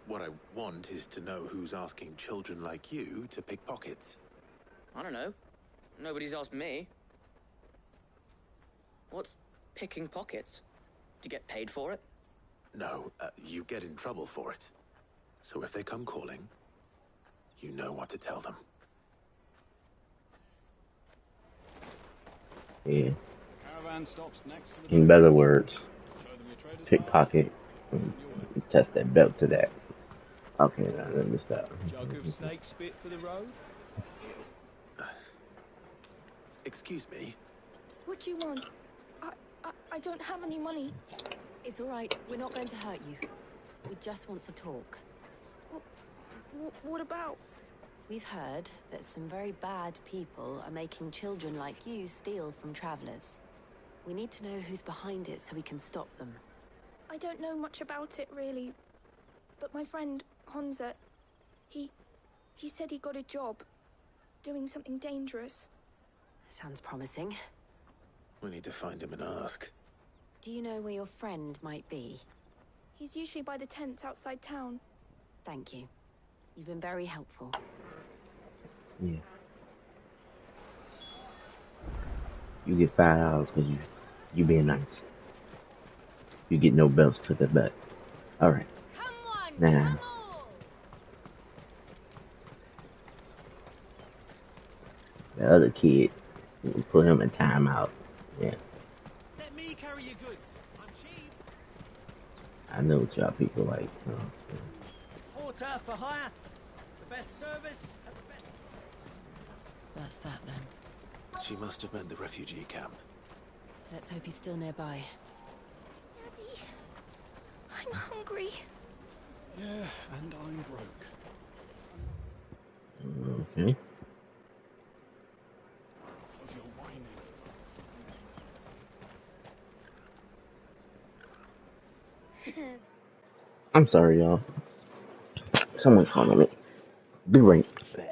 Speaker 2: What I want is to know who's asking children like you to pick pockets.
Speaker 3: I don't know. Nobody's asked me. What's picking pockets? Do you get paid for it?
Speaker 2: No, you get in trouble for it. So if they come calling, you know what to tell them.
Speaker 16: Yeah.
Speaker 14: Caravan stops next to the...
Speaker 16: In better words, pickpocket. Test that belt to that. Okay, now let me stop.
Speaker 13: Jug of snake spit for the road?
Speaker 2: Excuse me?
Speaker 21: What do you want? I don't have any money.
Speaker 19: It's all right. We're not going to hurt you. We just want to talk.
Speaker 24: What about?
Speaker 19: We've heard that some very bad people are making children like you steal from travelers. We need to know who's behind it so we can stop them.
Speaker 24: I don't know much about it, really. But my friend, Honza, he said he got a job doing something dangerous.
Speaker 19: Sounds promising.
Speaker 2: We need to find him and ask.
Speaker 19: Do you know where your friend might be?
Speaker 24: He's usually by the tents outside town.
Speaker 19: Thank you. You've been very helpful.
Speaker 16: Yeah. You get $5 because you being nice. You get no belts to the butt. Alright. Now. The other kid, we put him in timeout. Yeah.
Speaker 8: Let me carry your goods. I'm cheap.
Speaker 16: I know what y'all people like.
Speaker 8: Porter for hire. The best service at the best.
Speaker 19: That's that then.
Speaker 2: She must have meant the refugee camp.
Speaker 19: Let's hope he's still nearby.
Speaker 24: Daddy, I'm hungry.
Speaker 13: Yeah, and I'm broke.
Speaker 16: Okay.
Speaker 13: Of your whining.
Speaker 16: I'm sorry, y'all. Someone's calling me. Be right back.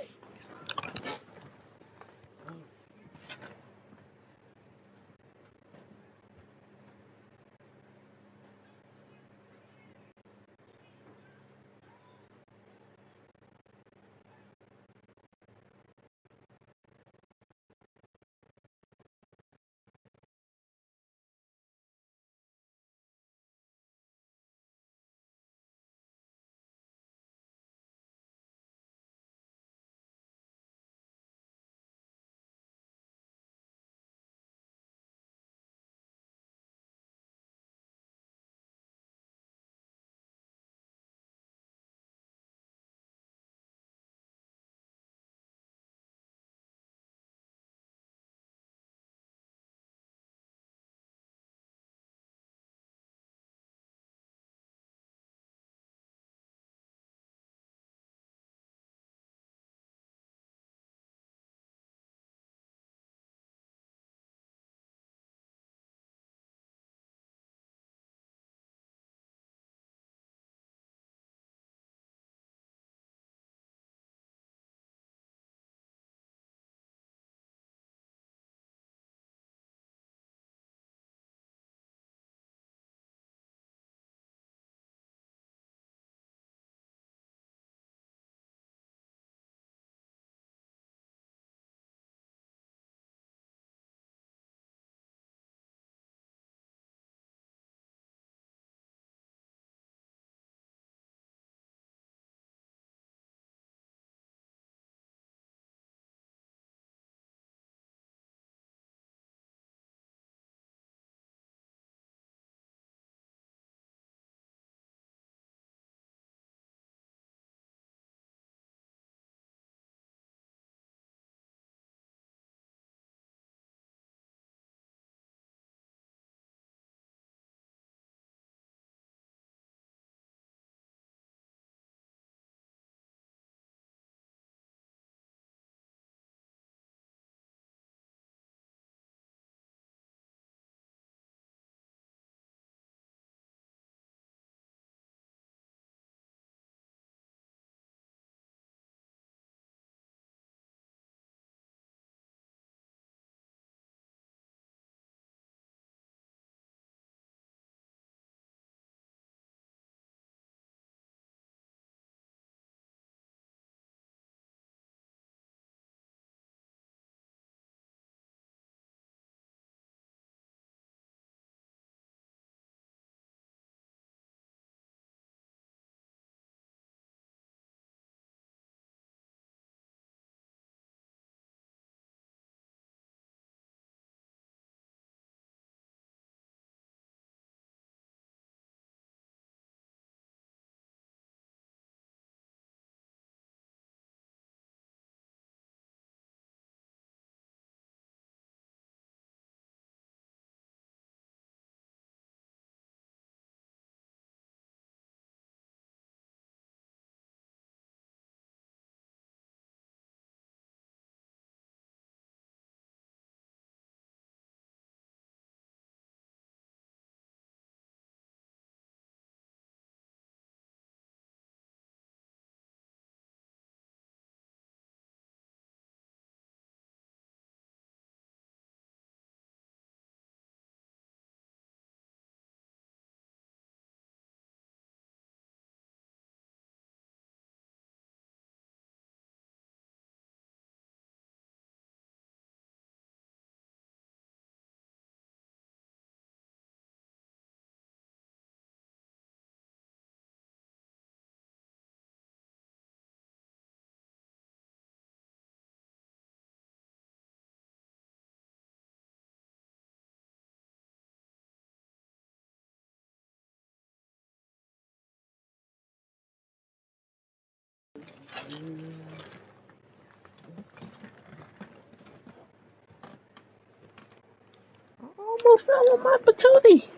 Speaker 16: Almost fell on my patootie.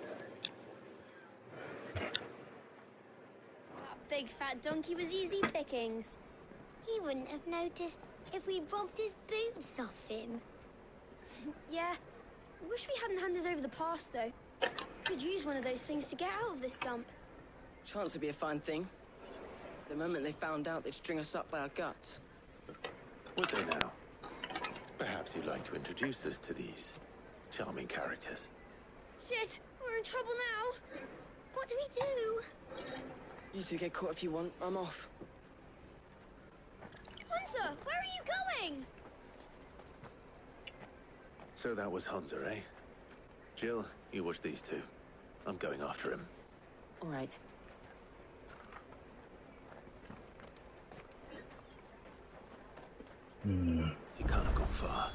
Speaker 4: That big fat donkey was easy pickings. He wouldn't have noticed if we'd robbed his boots off him.
Speaker 24: Yeah. Wish we hadn't handed over the pass, though. Could use one of those things to get out of this dump.
Speaker 3: Chance would be a fine thing. The moment they found out, they'd string us up by our guts.
Speaker 2: Would they now? Perhaps you'd like to introduce us to these charming characters.
Speaker 24: Shit, we're in trouble now.
Speaker 4: What do we do?
Speaker 3: You two get caught if you want. I'm off.
Speaker 24: Hunter, where are you going?
Speaker 2: So that was Hunter, eh? Jill, you watch these two. I'm going after him.
Speaker 19: All right.
Speaker 2: He can't have gone far.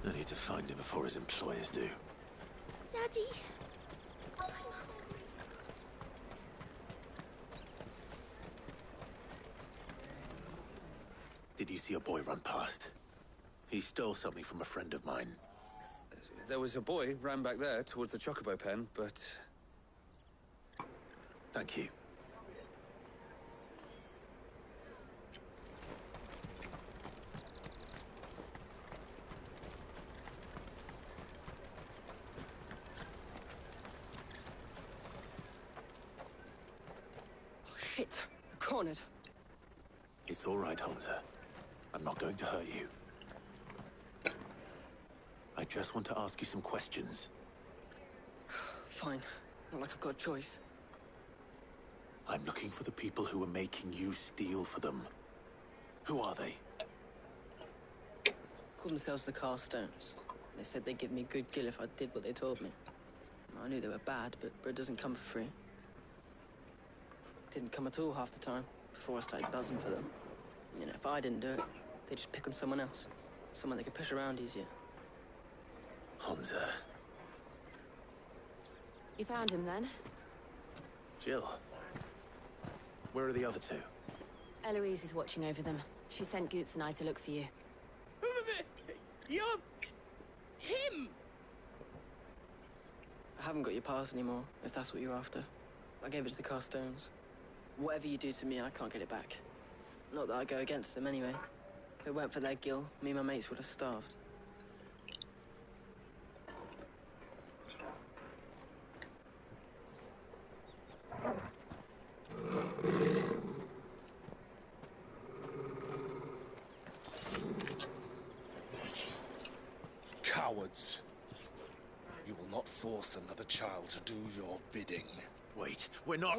Speaker 2: I need to find him before his employers do.
Speaker 24: Daddy.
Speaker 2: Did you see a boy run past? He stole something from a friend of mine.
Speaker 10: There was a boy ran back there towards the Chocobo pen, but...
Speaker 2: Thank you.
Speaker 3: Oh, shit. I'm cornered.
Speaker 2: It's all right, Hunter. I'm not going to hurt you. I just want to ask you some questions.
Speaker 3: Fine. Not like I've got a choice.
Speaker 2: I'm looking for the people who are making you steal for them. Who are they?
Speaker 3: Called themselves the Carstones. They said they'd give me good gill if I did what they told me. I knew they were bad, but bread doesn't come for free. Didn't come at all half the time, before I started buzzing for them. You know, if I didn't do it, they'd just pick on someone else. Someone they could push around easier.
Speaker 2: Hunter.
Speaker 19: You found him then?
Speaker 2: Jill. Where are the other two?
Speaker 19: Eloise is watching over them. She sent Goots and I to look for you.
Speaker 3: You're... him! I haven't got your pass anymore, if that's what you're after. I gave it to the Carstones. Whatever you do to me, I can't get it back. Not that I go against them anyway. If it weren't for their gill, me and my mates would have starved.
Speaker 13: Cowards. You will not force another child to do your bidding.
Speaker 2: Wait, we're not...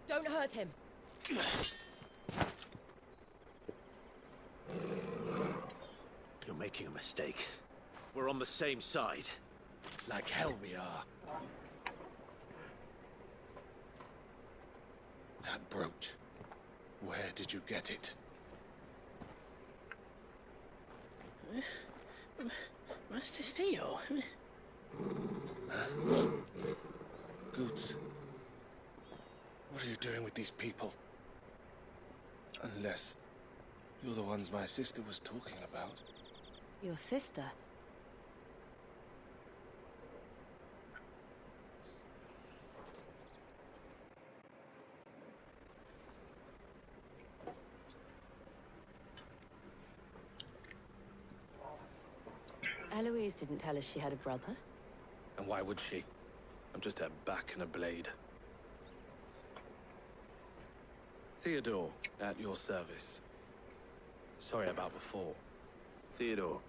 Speaker 19: Don't hurt him.
Speaker 2: You're making a mistake. We're on the same side.
Speaker 13: Like hell we are. That brooch. Where did you get it?
Speaker 3: Master Theo.
Speaker 13: Goots. What are you doing with these people? Unless you're the ones my sister was talking about.
Speaker 19: Your sister? Eloise didn't tell us she had a brother.
Speaker 10: And why would she? I'm just her back and a blade. Theodore, at your service. Sorry about before.
Speaker 2: Theodore,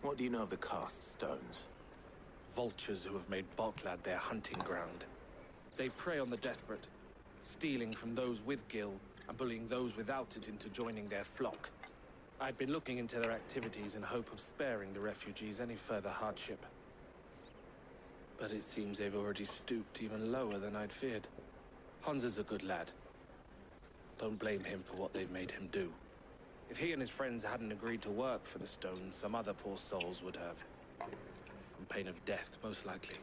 Speaker 2: what do you know of the Cast Stones?
Speaker 10: Vultures who have made Boklad their hunting ground. They prey on the desperate, stealing from those with gill and bullying those without it into joining their flock. I'd been looking into their activities in hope of sparing the refugees any further hardship. But it seems they've already stooped even lower than I'd feared. Hansa's a good lad. Don't blame him for what they've made him do. If he and his friends hadn't agreed to work for the Stones, some other poor souls would have. On pain of death, most likely.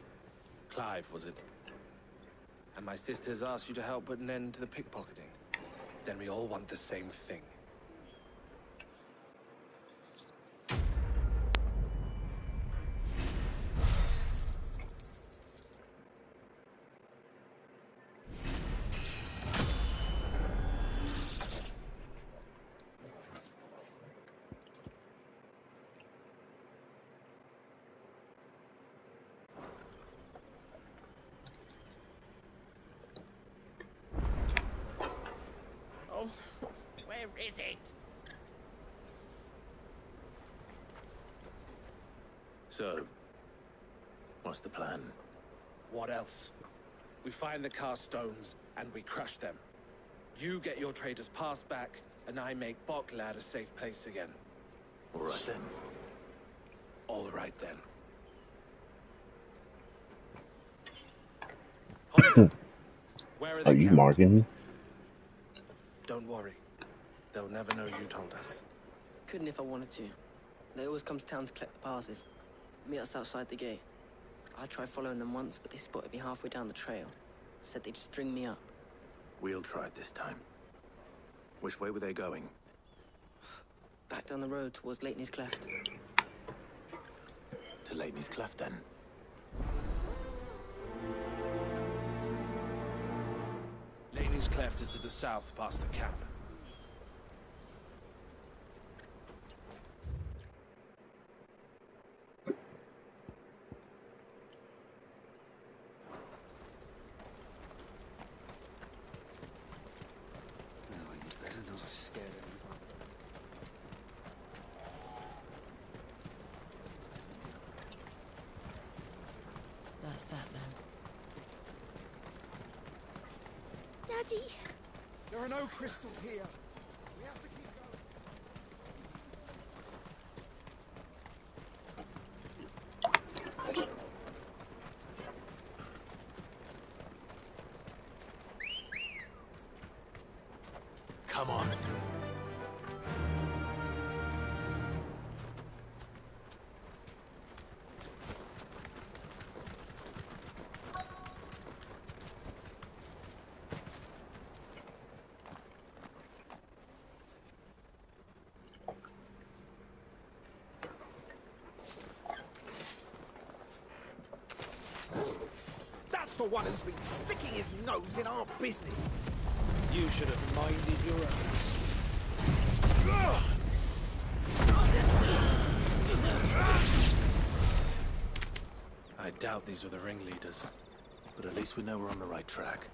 Speaker 10: Clive, was it? And my sisters asked you to help put an end to the pickpocketing. Then we all want the same thing.
Speaker 3: Oh, where is it?
Speaker 2: So, what's the plan?
Speaker 10: What else? We find the cast stones and we crush them. You get your traders passed back, and I make Boklad a safe place again.
Speaker 2: All right then.
Speaker 10: All right then. Hansa, where are they
Speaker 16: Are you
Speaker 10: camped?
Speaker 16: marking me?
Speaker 10: Don't worry. They'll never know you told us.
Speaker 7: Couldn't if I wanted to. They always come to town to collect the passes. Meet us outside the gate. I tried following them once, but they spotted me halfway down the trail. Said they'd string me up.
Speaker 2: We'll try it this time. Which way were they going?
Speaker 7: Back down the road towards Leighton's Cleft.
Speaker 2: To Leighton's Cleft, then.
Speaker 10: Leighton's Cleft is to the south, past the camp.
Speaker 15: No, you better not have scared anyone.
Speaker 19: That's that then.
Speaker 24: Daddy!
Speaker 8: There are no crystals here. We have to keep going.
Speaker 2: Come on.
Speaker 8: That's the one who's been sticking his nose in our business.
Speaker 20: You should have minded your own.
Speaker 10: I doubt these were the ringleaders.
Speaker 2: But at least we know we're on the right track.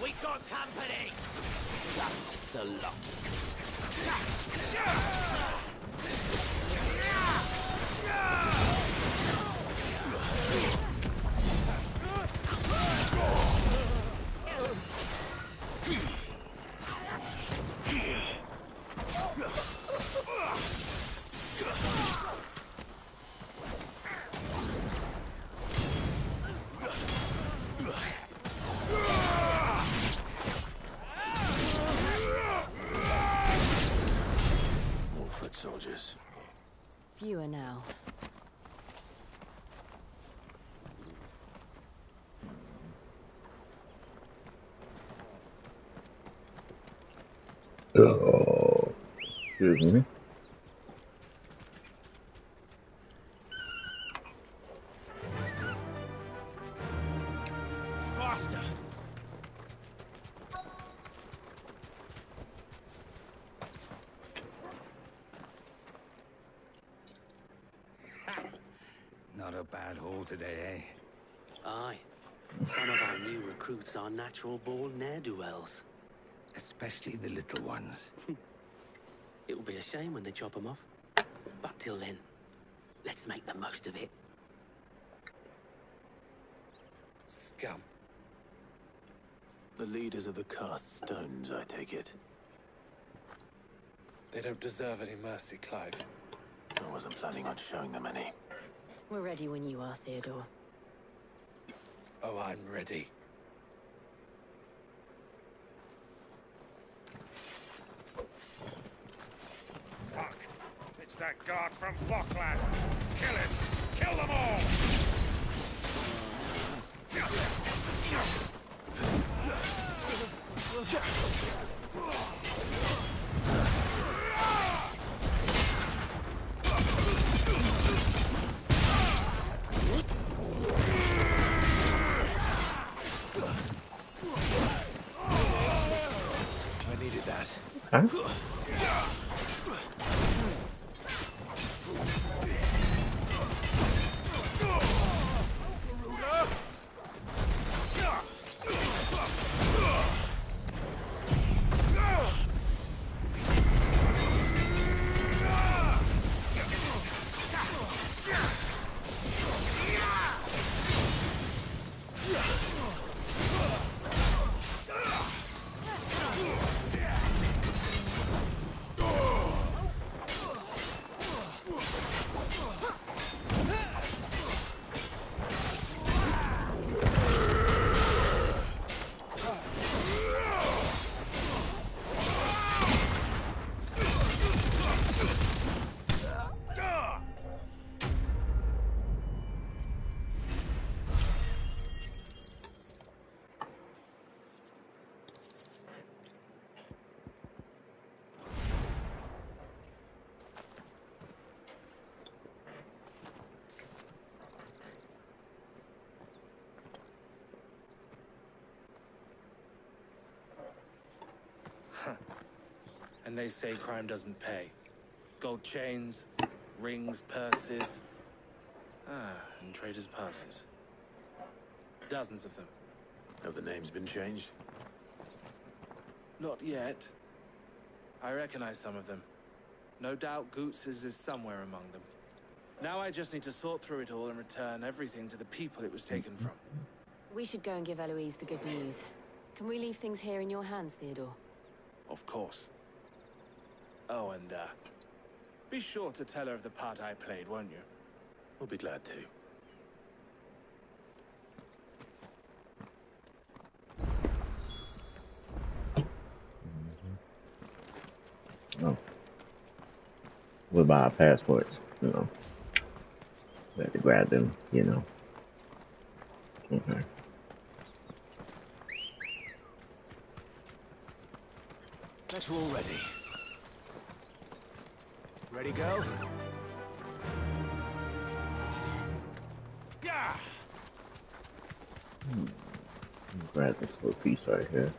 Speaker 12: We got company! That's the lot.
Speaker 2: More foot soldiers.
Speaker 19: Fewer now.
Speaker 16: Oh, excuse me.
Speaker 8: Faster!
Speaker 15: Not a bad haul today, eh?
Speaker 11: Aye. Some of our new recruits are natural-born ne'er-do-wells.
Speaker 15: Especially the little ones.
Speaker 11: It'll be a shame when they chop them off. But till then, let's make the most of it.
Speaker 10: Scum.
Speaker 2: The leaders of the cast stones, I take it.
Speaker 10: They don't deserve any mercy, Clive.
Speaker 2: I wasn't planning on showing them any.
Speaker 5: We're ready when you are, Theodore.
Speaker 10: Oh, I'm ready.
Speaker 8: Fuck! It's that guard from Bocklad! Kill him! Kill them all!
Speaker 2: I needed that.
Speaker 16: Huh?
Speaker 10: And they say crime doesn't pay. Gold chains, rings, purses. And traders' passes. Dozens of them.
Speaker 2: Have the names been changed?
Speaker 10: Not yet. I recognize some of them. No doubt Goots's is somewhere among them. Now I just need to sort through it all and return everything to the people it was taken from.
Speaker 19: We should go and give Eloise the good news. Can we leave things here in your hands, Theodore?
Speaker 10: Of course. Oh, and, be sure to tell her of the part I played, won't you?
Speaker 2: We'll be glad to.
Speaker 16: Oh. What about our passports? You know. We had to grab them, you know. Okay.
Speaker 8: That's all ready. Ready, go? Yeah!
Speaker 16: Grab this little piece right here.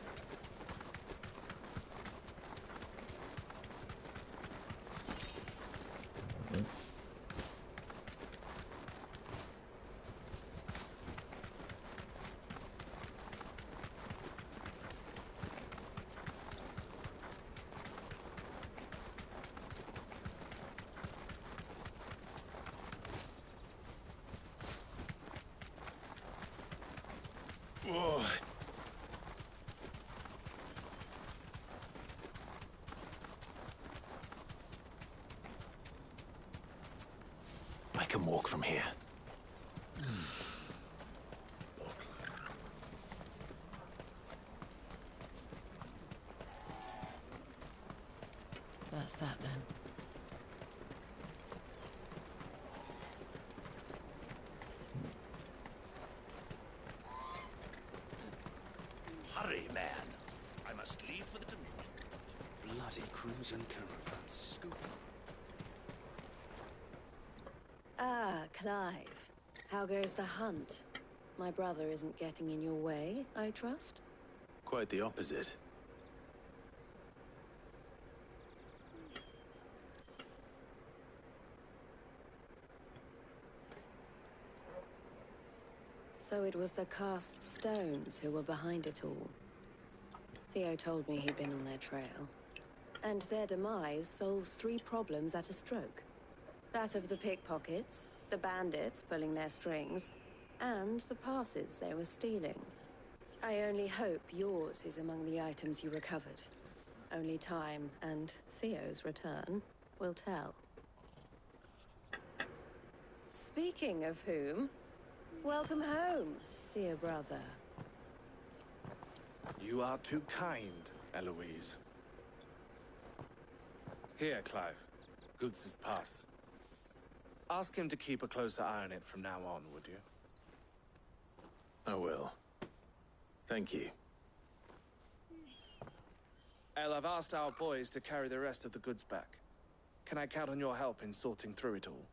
Speaker 2: Oh. I can walk from here.
Speaker 19: That's that then.
Speaker 12: Hurry, man. I must leave for the Dominion.
Speaker 11: Bloody crimson caravan.
Speaker 12: Scoop.
Speaker 18: Ah, Clive. How goes the hunt? My brother isn't getting in your way, I trust?
Speaker 2: Quite the opposite.
Speaker 18: So it was the cast stones who were behind it all. Theo told me he'd been on their trail. And their demise solves 3 problems at a stroke. That of the pickpockets, the bandits pulling their strings, and the passes they were stealing. I only hope yours is among the items you recovered. Only time and Theo's return will tell.
Speaker 23: Speaking of whom, welcome home, dear brother.
Speaker 10: You are too kind, Eloise. Here, Clive. Goods' pass. Ask him to keep a closer eye on it from now on, would you?
Speaker 2: I will. Thank you.
Speaker 10: El, I've asked our boys to carry the rest of the goods back. Can I count on your help in sorting through it all?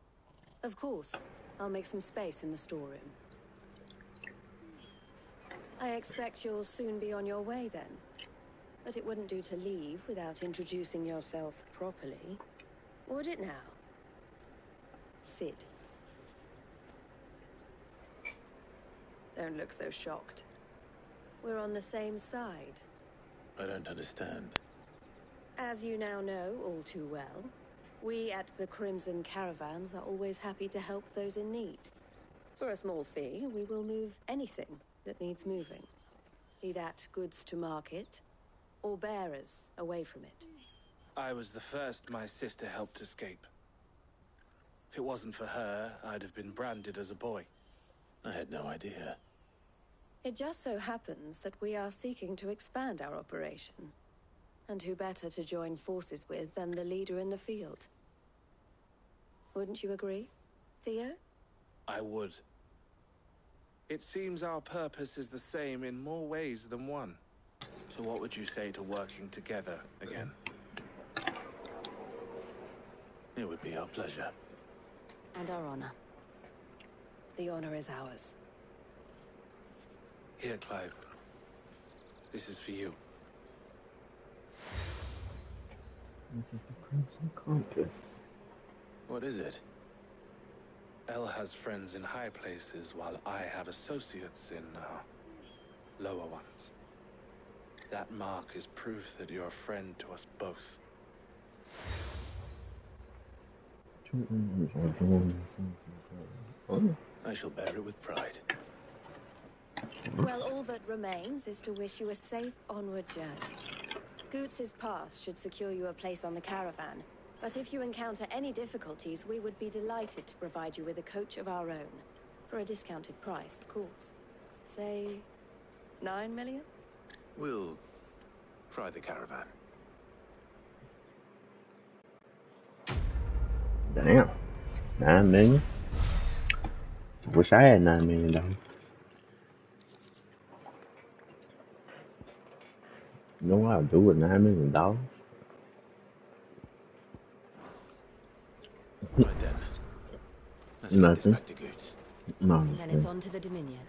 Speaker 23: Of course. I'll make some space in the storeroom. I expect you'll soon be on your way then. But it wouldn't do to leave without introducing yourself properly. Would it now? Sid. Don't look so shocked. We're on the same side.
Speaker 2: I don't understand.
Speaker 23: As you now know all too well, we at the Crimson Caravans are always happy to help those in need. For a small fee, we will move anything that needs moving. Be that goods to market, or bearers away from it.
Speaker 10: I was the first my sister helped escape. If it wasn't for her, I'd have been branded as a boy.
Speaker 2: I had no idea.
Speaker 23: It just so happens that we are seeking to expand our operation. And who better to join forces with than the leader in the field? Wouldn't you agree, Theo?
Speaker 10: I would. It seems our purpose is the same in more ways than one. So what would you say to working together again?
Speaker 2: It would be our pleasure.
Speaker 23: And our honor. The honor is ours.
Speaker 10: Here, Clive. This is for you.
Speaker 16: This is the Crimson Compass.
Speaker 2: What is it?
Speaker 10: El has friends in high places, while I have associates in, lower ones. That mark is proof that you're a friend to us both.
Speaker 2: I shall bear it with pride.
Speaker 23: Well, all that remains is to wish you a safe onward journey. Goots' pass should secure you a place on the caravan, but if you encounter any difficulties, we would be delighted to provide you with a coach of our own. For a discounted price, of course. Say, 9 million?
Speaker 2: We'll try the caravan.
Speaker 16: Damn. 9 million? Wish I had $9 million though. You know what I'll do with $9 million?
Speaker 2: Right then. Let's get this
Speaker 16: Nothing.
Speaker 2: back to Goots.
Speaker 16: No.
Speaker 19: Then it's on to the Dominion.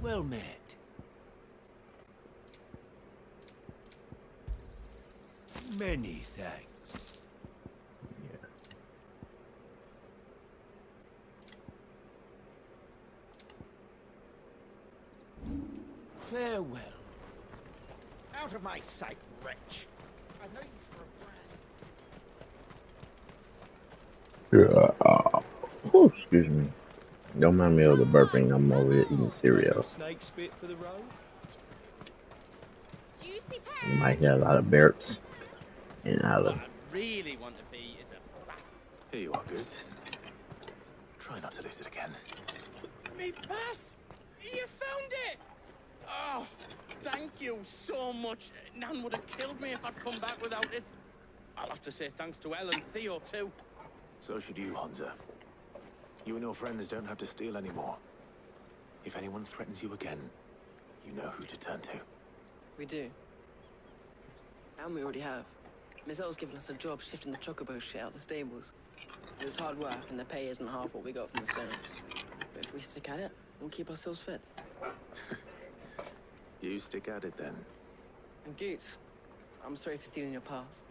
Speaker 8: Well met. Many thanks. Farewell. Out of my sight, wretch. I've no use for a brand.
Speaker 16: Yeah. Oh, excuse me. Don't mind me of the burping. I'm over here eating cereal.
Speaker 13: Snake spit for the road?
Speaker 16: You might hear a lot of burps and out of.
Speaker 3: What I really want to be is a rat.
Speaker 2: Here you are, Goots. Try not to lose it again.
Speaker 3: Me pass! You found it! Oh, thank you so much. Nan would have killed me if I'd come back without it. I'll have to say thanks to Elle and Theo, too.
Speaker 2: So should you, Hansa. You and your friends don't have to steal anymore. If anyone threatens you again, you know who to turn to.
Speaker 7: We do. And we already have. Miss Elle's given us a job shifting the chocobo shit out the stables. It's hard work, and the pay isn't half what we got from the stones. But if we stick at it, we'll keep ourselves fed.
Speaker 2: You stick at it, then.
Speaker 7: And Goots, I'm sorry for stealing your pass.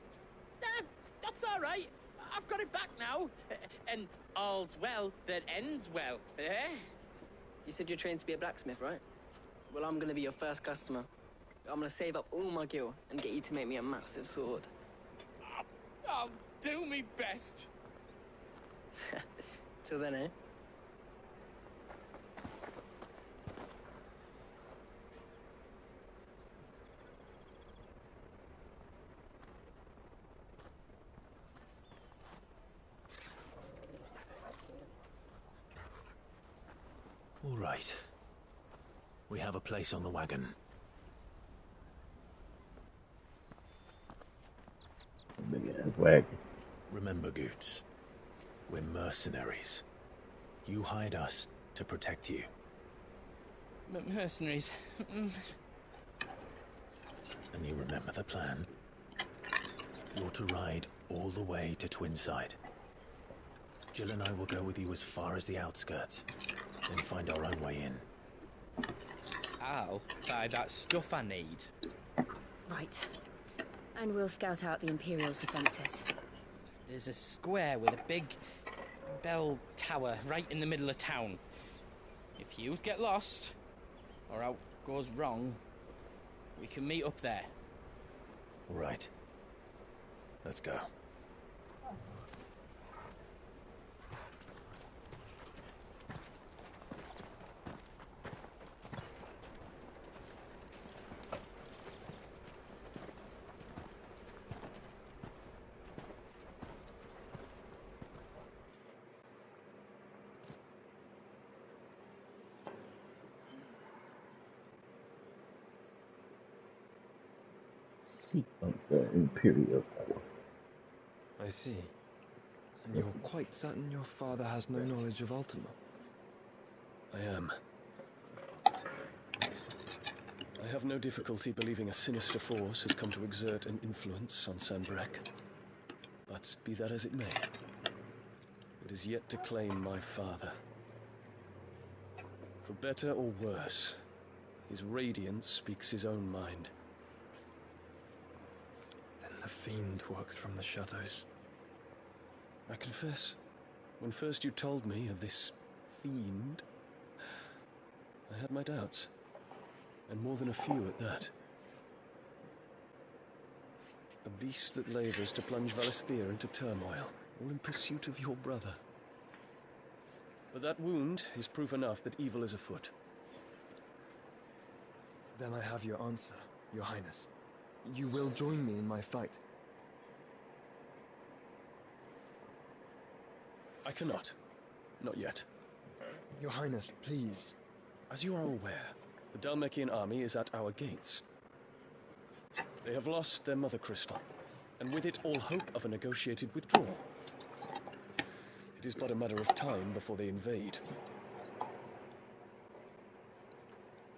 Speaker 3: That's all right. I've got it back now. And all's well that ends well, eh?
Speaker 7: You said you're trained to be a blacksmith, right? Well, I'm gonna be your first customer. I'm gonna save up all my gil and get you to make me a massive sword.
Speaker 3: I'll do me best.
Speaker 7: Till then, eh?
Speaker 2: right. We have a place on the wagon.
Speaker 16: Big ass wagon.
Speaker 2: Remember, Goots, we're mercenaries. You hired us to protect you.
Speaker 3: Mercenaries?
Speaker 2: And you remember the plan? You're to ride all the way to Twinside. Jill and I will go with you as far as the outskirts, then find our own way in.
Speaker 6: I'll buy that stuff I need.
Speaker 9: Right. And we'll scout out the Imperial's defenses.
Speaker 6: There's a square with a big bell tower right in the middle of town. If you get lost, or out goes wrong, we can meet up there.
Speaker 2: All right. Let's go.
Speaker 16: Seat of the Imperial Court.
Speaker 17: I see. And you're quite certain your father has no knowledge of Ultima?
Speaker 13: I am. I have no difficulty believing a sinister force has come to exert an influence on Sanbreque. But be that as it may, it is yet to claim my father. For better or worse, his radiance speaks his own mind.
Speaker 17: Then the fiend works from the shadows.
Speaker 13: I confess, when first you told me of this fiend, I had my doubts, and more than a few at that. A beast that labors to plunge Valisthea into turmoil, all in pursuit of your brother. But that wound is proof enough that evil is afoot.
Speaker 17: Then I have your answer, Your Highness. You will join me in my fight.
Speaker 13: I cannot. Not yet.
Speaker 17: Your Highness, please.
Speaker 13: As you are aware, the Dhalmekian army is at our gates. They have lost their mother crystal, and with it all hope of a negotiated withdrawal. It is but a matter of time before they invade.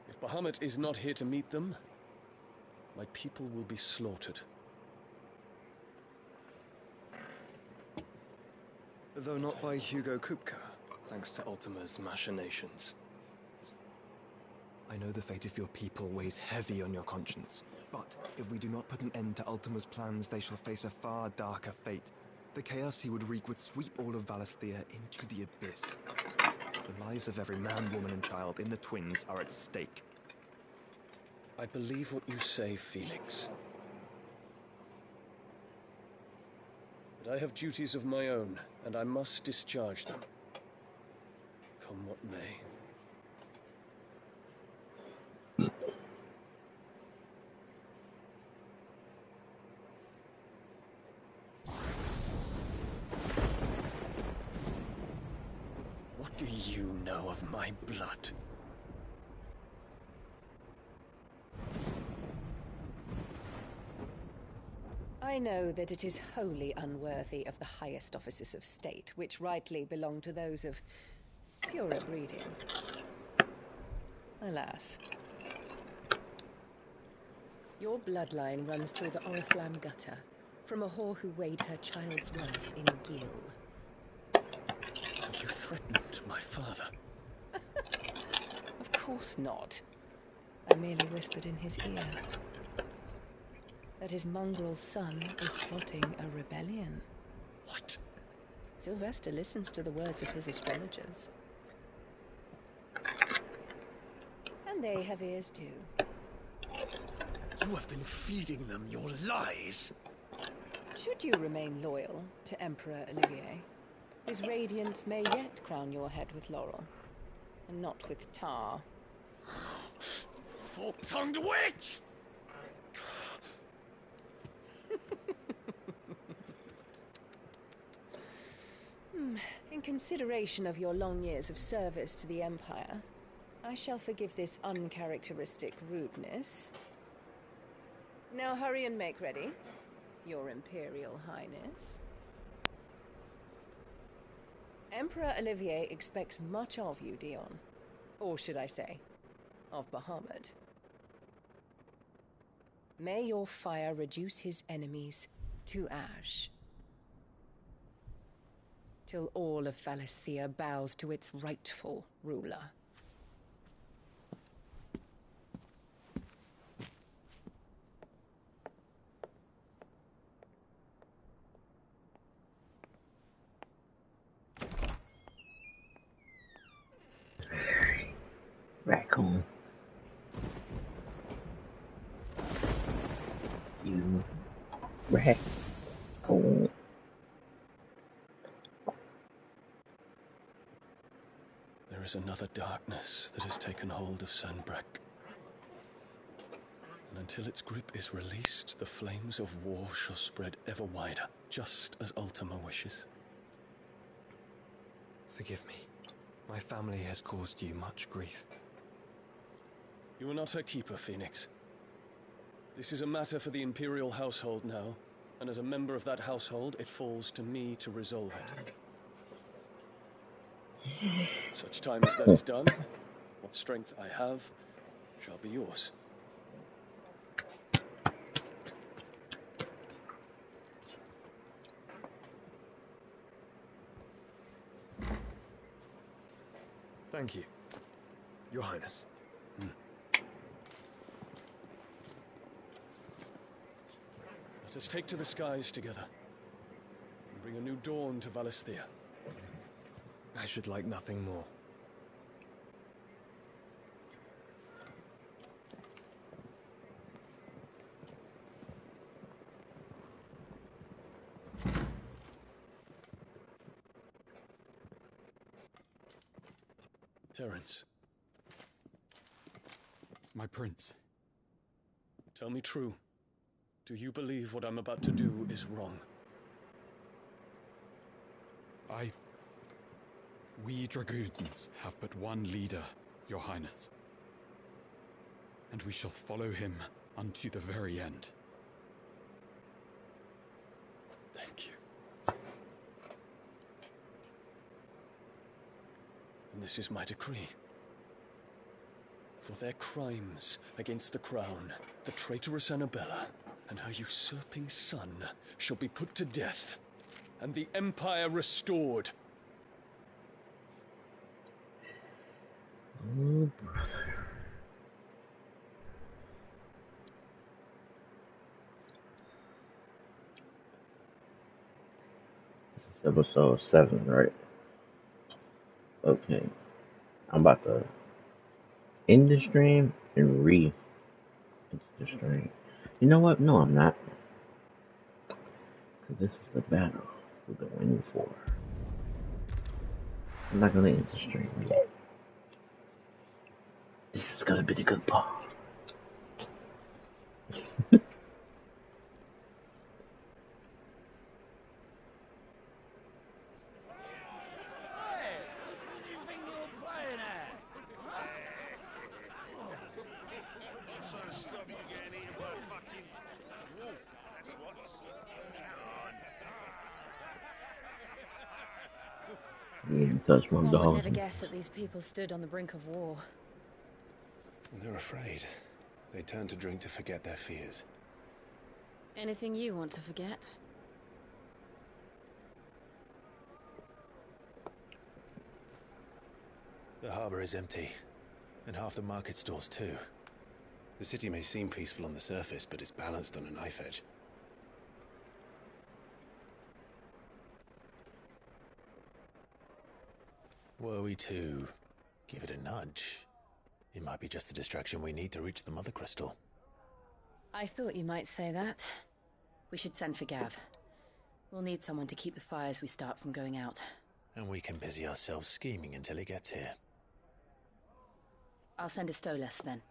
Speaker 13: If Bahamut is not here to meet them, my people will be slaughtered.
Speaker 17: Though not by Hugo Kupka, thanks to Ultima's machinations. I know the fate of your people weighs heavy on your conscience, but if we do not put an end to Ultima's plans, they shall face a far darker fate. The chaos he would wreak would sweep all of Valisthea into the abyss. The lives of every man, woman, and child in the Twins are at stake.
Speaker 13: I believe what you say, Phoenix. But I have duties of my own, and I must discharge them. Come what may. What do you know of my blood?
Speaker 23: I know that it is wholly unworthy of the highest offices of state, which rightly belong to those of purer breeding. Alas. Your bloodline runs through the Oriflamme gutter, from a whore who weighed her child's worth in gill.
Speaker 13: Have you threatened my father?
Speaker 23: Of course not. I merely whispered in his ear that his mongrel son is plotting a rebellion.
Speaker 13: What?
Speaker 23: Sylvester listens to the words of his astrologers. And they have ears too.
Speaker 13: You have been feeding them your lies.
Speaker 23: Should you remain loyal to Emperor Olivier, his radiance may yet crown your head with laurel, and not with tar.
Speaker 13: Fork-tongued witch!
Speaker 23: In consideration of your long years of service to the Empire, I shall forgive this uncharacteristic rudeness. Now hurry and make ready, Your Imperial Highness. Emperor Olivier expects much of you, Dion. Or should I say, of Bahamut. May your fire reduce his enemies to ash, till all of Valisthea bows to its rightful ruler.
Speaker 16: Raccoon. You raccoon.
Speaker 13: There is another darkness that has taken hold of Sanbreque. And until its grip is released, the flames of war shall spread ever wider, just as Ultima wishes.
Speaker 17: Forgive me. My family has caused you much grief.
Speaker 13: You are not her keeper, Phoenix. This is a matter for the Imperial household now, and as a member of that household, it falls to me to resolve it. At such time as that is done, what strength I have shall be yours.
Speaker 17: Thank you, Your Highness.
Speaker 13: Let us take to the skies together, and bring a new dawn to Valisthea.
Speaker 17: I should like nothing more.
Speaker 13: Terence.
Speaker 1: My prince.
Speaker 13: Tell me true. Do you believe what I'm about to do is wrong?
Speaker 1: We dragoons have but one leader, Your Highness. And we shall follow him unto the very end.
Speaker 13: Thank you. And this is my decree. For their crimes against the crown, the traitorous Annabella and her usurping son shall be put to death, and the Empire restored.
Speaker 16: Oh, this is episode 7, right? Okay. I'm about to end the stream and into the stream. You know what? No, I'm not. Because this is the battle we're going for. I'm not going to end the stream yet. This is going to be the good part. You didn't touch my
Speaker 9: One would
Speaker 16: dog.
Speaker 9: never guess that these people stood on the brink of war.
Speaker 2: They're afraid. They turn to drink to forget their fears.
Speaker 9: Anything you want to forget?
Speaker 2: The harbor is empty, and half the market stalls too. The city may seem peaceful on the surface, but it's balanced on a knife edge. Were we to give it a nudge, it might be just the distraction we need to reach the Mother Crystal.
Speaker 9: I thought you might say that. We should send for Gav. We'll need someone to keep the fires we start from going out.
Speaker 2: And we can busy ourselves scheming until he gets here.
Speaker 9: I'll send a Stolas then.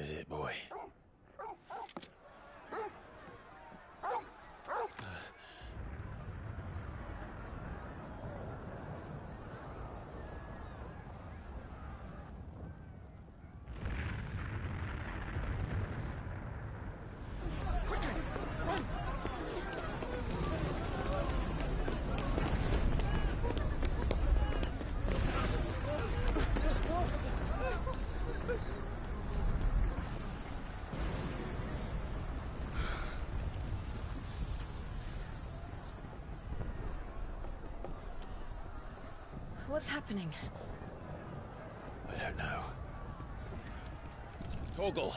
Speaker 2: is it, boy?
Speaker 9: What's happening?
Speaker 2: I don't know.
Speaker 13: Torgal.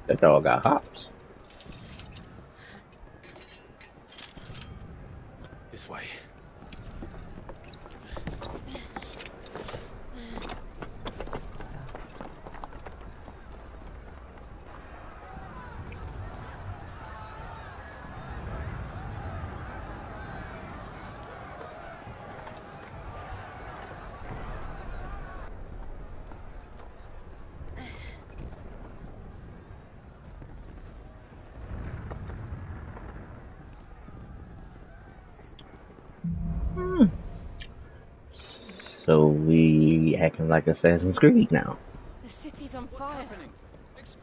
Speaker 16: That dog got hops.
Speaker 2: This way.
Speaker 16: So we acting like Assassin's Creed now.
Speaker 9: The city's on fire.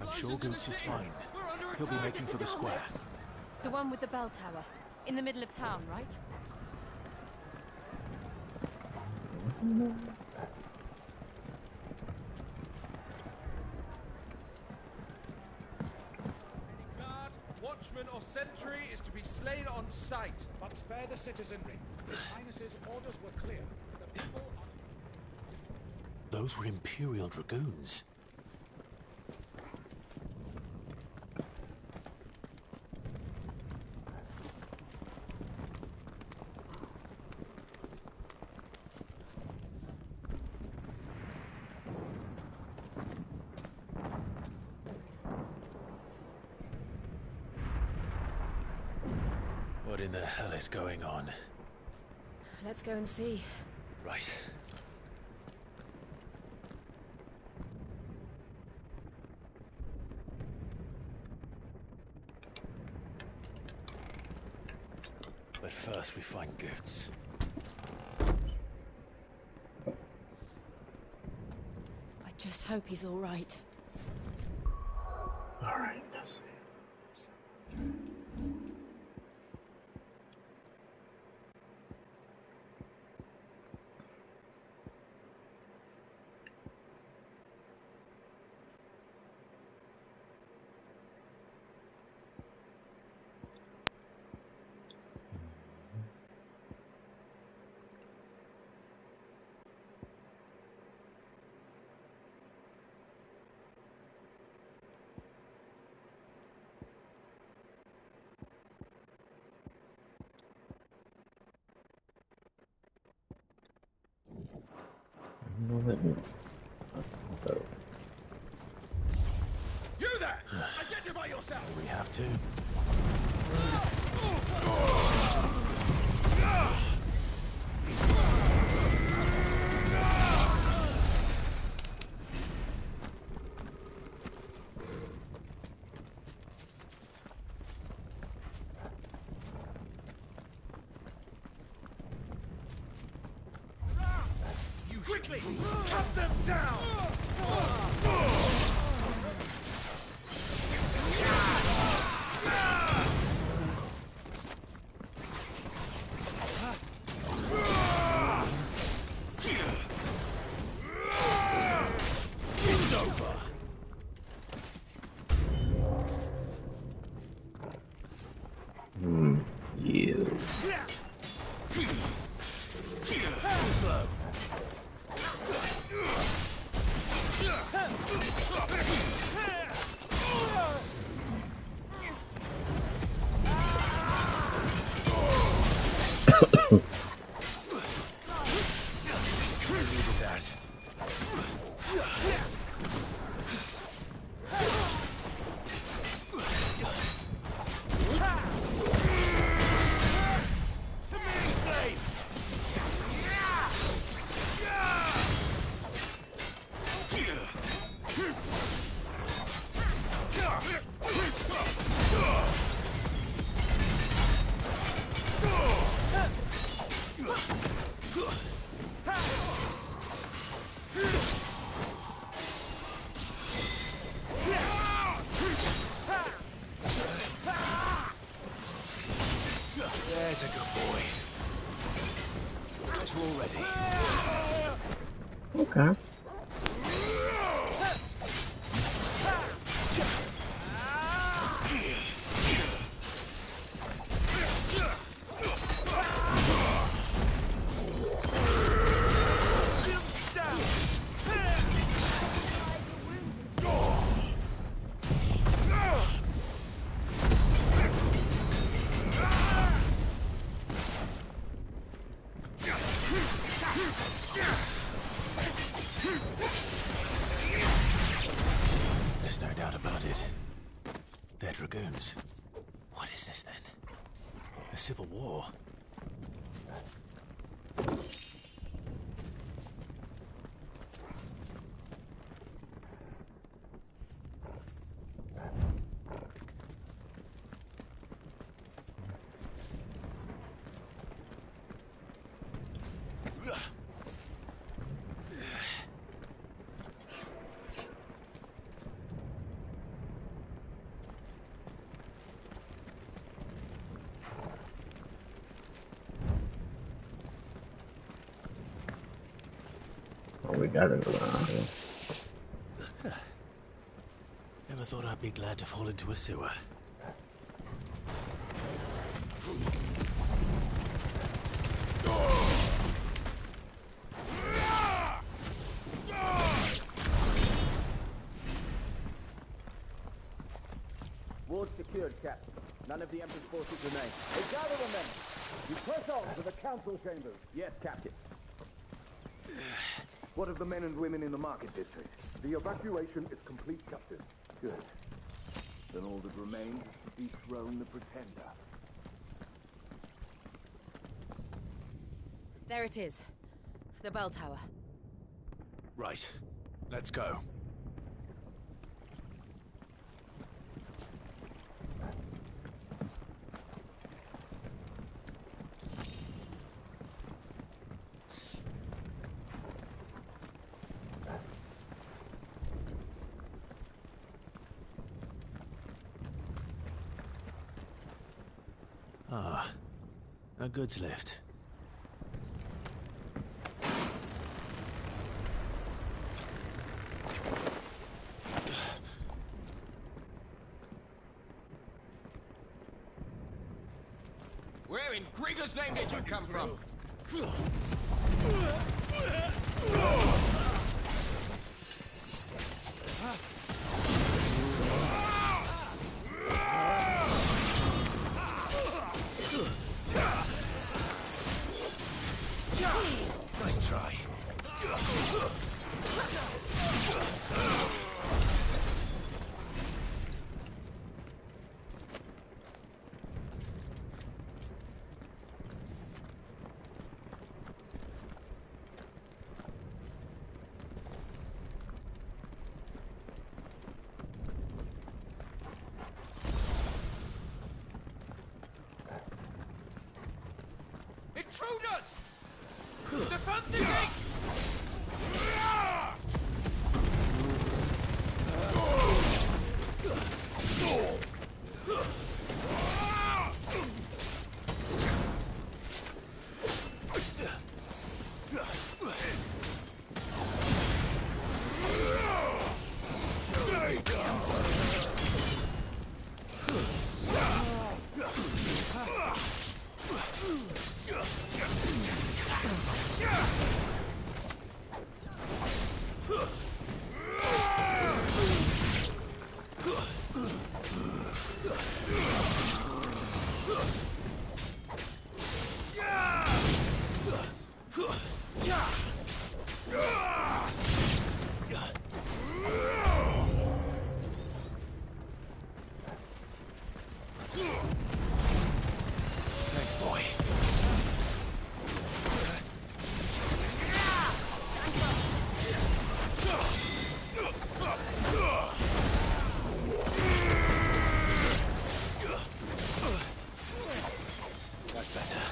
Speaker 2: I'm sure Goots is fine. He'll be making for the square.
Speaker 9: The one with the bell tower. In the middle of town, right?
Speaker 20: Guard, watchman or sentry is to be slain on sight.
Speaker 8: But spare the citizenry. His Highness's orders were clear. The people are...
Speaker 2: Those were Imperial Dragoons. What in the hell is going on?
Speaker 9: Let's go and see.
Speaker 2: Right. But first we find Goots.
Speaker 9: I just hope he's all right.
Speaker 16: All right, let's see. So
Speaker 8: You there! Identify yourself!
Speaker 2: We have to.
Speaker 8: You quickly cut them down!
Speaker 2: It's over.
Speaker 16: You.
Speaker 2: Slow.
Speaker 16: Okay.
Speaker 2: There's no doubt about it. They're dragoons. What is this then? A civil war?
Speaker 16: Oh, we gotta go down here.
Speaker 2: Never thought I'd be glad to fall into a sewer.
Speaker 4: Ward secured, Captain. None of the Emperor's forces remain. They gather them then. You press on to the council chambers. Yes, Captain. What of the men and women in the market district?
Speaker 14: The evacuation is complete, Captain.
Speaker 4: Good. Then all that remains is to dethrone the Pretender.
Speaker 9: There it is. The bell tower.
Speaker 2: Right. Let's go. Ah, a goods lift.
Speaker 4: Where in Grigger's name did you come from?
Speaker 2: Nice try.
Speaker 4: Intruders! Defend the gate!
Speaker 2: Thanks, boy. That's better.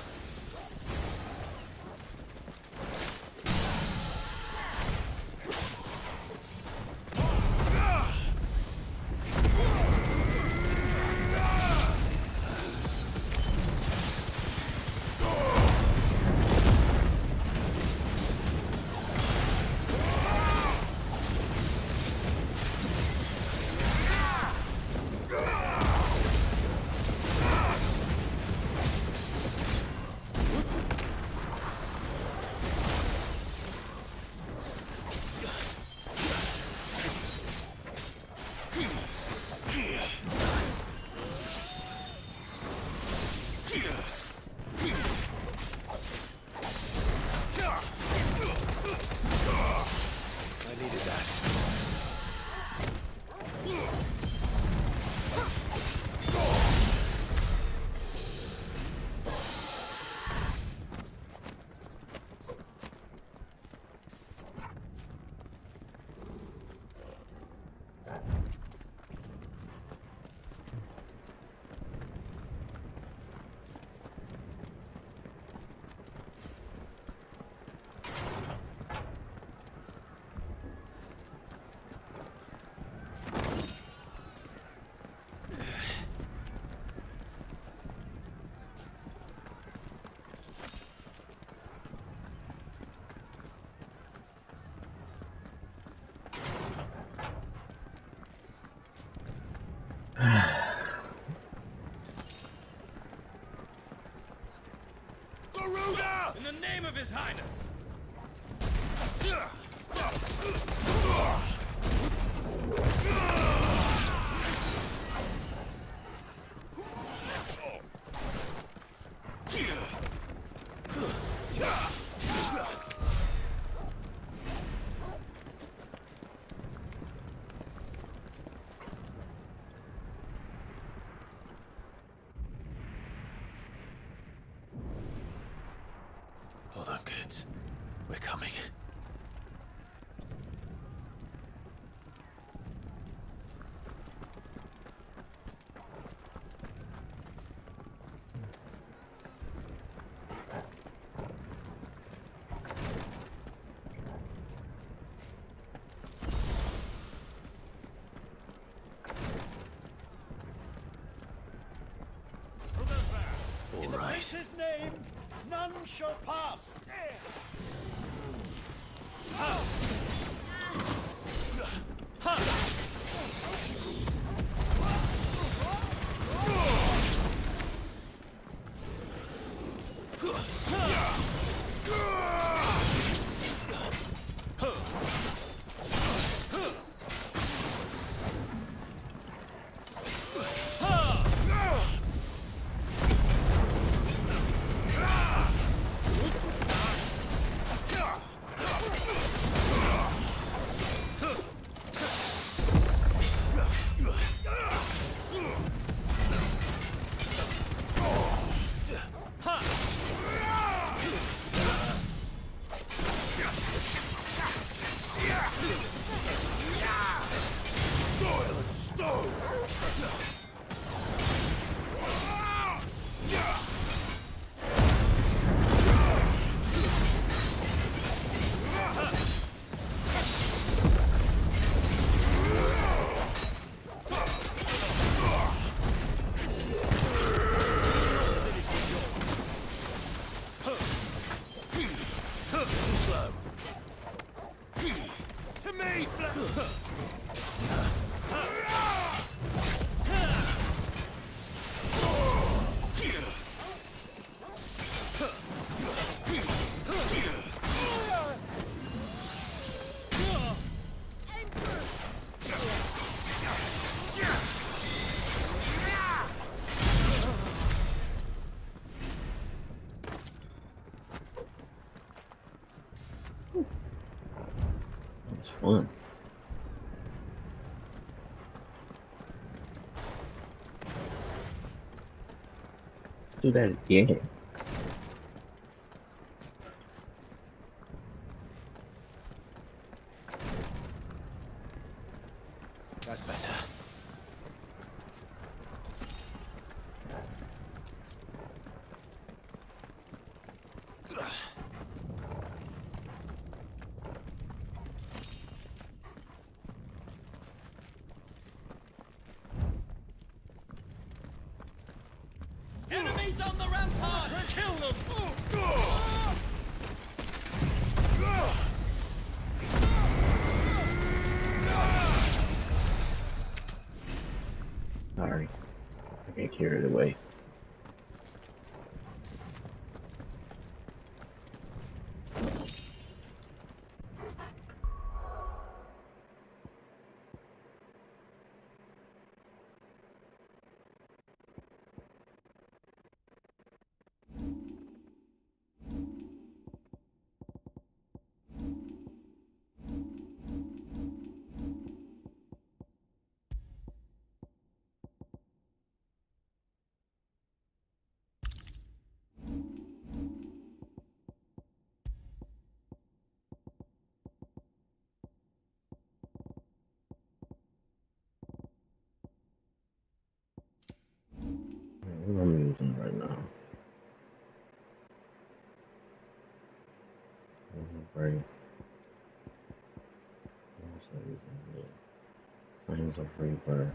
Speaker 12: Highness!
Speaker 2: Hold on, kids. We're coming.
Speaker 8: In the prince's name, none shall pass. Soil and stone!
Speaker 12: Slow. To me,
Speaker 16: It's fun. Do that again.
Speaker 2: That's better.
Speaker 12: Enemies on the rampart! Kill them!
Speaker 16: Sorry. I get carried away. What am I using right now? Right. Signs of rebirth.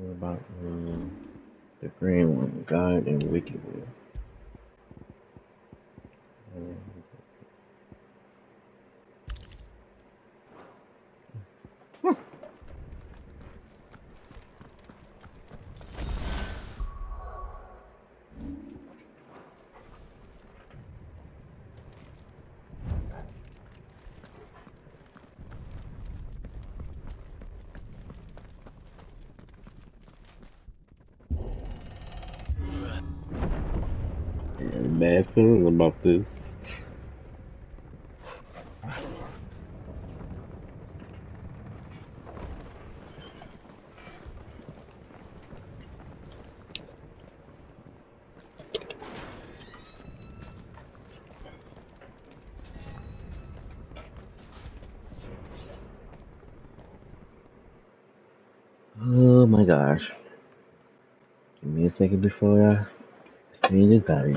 Speaker 16: What about the green one? God and Wicked Will. I got a bad feeling about this. Oh my gosh. Give me a second before I change this battery.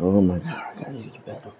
Speaker 16: Oh my god, I gotta use the bathroom.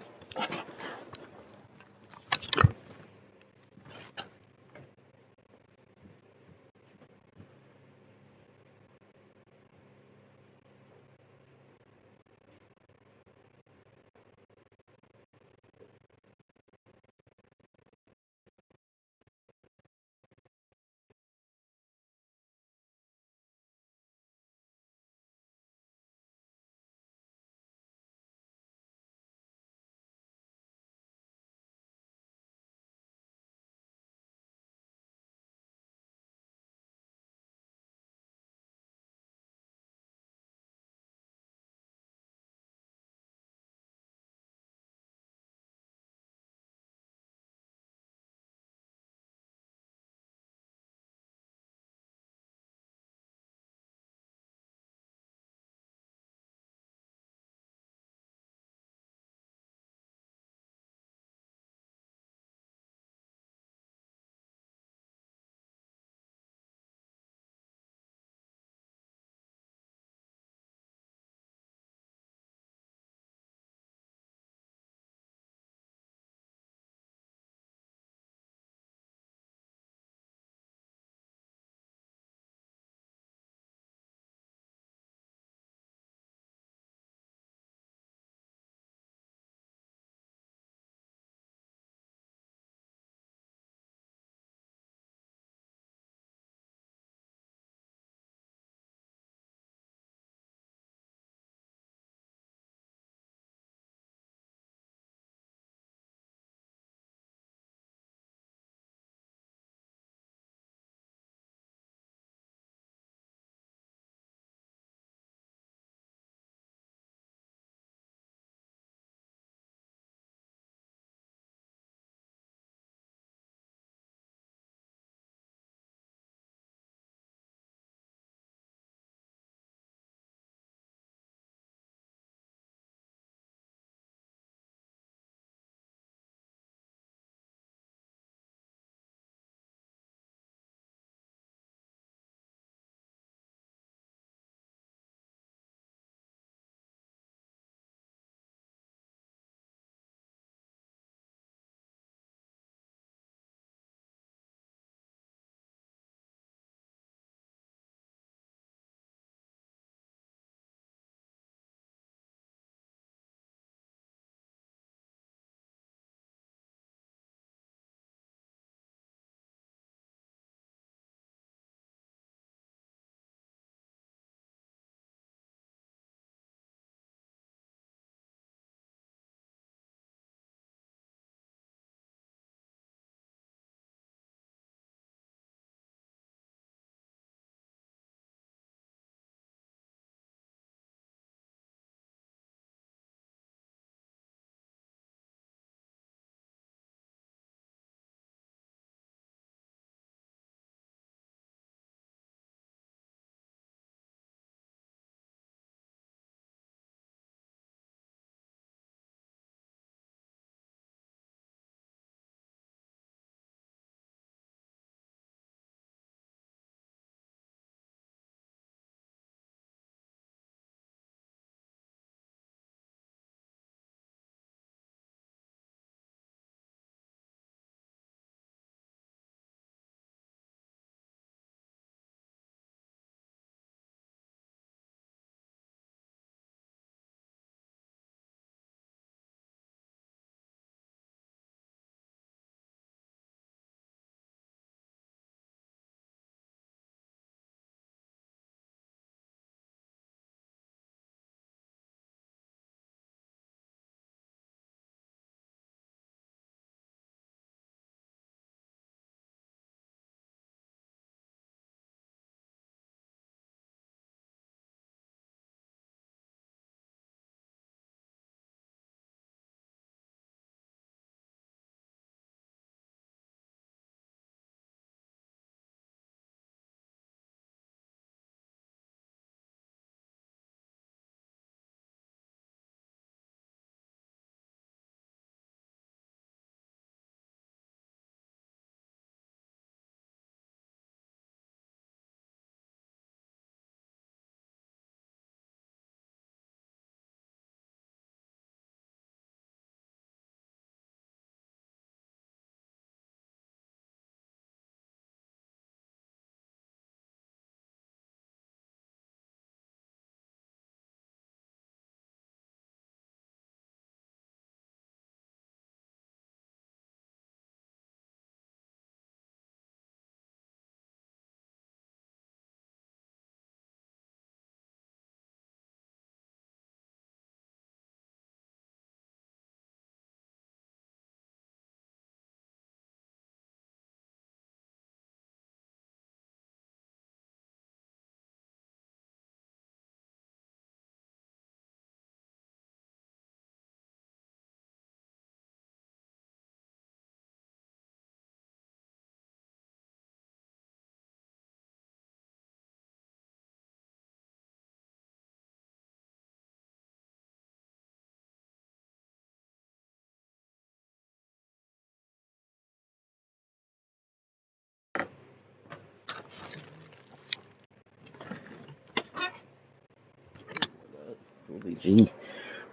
Speaker 16: Gee.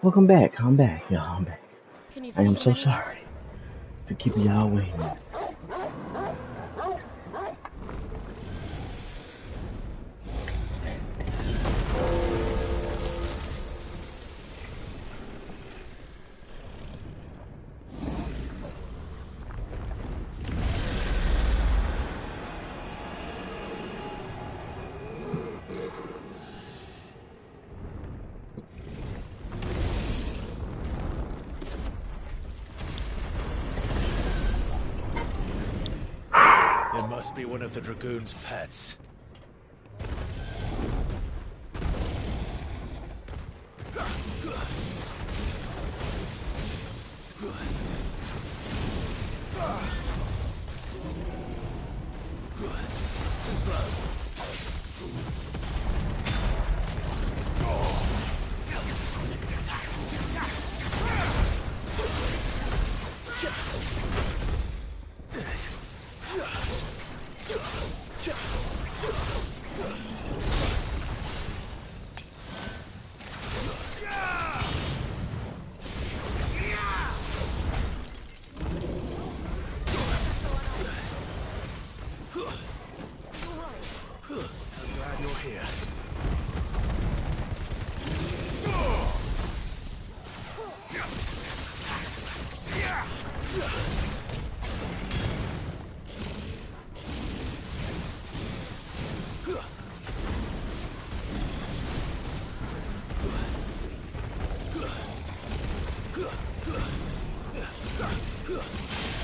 Speaker 16: Welcome back. I'm back, y'all. I'm back.
Speaker 9: Can you
Speaker 16: I am
Speaker 9: see
Speaker 16: so
Speaker 9: him anywhere?
Speaker 16: sorry for keeping y'all waiting.
Speaker 12: It must be one of the Dragoon's pets.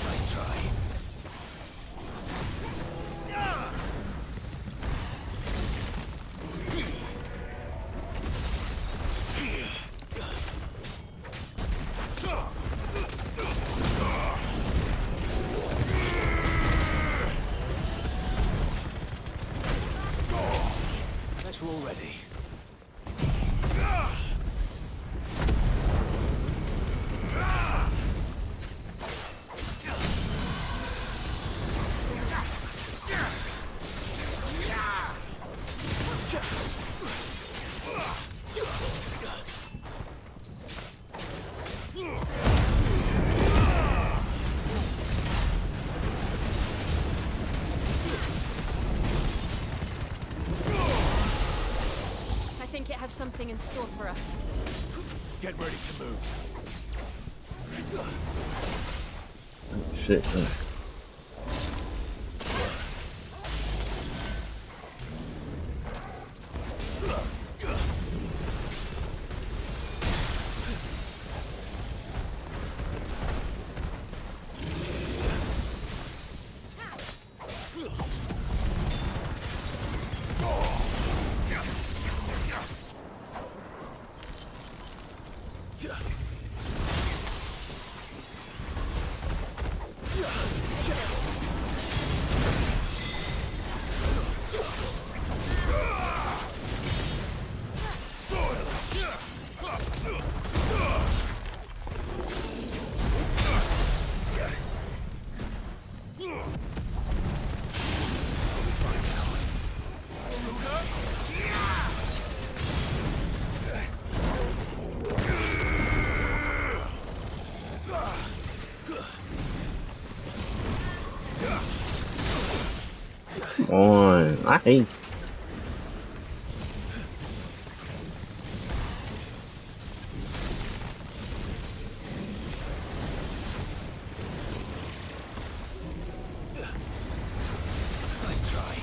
Speaker 12: Nice try. Guess we're all ready.
Speaker 9: I think it has something in store for us.
Speaker 12: Get ready to move.
Speaker 16: Shit. Come on, I hate.
Speaker 12: Nice try.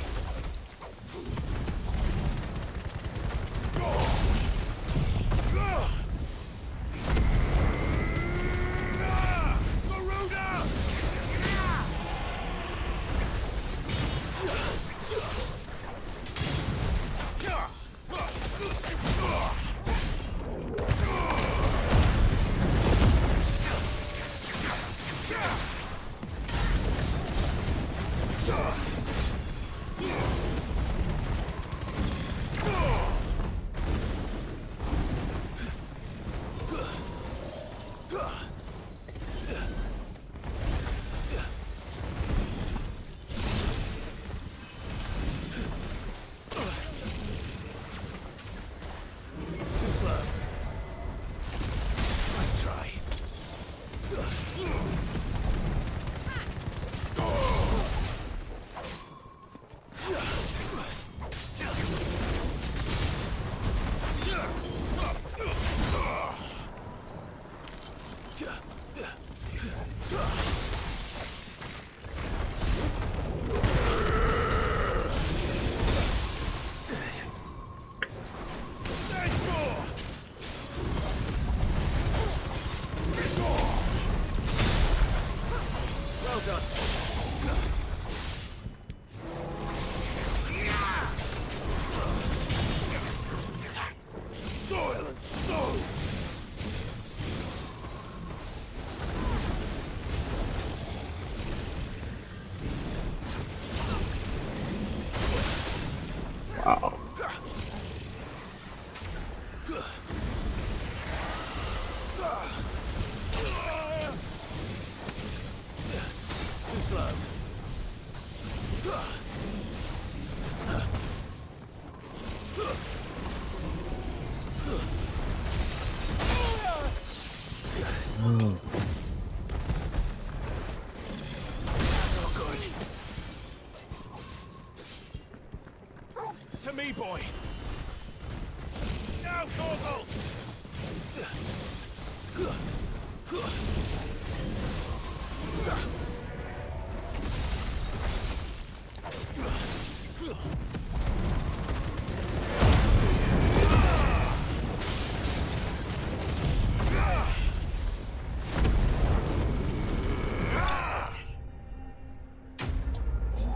Speaker 8: to me, boy! Now, Torgal!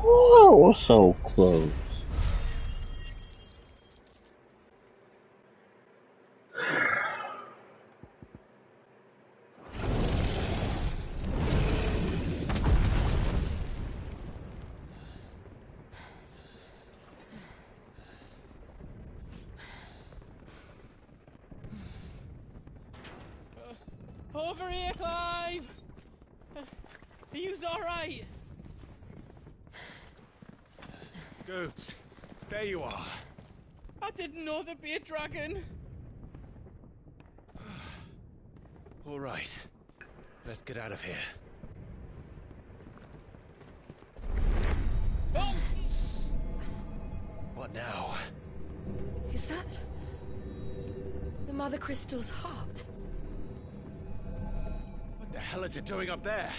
Speaker 16: Oh, so close.
Speaker 6: Over here, Clive! Are you alright?
Speaker 8: Goods, there you are.
Speaker 6: I didn't know there'd be a dragon.
Speaker 8: All right, let's get out of here.
Speaker 6: Oh!
Speaker 8: What now?
Speaker 9: Is that the Mother Crystal's heart?
Speaker 8: What the hell is it doing up there?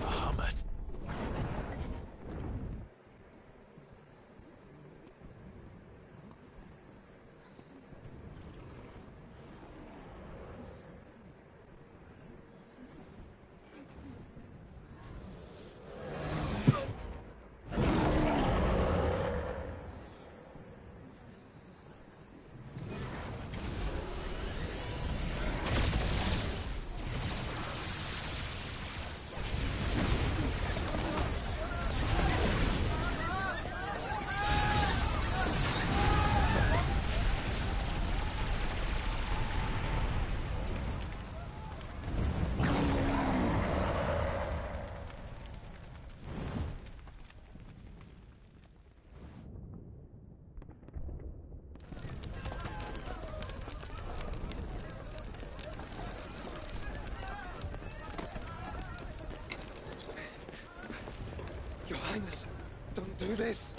Speaker 8: Bahamut.
Speaker 17: Your Highness, don't do this.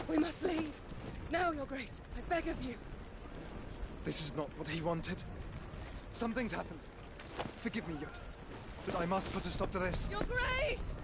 Speaker 19: We must leave. Now, Your Grace. I beg of you.
Speaker 17: This is not what he wanted. Something's happened. Forgive me, Yut, but I must put a stop to this.
Speaker 19: Your Grace!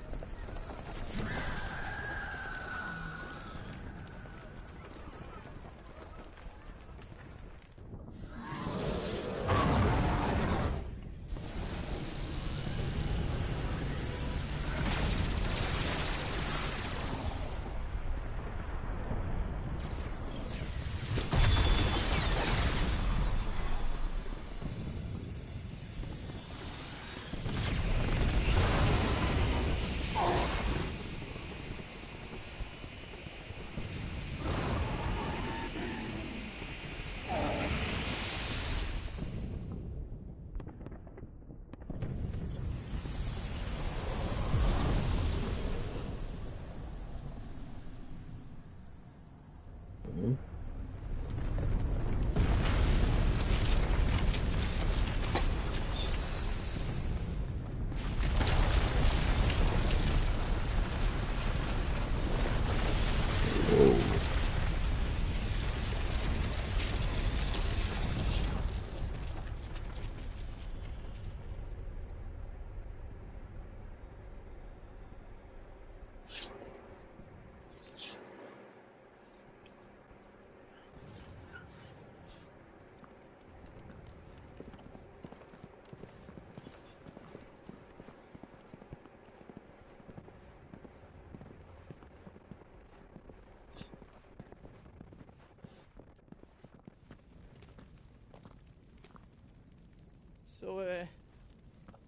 Speaker 6: So,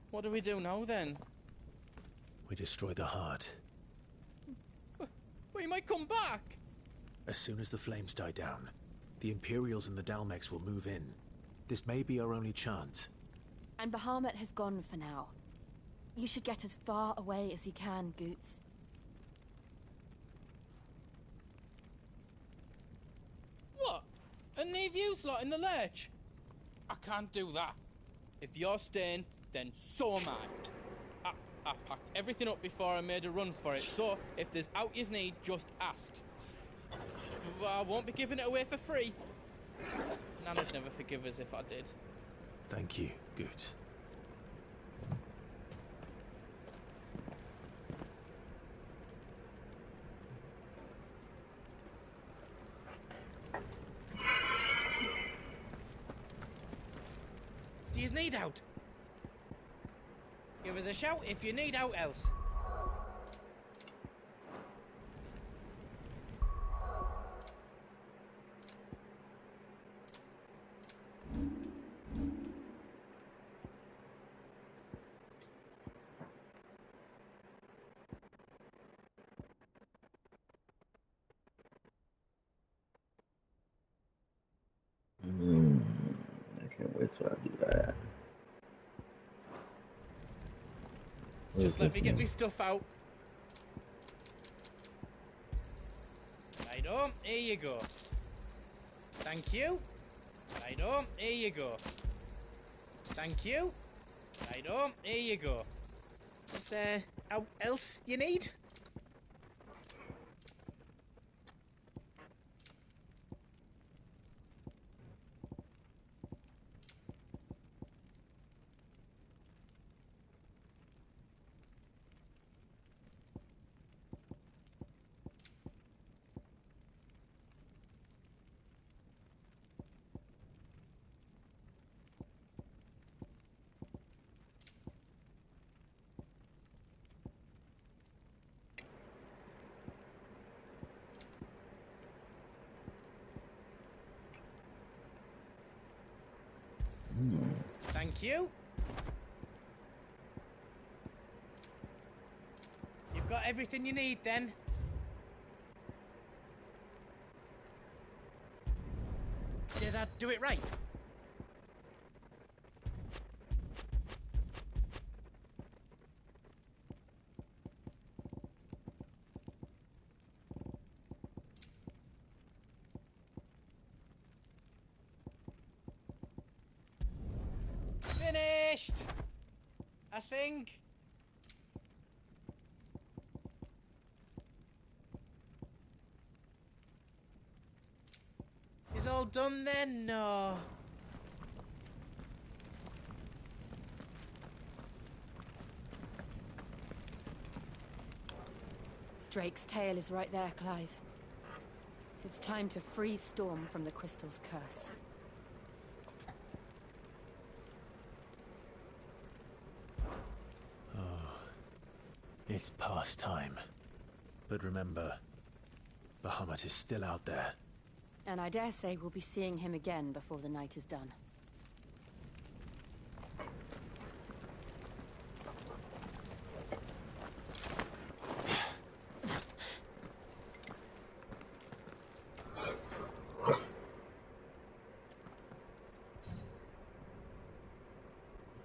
Speaker 6: what do we do now then?
Speaker 2: We destroy the heart.
Speaker 6: Well, you might come back.
Speaker 2: As soon as the flames die down, the Imperials and the Dalmex will move in. This may be our only chance.
Speaker 9: And Bahamut has gone for now. You should get as far away as you can, Goots.
Speaker 6: What? And leave you lot in the lurch? I can't do that. If you're staying, then so am I. I packed everything up before I made a run for it, so if there's out you need, just ask. But I won't be giving it away for free. Nana'd never forgive us if I did.
Speaker 2: Thank you, Goot.
Speaker 6: Do you need out? Give us a shout if you need out else.
Speaker 16: I can't wait till I do that.
Speaker 6: Just let me get my stuff out. Righto, here you go. Thank you. Righto, here you go. Thank you. Righto, here you go. Is there out else you need? Thank you. You've got everything you need then. Did I do it right? Finished! I think. Is all done then? No.
Speaker 9: Drake's tail is right there, Clive. It's time to free Storm from the crystal's curse.
Speaker 2: It's past time. But remember, Bahamut is still out there.
Speaker 9: And I dare say we'll be seeing him again before the night is done.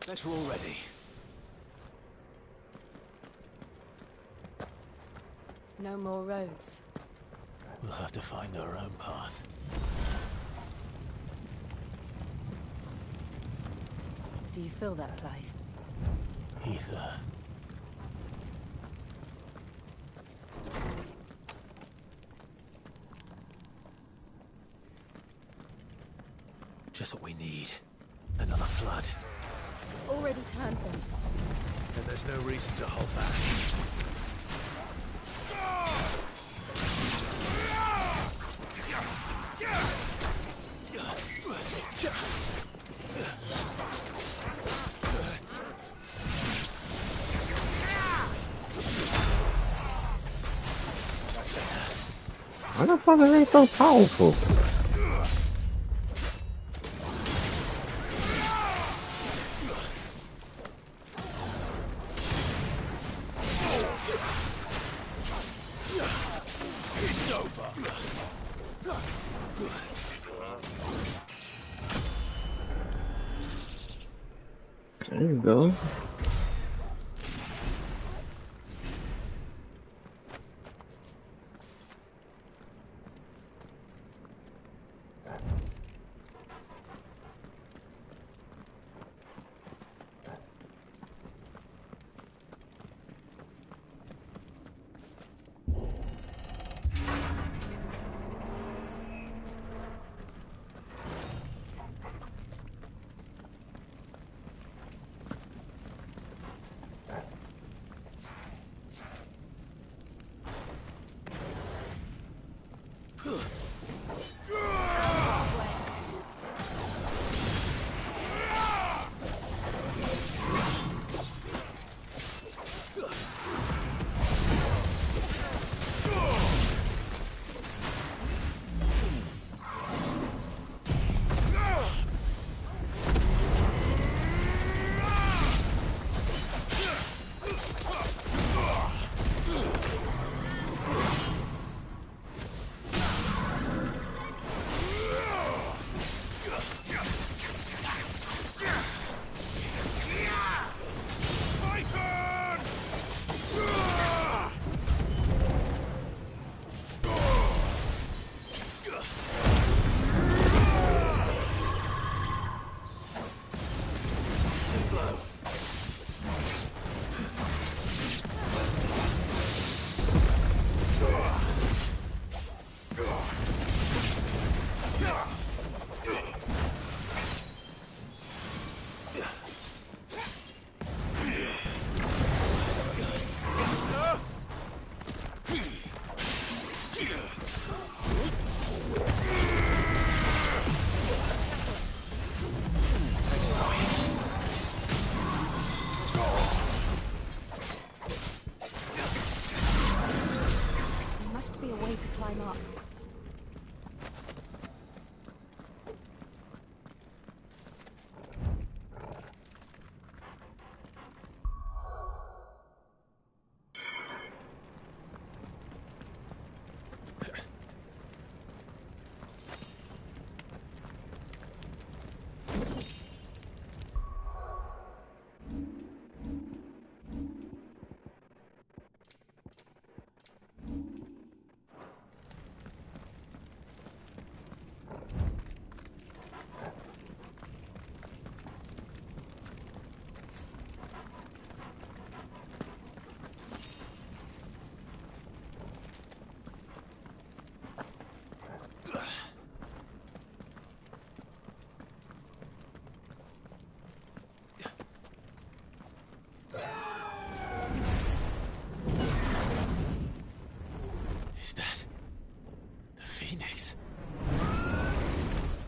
Speaker 2: Better already.
Speaker 9: No more roads.
Speaker 2: We'll have to find our own path.
Speaker 9: Do you feel that, Clive?
Speaker 2: Ether. Just what we need. Another flood.
Speaker 9: It's already turned them.
Speaker 2: Then there's no reason to hold back.
Speaker 16: Why the fuck are they so powerful?
Speaker 2: It's over.
Speaker 16: There you go.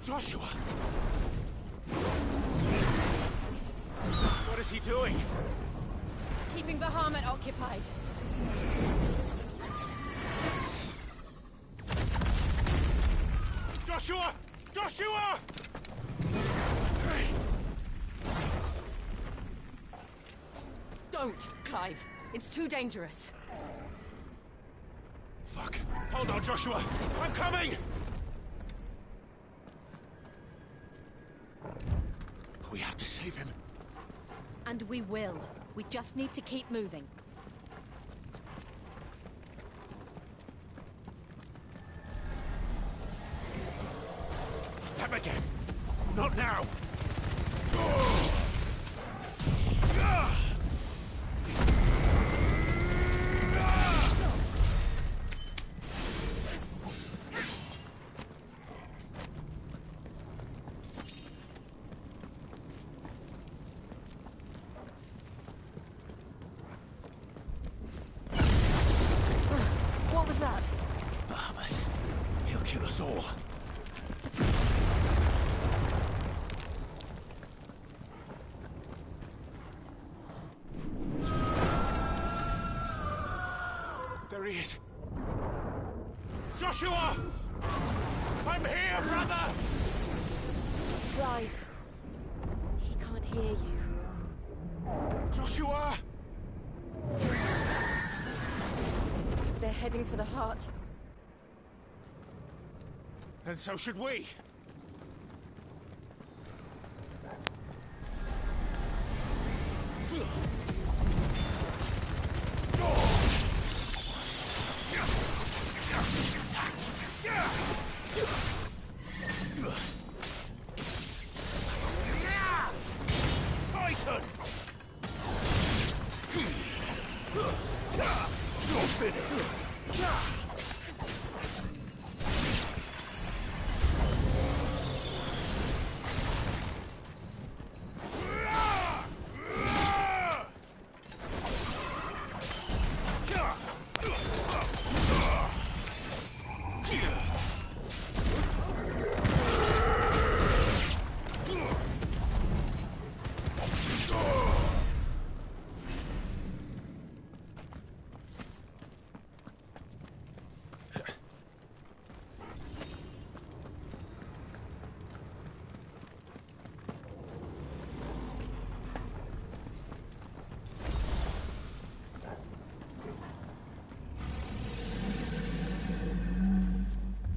Speaker 8: Joshua! What is he doing?
Speaker 19: Keeping Bahamut occupied.
Speaker 8: Joshua! Joshua!
Speaker 19: Don't, Clive. It's too dangerous.
Speaker 8: Fuck. Hold on, Joshua. I'm coming! We have to save him.
Speaker 19: And we will. We just need to keep moving.
Speaker 8: Them again. Not now.
Speaker 19: What was that?
Speaker 8: Bahamut. He'll kill us all. There he is. Joshua! I'm here, brother!
Speaker 19: Clive. He can't hear you.
Speaker 8: Joshua!
Speaker 19: They're heading for the heart.
Speaker 8: And so should we. Titan! You're finished!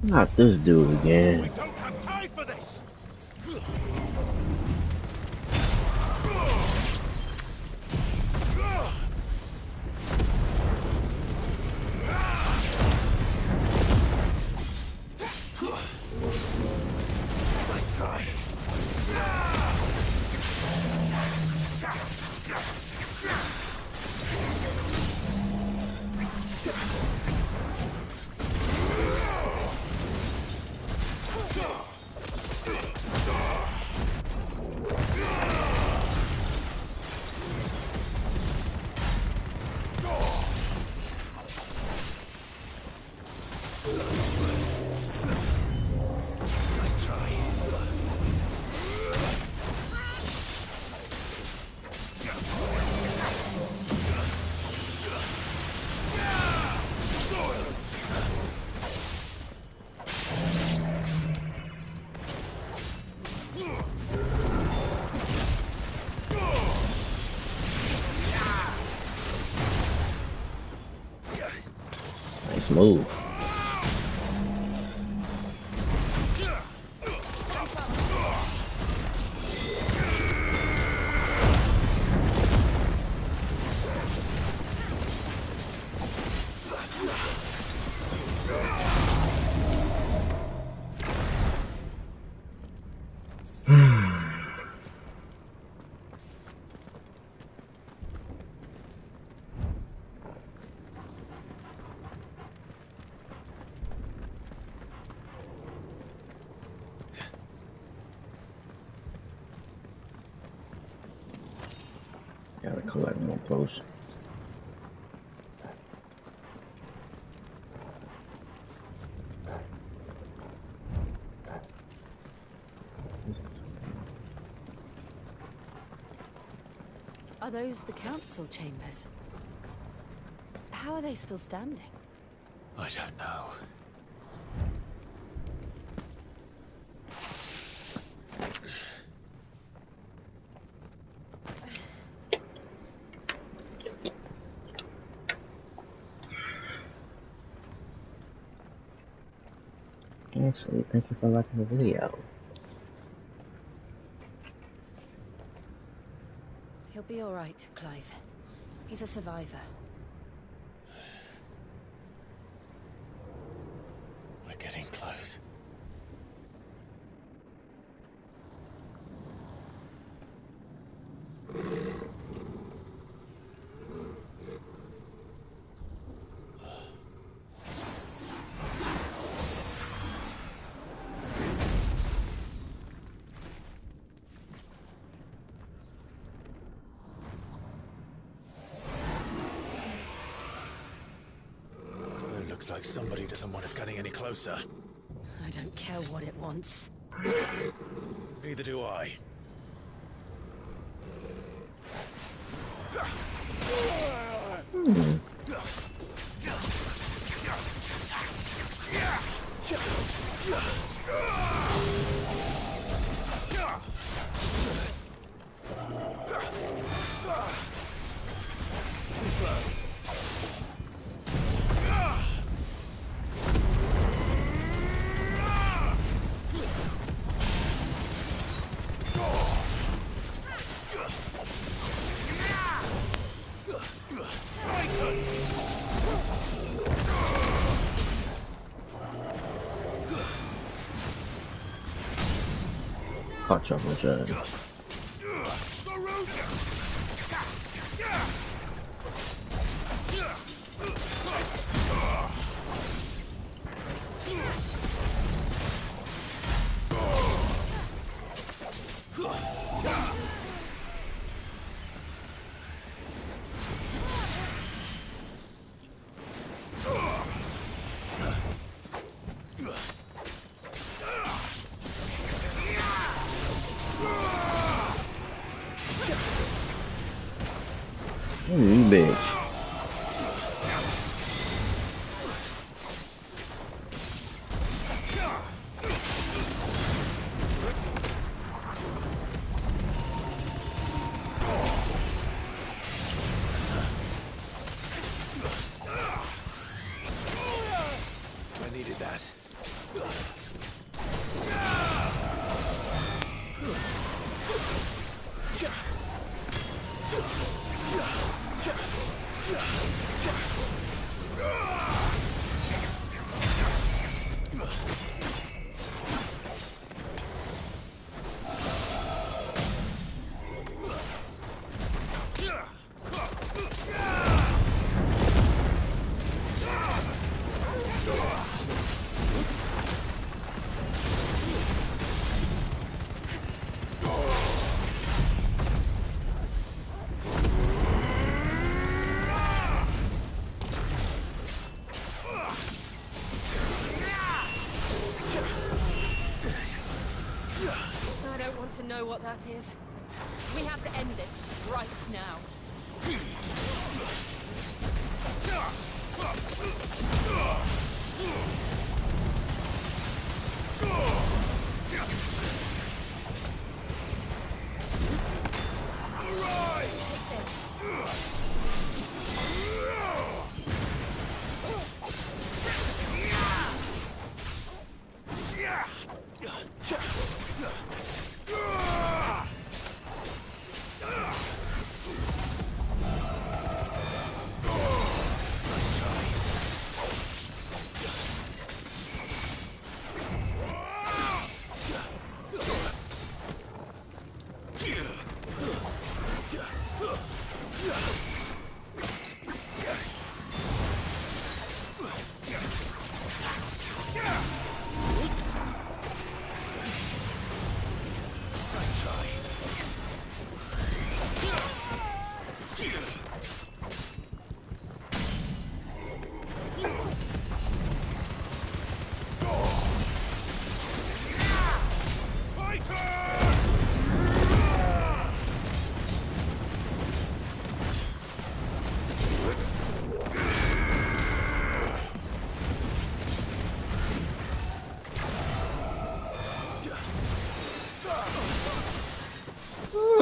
Speaker 16: Not this dude again.
Speaker 8: We don't have time for this! Nice try. Nice try.
Speaker 16: Nice move. Gotta collect more posts.
Speaker 19: Are those the council chambers? How are they still standing?
Speaker 2: I don't know.
Speaker 16: Actually, thank you for watching the video.
Speaker 9: He'll be all right, Clive. He's a survivor.
Speaker 2: We're getting close. Looks like somebody doesn't want us getting any closer.
Speaker 9: I don't care what it wants.
Speaker 2: Neither do I. Too slow.
Speaker 16: Hot chocolate judge. Bitch.
Speaker 2: I needed that.
Speaker 19: I don't want to know what that is. We have to end this right now.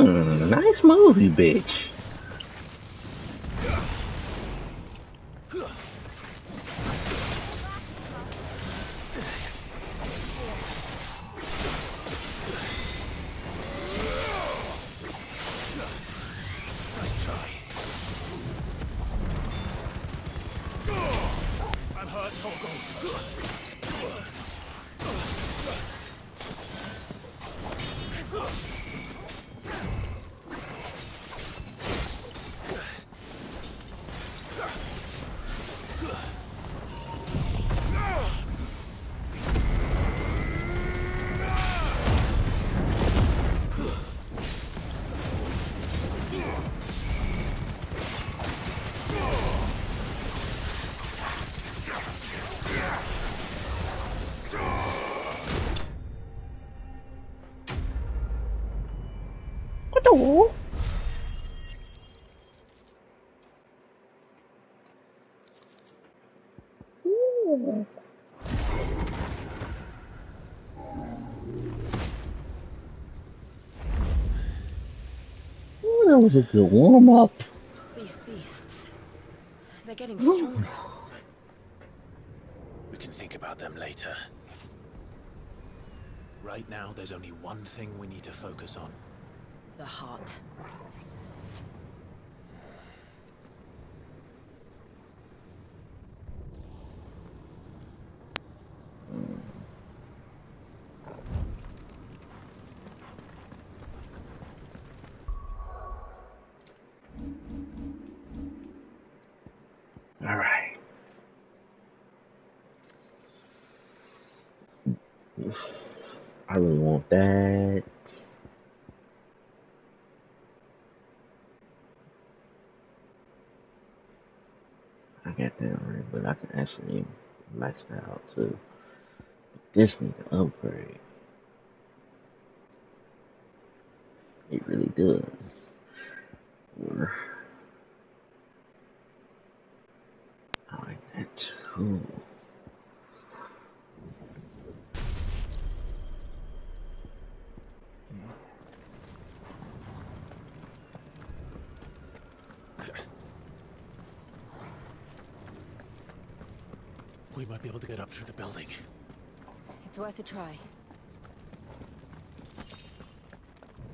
Speaker 16: Nice move, you bitch.
Speaker 12: Nice try. I'm hurt, Torgal.
Speaker 16: Hello. Ooh. Ooh, that was a good warm up.
Speaker 9: These beasts, they're getting stronger.
Speaker 2: We can think about them later. Right now, there's only one thing we need to focus on.
Speaker 9: The heart.
Speaker 16: All right. I really want that. I got that already, but I can actually max that out too. This need to upgrade. It really does. Or I like that too.
Speaker 2: We might be able to get up through the building.
Speaker 9: It's worth a try.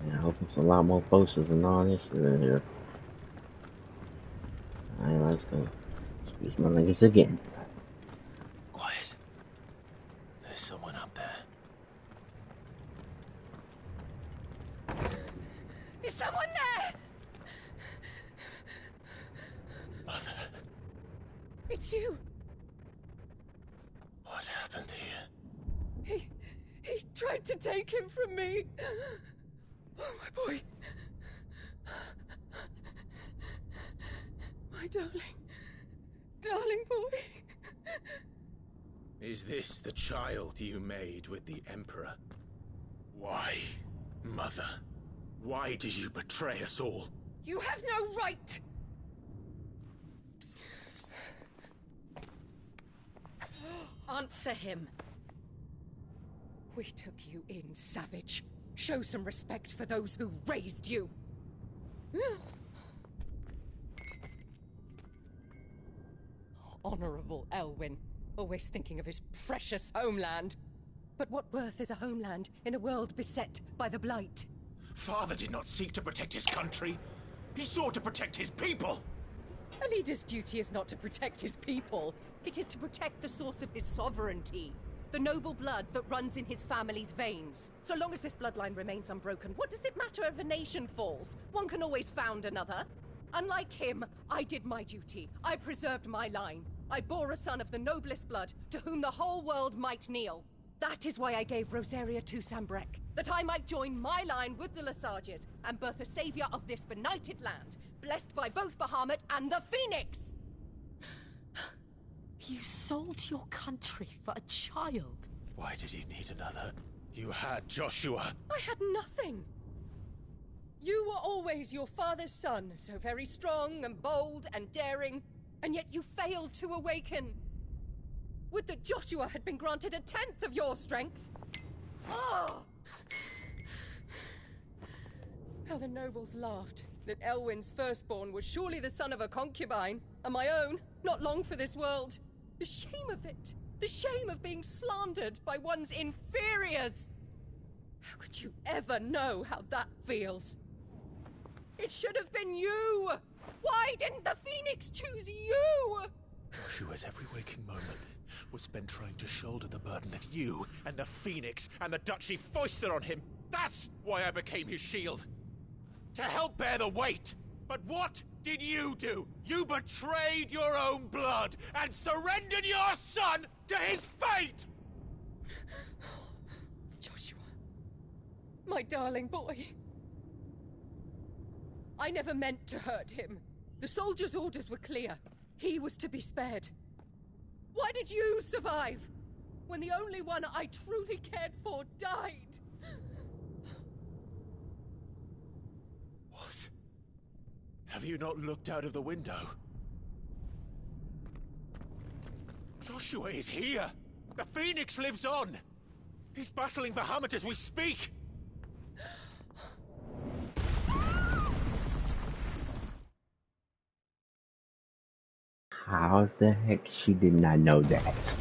Speaker 16: Yeah, I hope it's a lot more posters and all this shit in here. I like to excuse my language again.
Speaker 2: Quiet. There's someone up there.
Speaker 18: Is someone there?
Speaker 2: Mother.
Speaker 18: It's you.
Speaker 2: What happened here?
Speaker 18: He tried to take him from me. Oh, my boy. My darling boy.
Speaker 2: Is this the child you made with the Emperor? Why, Mother? Why did you betray us all?
Speaker 18: You have no right.
Speaker 9: Answer him.
Speaker 18: We took you in, savage. Show some respect for those who raised you. Honorable Elwyn, always thinking of his precious homeland. But what worth is a homeland in a world beset by the Blight?
Speaker 12: Father did not seek to protect his country. He sought to protect his people.
Speaker 18: A leader's duty is not to protect his people. It is to protect the source of his sovereignty. The noble blood that runs in his family's veins. So long as this bloodline remains unbroken, what does it matter if a nation falls? One can always found another. Unlike him, I did my duty. I preserved my line. I bore a son of the noblest blood, to whom the whole world might kneel. That is why I gave Rosaria to Sambrek, that I might join my line with the Lesages and birth a savior of this benighted land, blessed by both Bahamut and the Phoenix!
Speaker 11: You sold your country for a child.
Speaker 2: Why did you need another? You had Joshua.
Speaker 18: I had nothing. You were always your father's son, so very strong and bold and daring, and yet you failed to awaken. Would that Joshua had been granted 1/10 of your strength. Oh!
Speaker 15: How the nobles laughed that Elwyn's firstborn was surely the son of a concubine, and my own, not long for this world. The shame of it! The shame of being slandered by one's inferiors! How could you ever know how that feels? It should have been you! Why didn't the Phoenix choose you?
Speaker 12: Joshua's every waking moment was spent trying to shoulder the burden that you and the Phoenix and the Duchy foisted on him. That's why I became his shield. To help bear the weight. But what did you do? You betrayed your own blood and surrendered your son to his fate!
Speaker 15: Joshua, my darling boy. I never meant to hurt him. The soldiers' orders were clear. He was to be spared. Why did you survive when the only one I truly cared for died?
Speaker 12: What? Have you not looked out of the window? Joshua is here! The Phoenix lives on! He's battling Bahamut as we speak!
Speaker 16: How the heck she did not know that?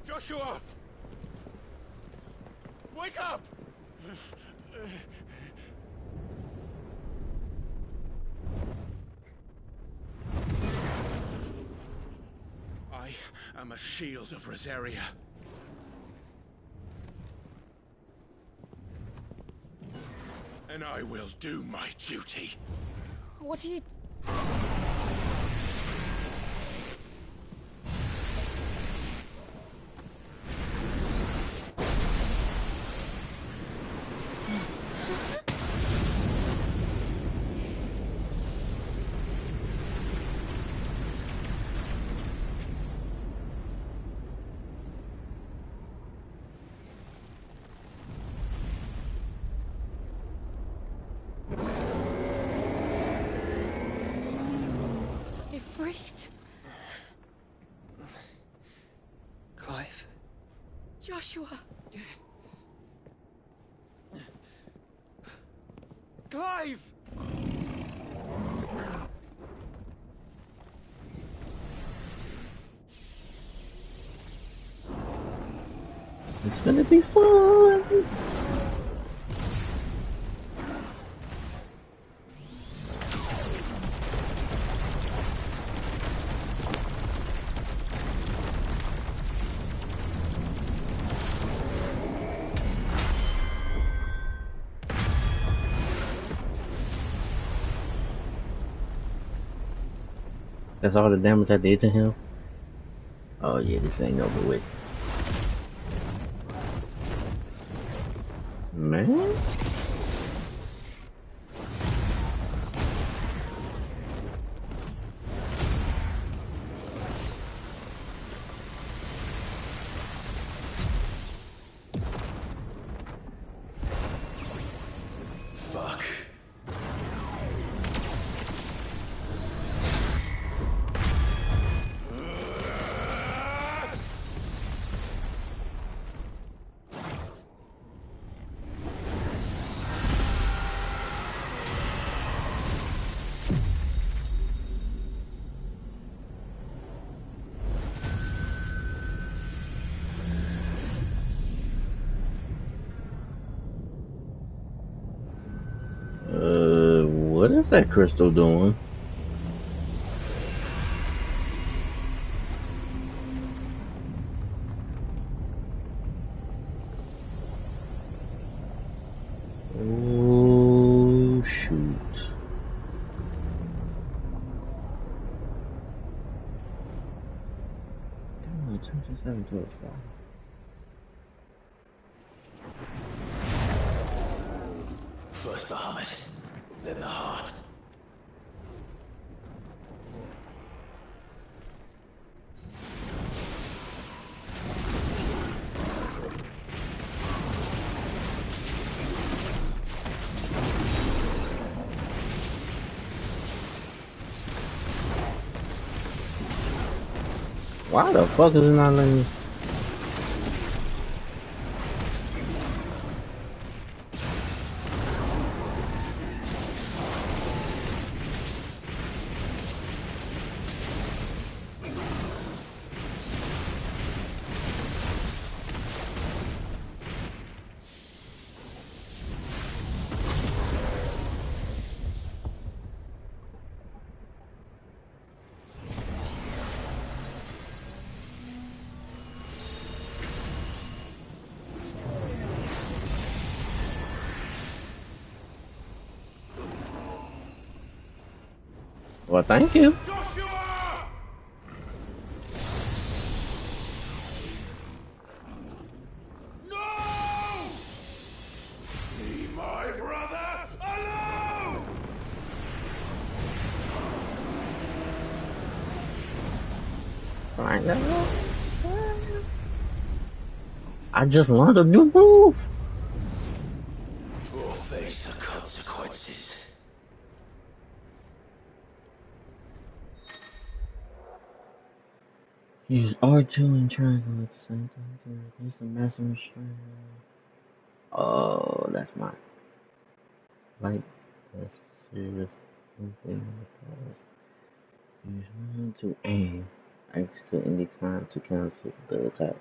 Speaker 12: Joshua! Wake up! I am a shield of Rosaria. And I will do my duty.
Speaker 15: What are you...
Speaker 17: Clive?
Speaker 15: Joshua!
Speaker 12: Clive!
Speaker 16: It's gonna be fun! That's all the damage I did to him? Oh yeah, this ain't over with. Man?
Speaker 12: Fuck.
Speaker 16: What is that crystal doing? Oh, shoot. Come on, turn this into a fire.
Speaker 12: First the helmet, then the heart.
Speaker 16: Why the fuck is it not letting me? Well, thank you.
Speaker 8: Leave my brother alone!
Speaker 16: I just learned a new move.
Speaker 8: Or face the consequences.
Speaker 16: Use R2 and triangle at the same time to release a maximum strength. Oh, that's my light. That's serious. Use one to aim. X to any time to cancel the attack.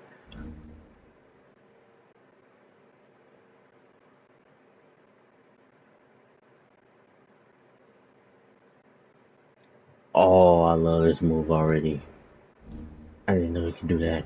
Speaker 16: Oh, I love this move already. I didn't know you could do that.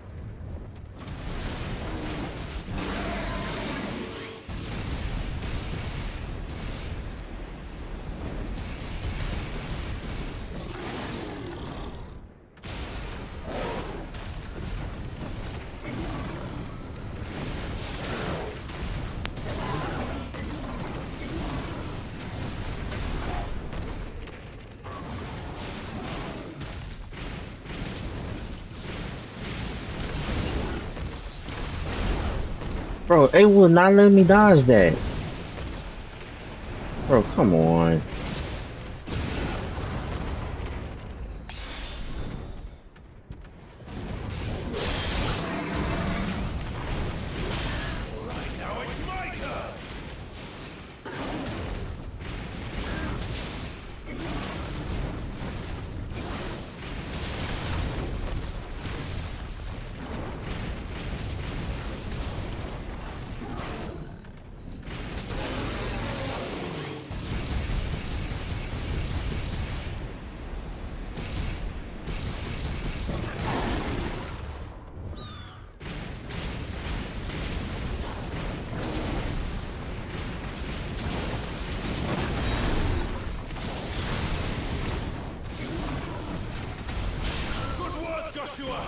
Speaker 16: Bro, it will not let me dodge that. Bro, come on.
Speaker 8: Now it's my turn! Good work, Joshua!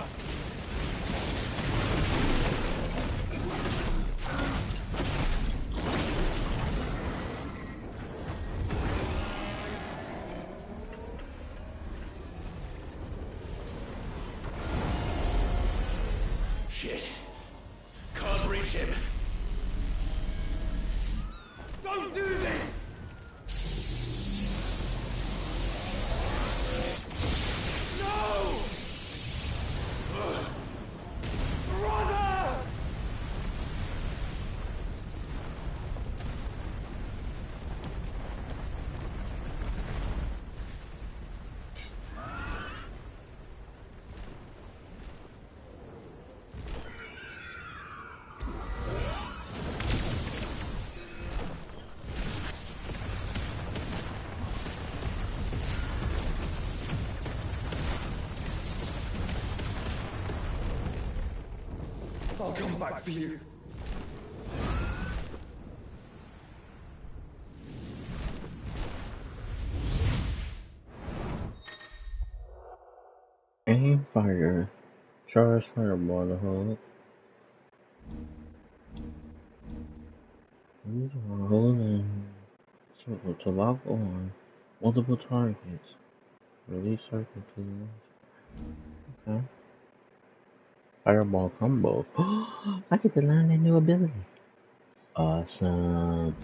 Speaker 8: Shit. Can't reach him. Don't do this! No! Brother! I'll come back for you.
Speaker 16: Aim fire. Charge fireball to hold. Use one hold and circle to lock on multiple targets. Release circle to okay. Fireball combo. I get to learn that new ability. Awesome.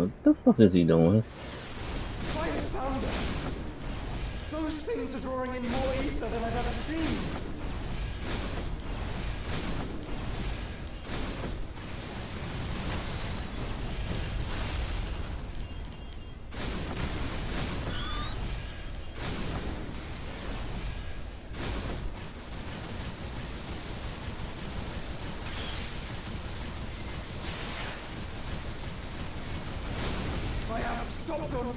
Speaker 16: What the fuck is he doing?
Speaker 8: I found her! Those things are drawing in more ether than I've ever seen! I have to stop them!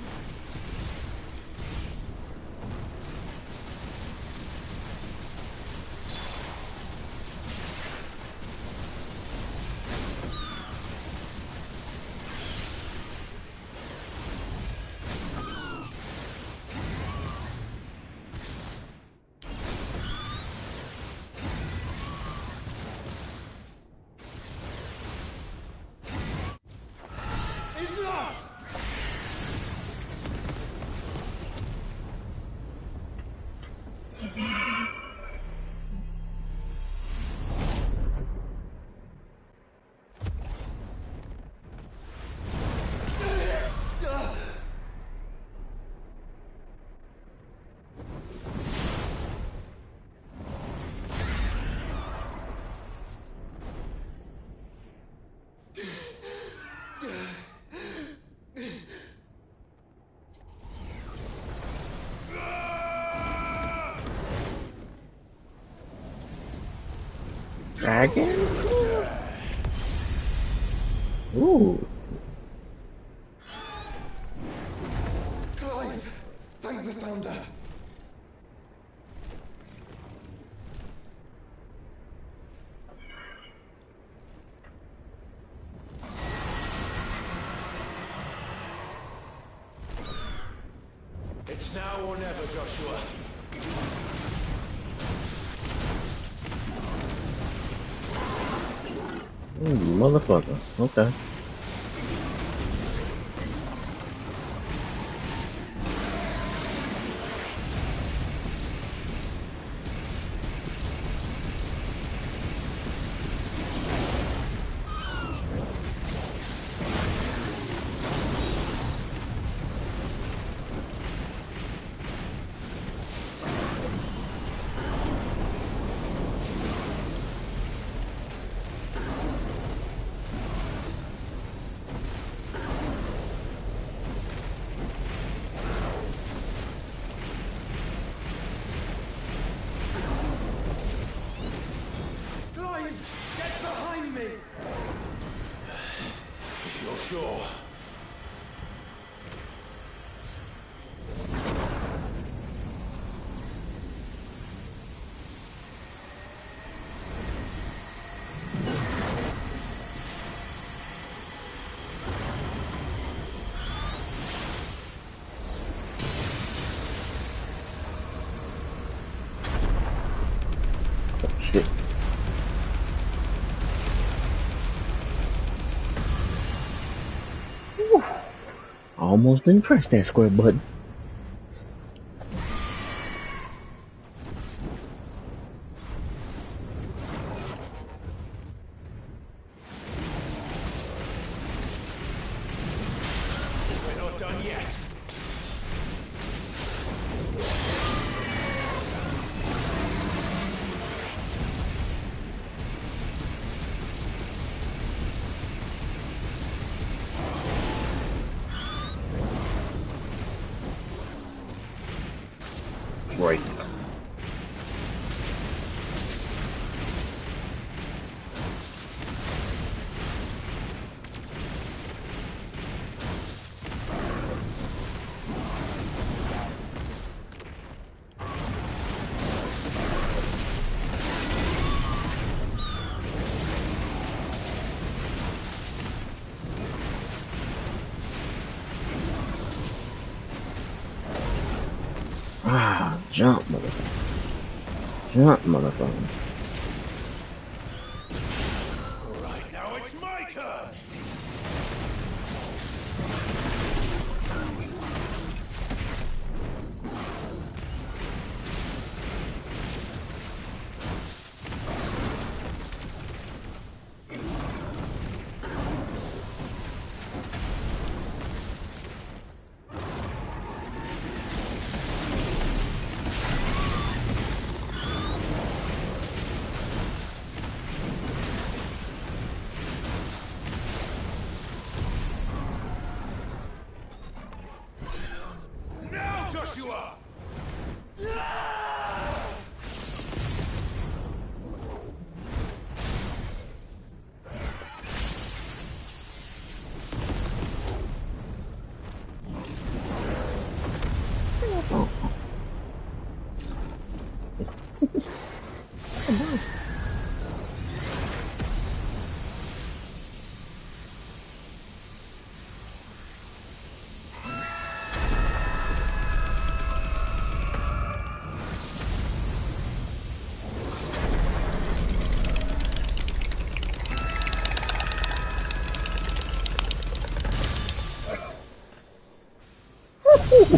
Speaker 8: Enough!
Speaker 16: Dragon? Ooh.
Speaker 8: Clive! Thank the Founder!
Speaker 12: It's now or never, Joshua.
Speaker 16: Motherfucker. Okay.
Speaker 8: Clive! Get behind me!
Speaker 12: If you're sure.
Speaker 16: Shit. Whew. Almost didn't press that square button.
Speaker 12: We're not done yet.
Speaker 16: Right. Ah, jump, motherfucker. Jump, motherfucker.
Speaker 12: Alright, now it's my turn!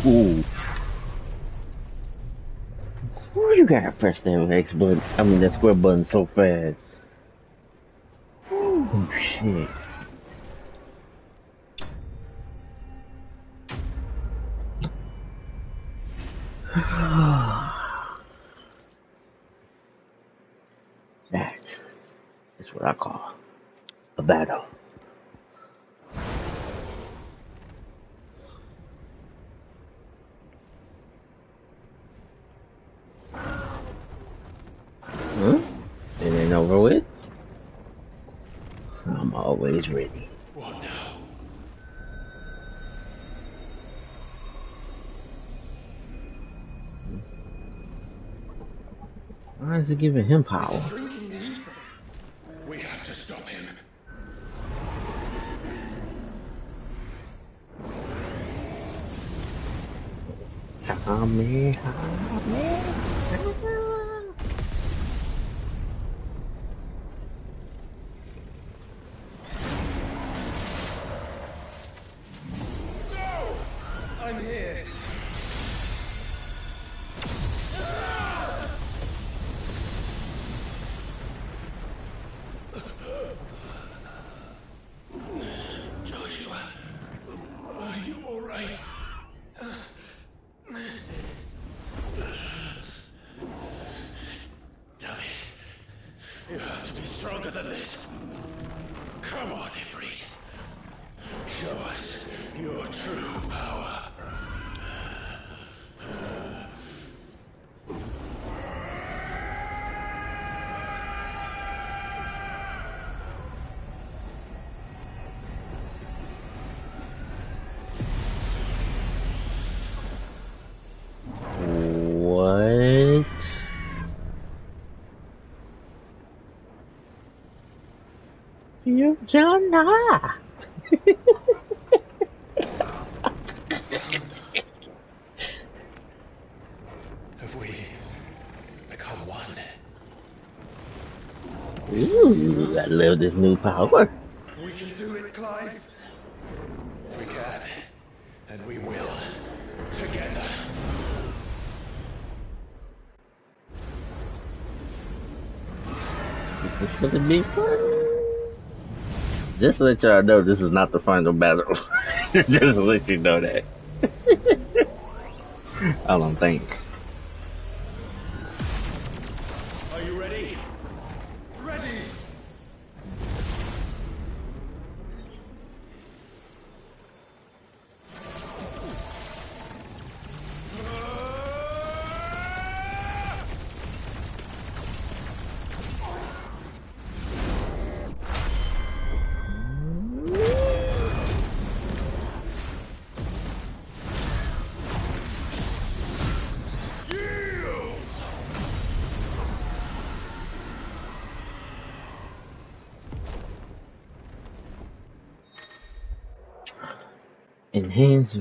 Speaker 16: Ooh. Why you gotta press that X button? I mean that square button so fast. Oh shit. That is what I call a battle. Huh? It ain't over with? I'm always ready.
Speaker 12: What now?
Speaker 16: Why is it giving him power?
Speaker 12: We have to stop him.
Speaker 8: I'm here.
Speaker 12: Joshua, are you all right? Damn it. You have to be stronger than this. Come on, Ifrit. Show us your true power.
Speaker 16: What? You John not.
Speaker 12: Have we become one?
Speaker 16: Ooh, I love this new power.
Speaker 8: We can do it, Clive.
Speaker 12: We can. And we will. Together.
Speaker 16: This is gonna be fun. Just to let y'all know, this is not the final battle. Just to let you know that. I don't think.
Speaker 8: Are you ready? Ready!
Speaker 16: Enhanced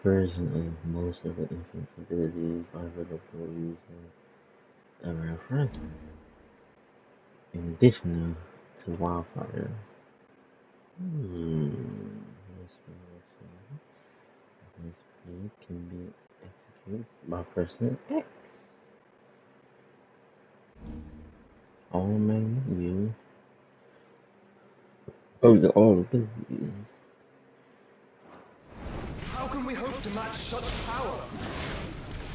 Speaker 16: version of most of the infant's abilities are available using the reinforcement. In addition to wildfire. This speed can be executed by pressing X. All main use. All of this.
Speaker 8: How can we hope to match such power?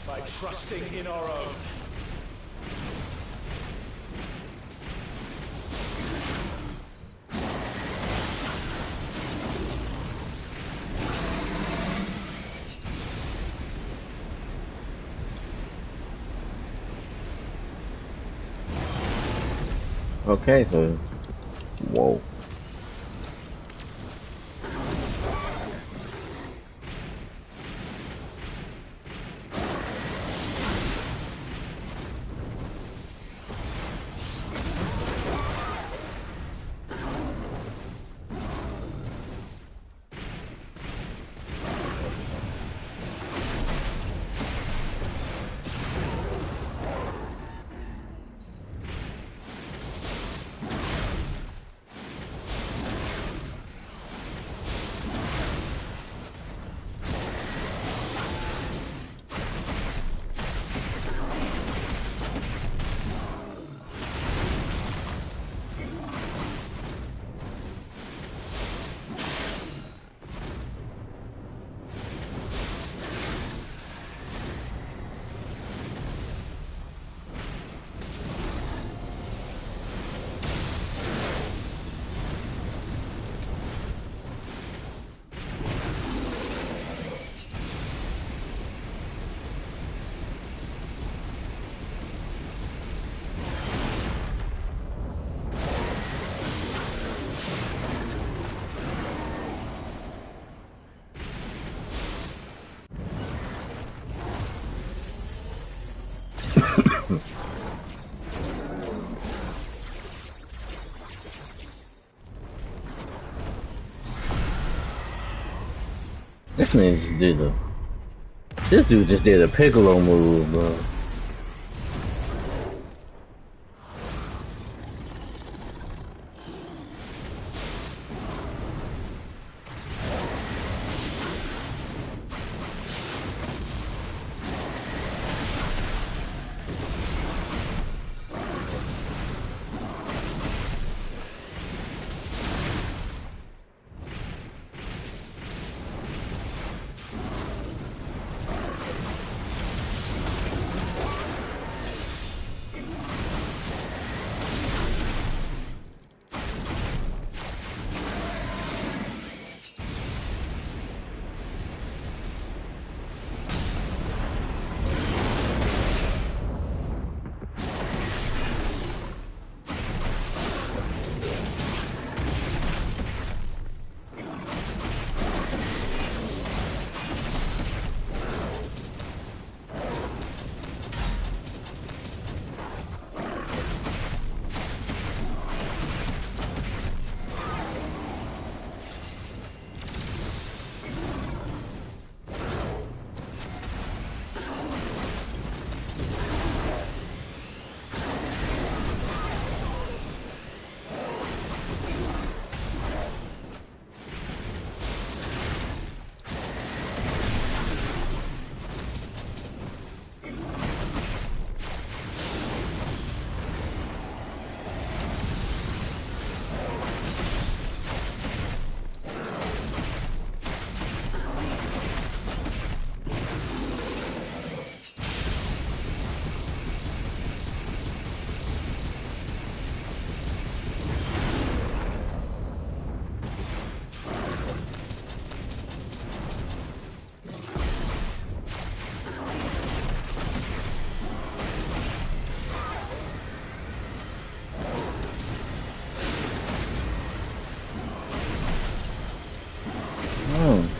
Speaker 12: By trusting in our own.
Speaker 16: Okay, so whoa. This nigga just did a... This dude just did a Piccolo move, bro.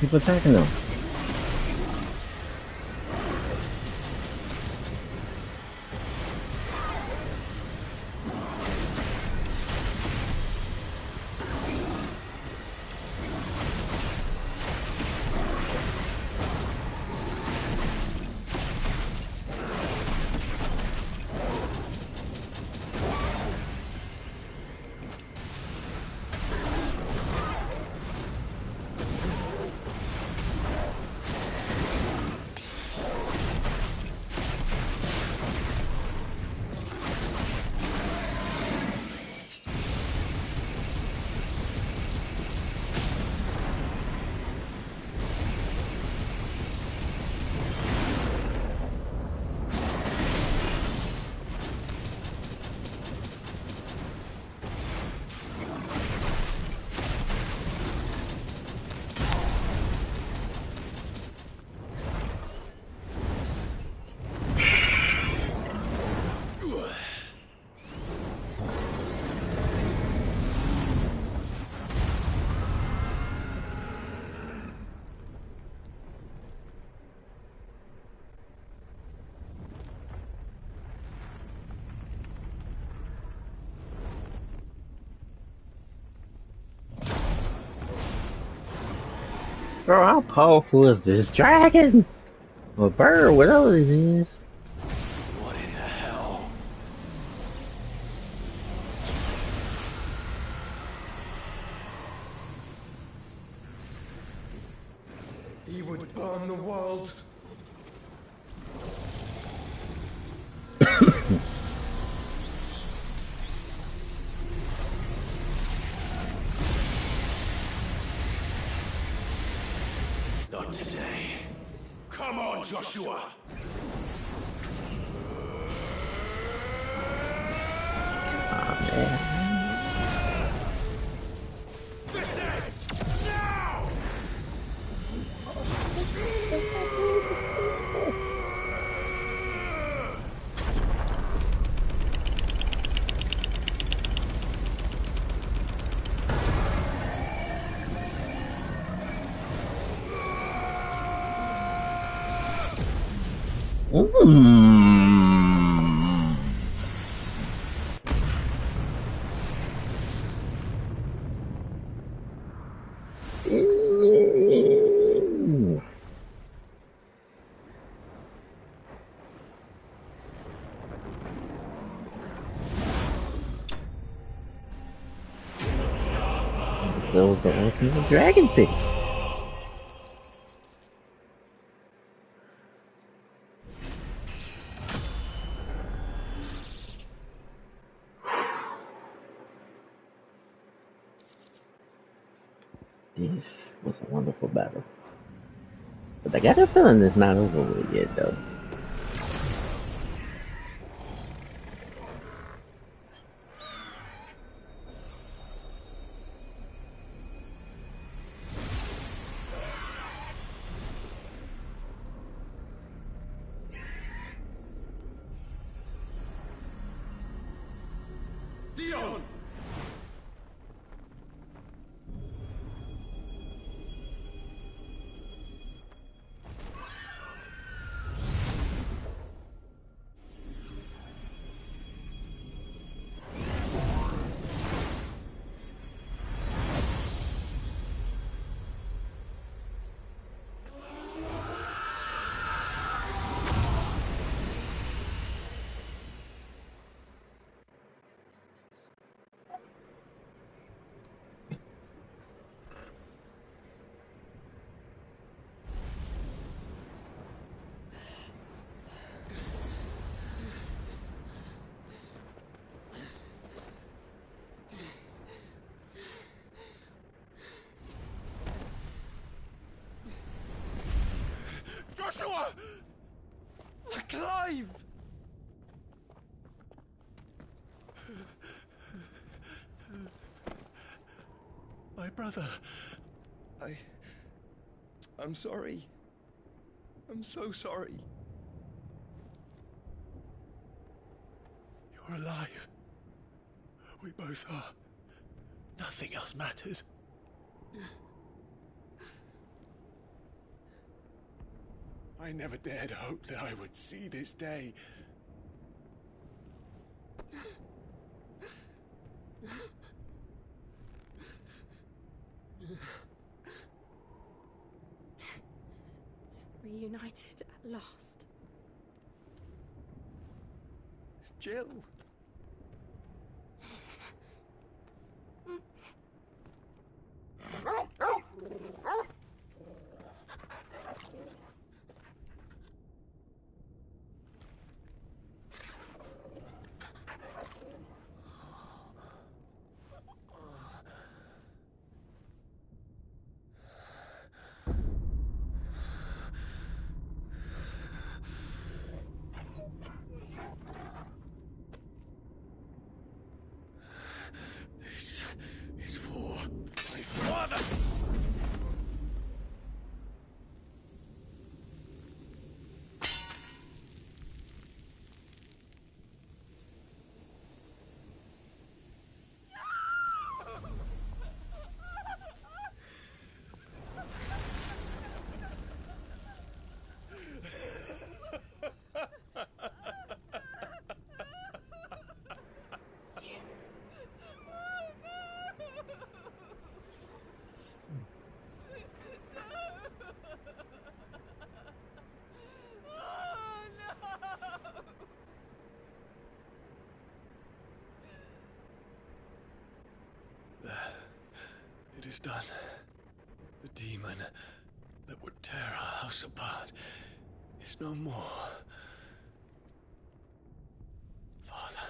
Speaker 16: Keep attacking them. Bro, how powerful is this dragon? Or bird, whatever it is.
Speaker 2: What in the hell?
Speaker 8: He would burn the world.
Speaker 2: Not today.
Speaker 8: Come on, Joshua! This ends now!
Speaker 16: was the ultimate dragon thing. This was a wonderful battle. But I got a feeling it's not over with yet, though.
Speaker 8: Dion! Joshua! Clive!
Speaker 17: My brother. I'm sorry. I'm so sorry.
Speaker 12: You're alive. We both are. Nothing else matters. I never dared hope that I would see this day.
Speaker 19: Reunited at last.
Speaker 17: Jill.
Speaker 12: This is for my father. It is done. The demon that would tear our house apart is no more. Father.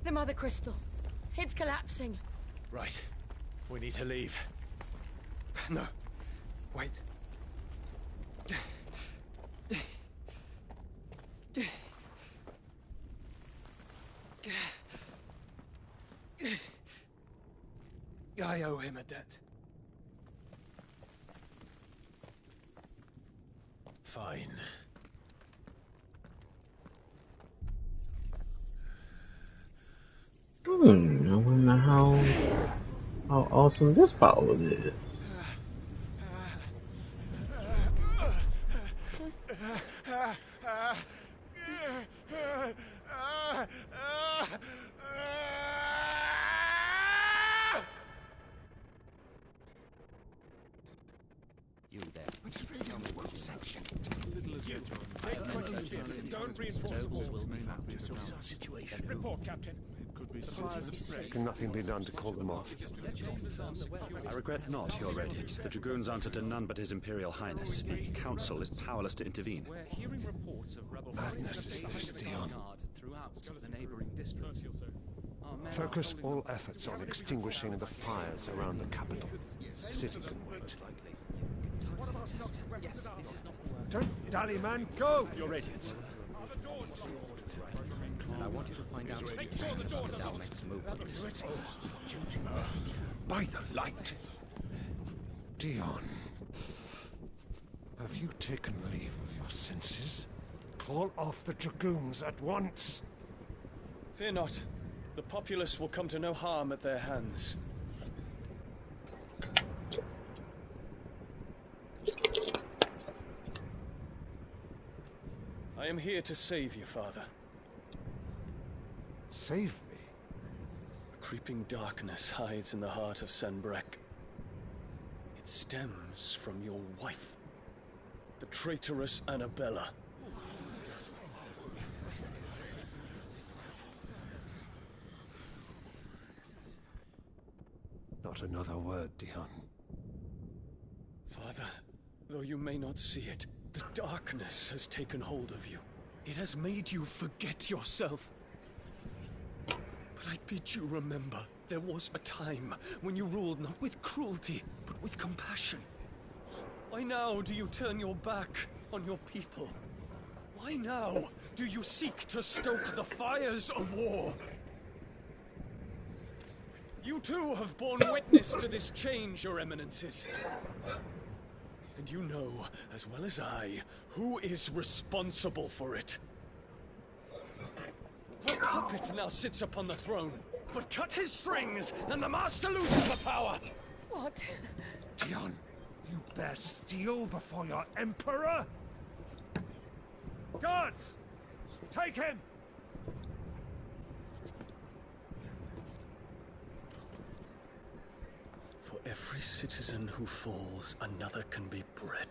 Speaker 19: The Mother Crystal. It's collapsing.
Speaker 12: Right. We need to leave.
Speaker 17: No. Wait. I owe him a debt.
Speaker 12: Fine.
Speaker 16: I wonder how awesome this power is.
Speaker 8: won't sanction it. Little as yet. Don't reinforce the walls. This is our situation. Report, Captain. It could be fires have spread.
Speaker 5: Can nothing be done to call them off?
Speaker 21: I regret not, Your Radiance. The Dragoons answer to none but His Imperial Highness. The Council is powerless to intervene.
Speaker 22: We're hearing reports of rebel
Speaker 5: Madness is this, Dion.
Speaker 22: throughout the neighboring districts.
Speaker 5: Focus all efforts on extinguishing the fires around the capital. The city can wait. Don't dally, man. Go!
Speaker 21: Your Radiance.
Speaker 22: And I want you to find out the Dalmec's movements.
Speaker 5: By the light! Dion, have you taken leave of your senses? Call off the Dragoons at once!
Speaker 13: Fear not. The populace will come to no harm at their hands. I am here to save you, Father.
Speaker 5: Save me?
Speaker 13: A creeping darkness hides in the heart of Sanbrek. It stems from your wife, the traitorous Annabella.
Speaker 5: Not another word, Dion.
Speaker 13: Father, though you may not see it, the darkness has taken hold of you. It has made you forget yourself. But I bid you remember, there was a time when you ruled not with cruelty, but with compassion. Why now do you turn your back on your people? Why now do you seek to stoke the fires of war? You too have borne witness to this change, Your Eminences. And you know, as well as I, who is responsible for it. A puppet now sits upon the throne, but cut his strings, and the master loses the power!
Speaker 15: What?
Speaker 5: Dion, you bear steel before your Emperor? Guards! Take him!
Speaker 13: For every citizen who falls, another can be bred.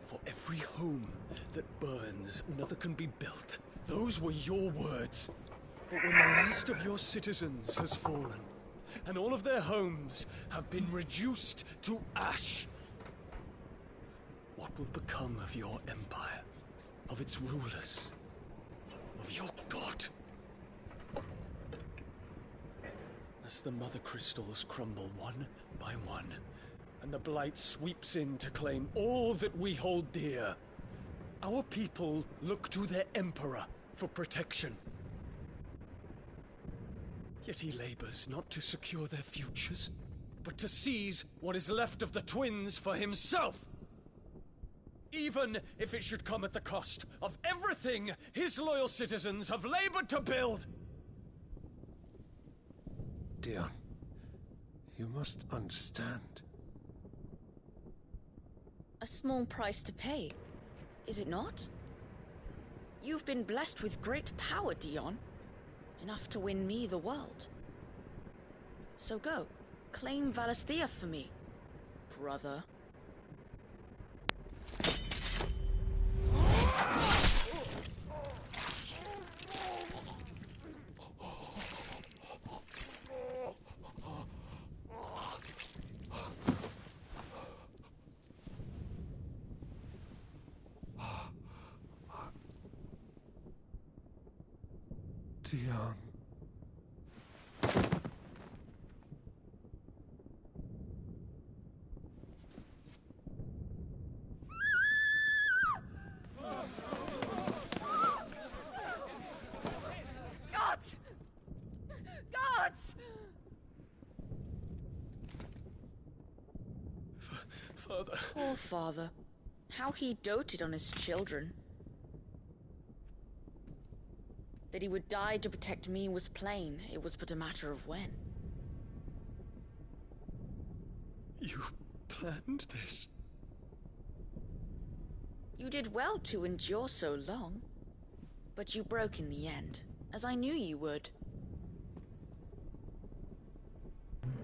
Speaker 13: For every home that burns, another can be built. Those were your words. But when the last of your citizens has fallen, and all of their homes have been reduced to ash, what will become of your empire, of its rulers, of your god? As the Mother Crystals crumble one by one, and the Blight sweeps in to claim all that we hold dear, our people look to their Emperor for protection. Yet he labors not to secure their futures, but to seize what is left of the twins for himself. Even if it should come at the cost of everything his loyal citizens have labored to build.
Speaker 5: Dion, you must understand.
Speaker 24: A small price to pay, is it not? You've been blessed with great power, Dion. Enough to win me the world. So go, claim Valisthea for me, brother.
Speaker 5: Dion.
Speaker 24: Gods! Gods!
Speaker 13: Father.
Speaker 24: Poor father. How he doted on his children. That he would die to protect me was plain. It was but a matter of when.
Speaker 13: You planned this?
Speaker 24: You did well to endure so long. But you broke in the end, as I knew you would.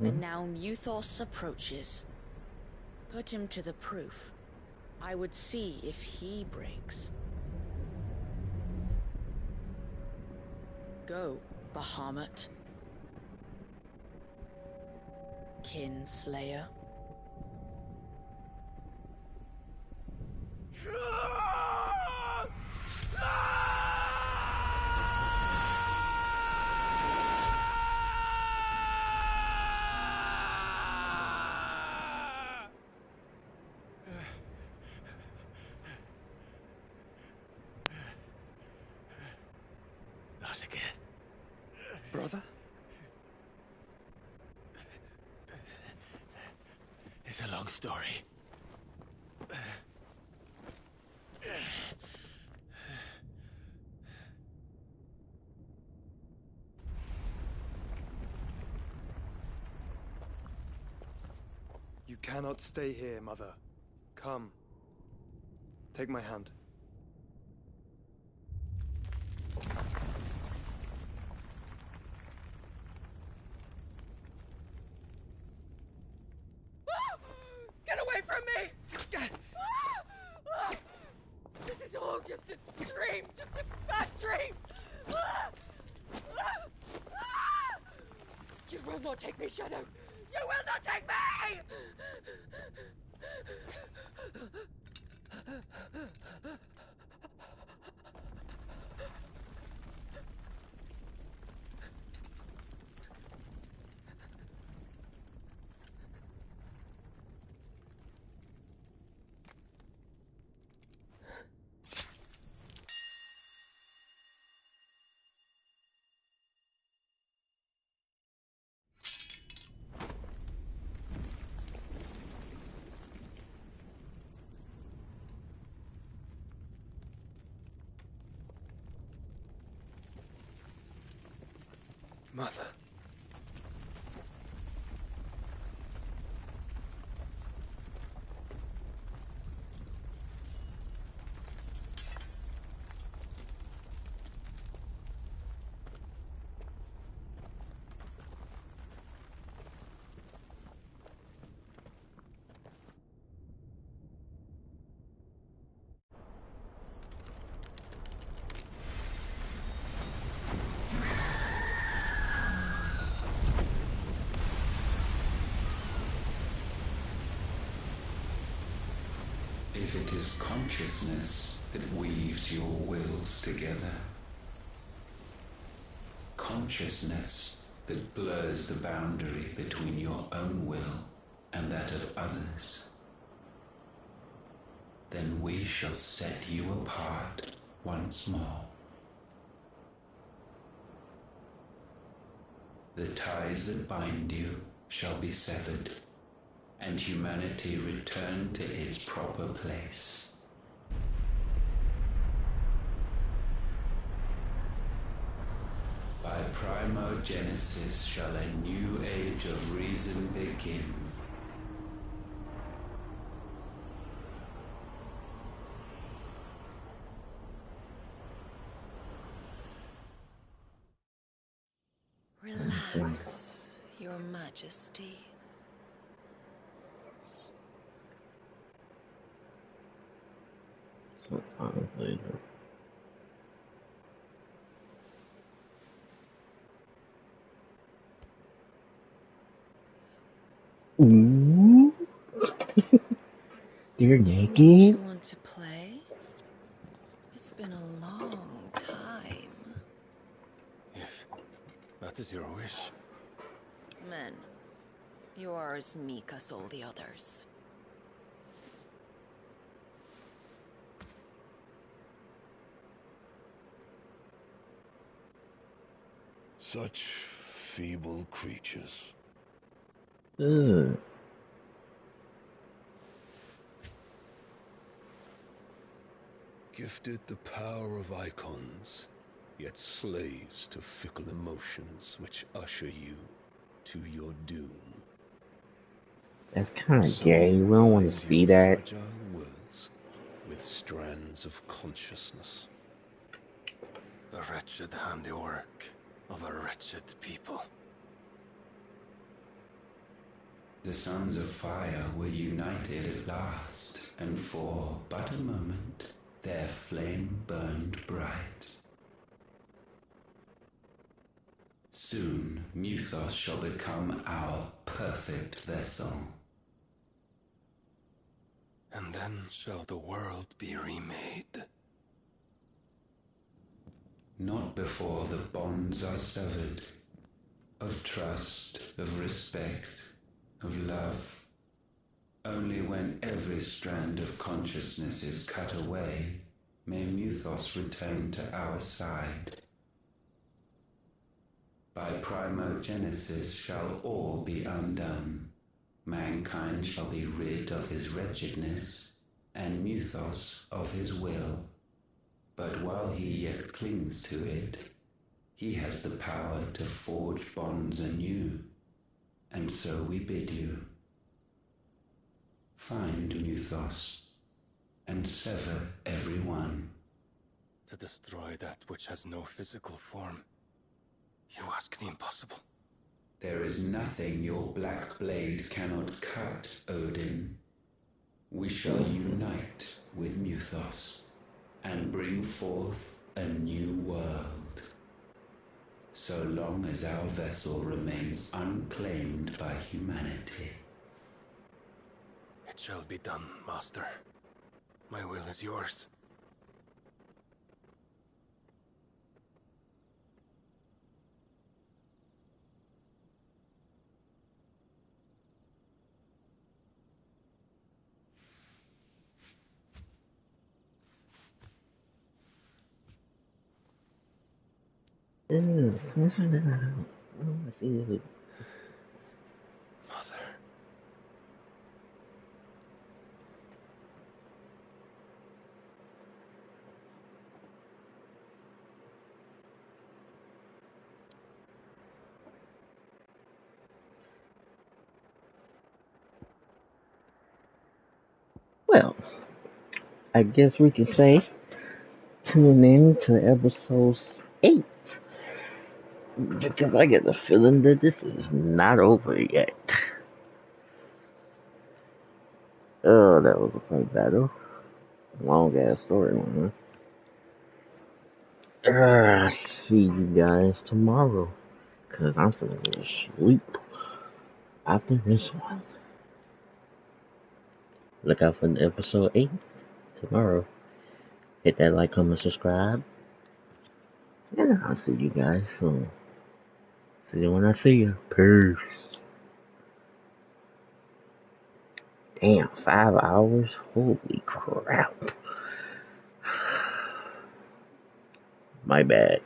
Speaker 24: And now Muthos approaches. Put him to the proof. I would see if he breaks. Go, Bahamut. Kinslayer.
Speaker 12: Not again.
Speaker 17: Brother?
Speaker 12: It's a long story.
Speaker 17: You cannot stay here, Mother. Come. Take my hand.
Speaker 15: Get away from me! This is all just a dream, just a bad dream! You will not take me, Shadow! You will not take me!
Speaker 17: Mother.
Speaker 3: If it is consciousness that weaves your wills together, consciousness that blurs the boundary between your own will and that of others, then we shall set you apart once more. The ties that bind you shall be severed, and humanity return to its proper place. By primogenesis shall a new age of reason begin.
Speaker 9: Relax, Your Majesty.
Speaker 16: Sometime later. Ooh. They're naked?
Speaker 9: Don't you want to play? It's been a long time.
Speaker 12: If that is your wish.
Speaker 9: Men, you are as meek as all the others.
Speaker 5: Such feeble creatures.
Speaker 16: Ugh.
Speaker 5: Gifted the power of icons, yet slaves to fickle emotions which usher you to your doom.
Speaker 16: That's kind of gay. We don't want to see that.
Speaker 5: Fragile wills with strands of consciousness.
Speaker 12: The wretched handiwork of a wretched people.
Speaker 3: The sons of fire were united at last, and for but a moment their flame burned bright. Soon Muthos shall become our perfect vessel.
Speaker 5: And then shall the world be remade.
Speaker 3: Not before the bonds are severed, of trust, of respect, of love. Only when every strand of consciousness is cut away may Muthos return to our side. By primogenesis shall all be undone. Mankind shall be rid of his wretchedness, and Muthos of his will. But while he yet clings to it, he has the power to forge bonds anew, and so we bid you. Find Muthos, and sever every one.
Speaker 5: To destroy that which has no physical form. You ask the impossible.
Speaker 3: There is nothing your black blade cannot cut, Odin. We shall unite with Muthos, and bring forth a new world. So long as our vessel remains unclaimed by humanity.
Speaker 5: It shall be done, Master. My will is yours.
Speaker 16: Ew, censor that out. I don't want to see it.
Speaker 5: Mother.
Speaker 16: Well, I guess we could say tune in to episode 8. Because I get the feeling that this is not over yet. Oh, that was a fun battle. Long ass story, man. See you guys tomorrow. Cause I'm finna go to sleep after this one. Look out for episode 8 tomorrow. Hit that like, comment, subscribe. And I'll see you guys soon. See you when I see you. Peace. Damn, 5 hours? Holy crap. My bad.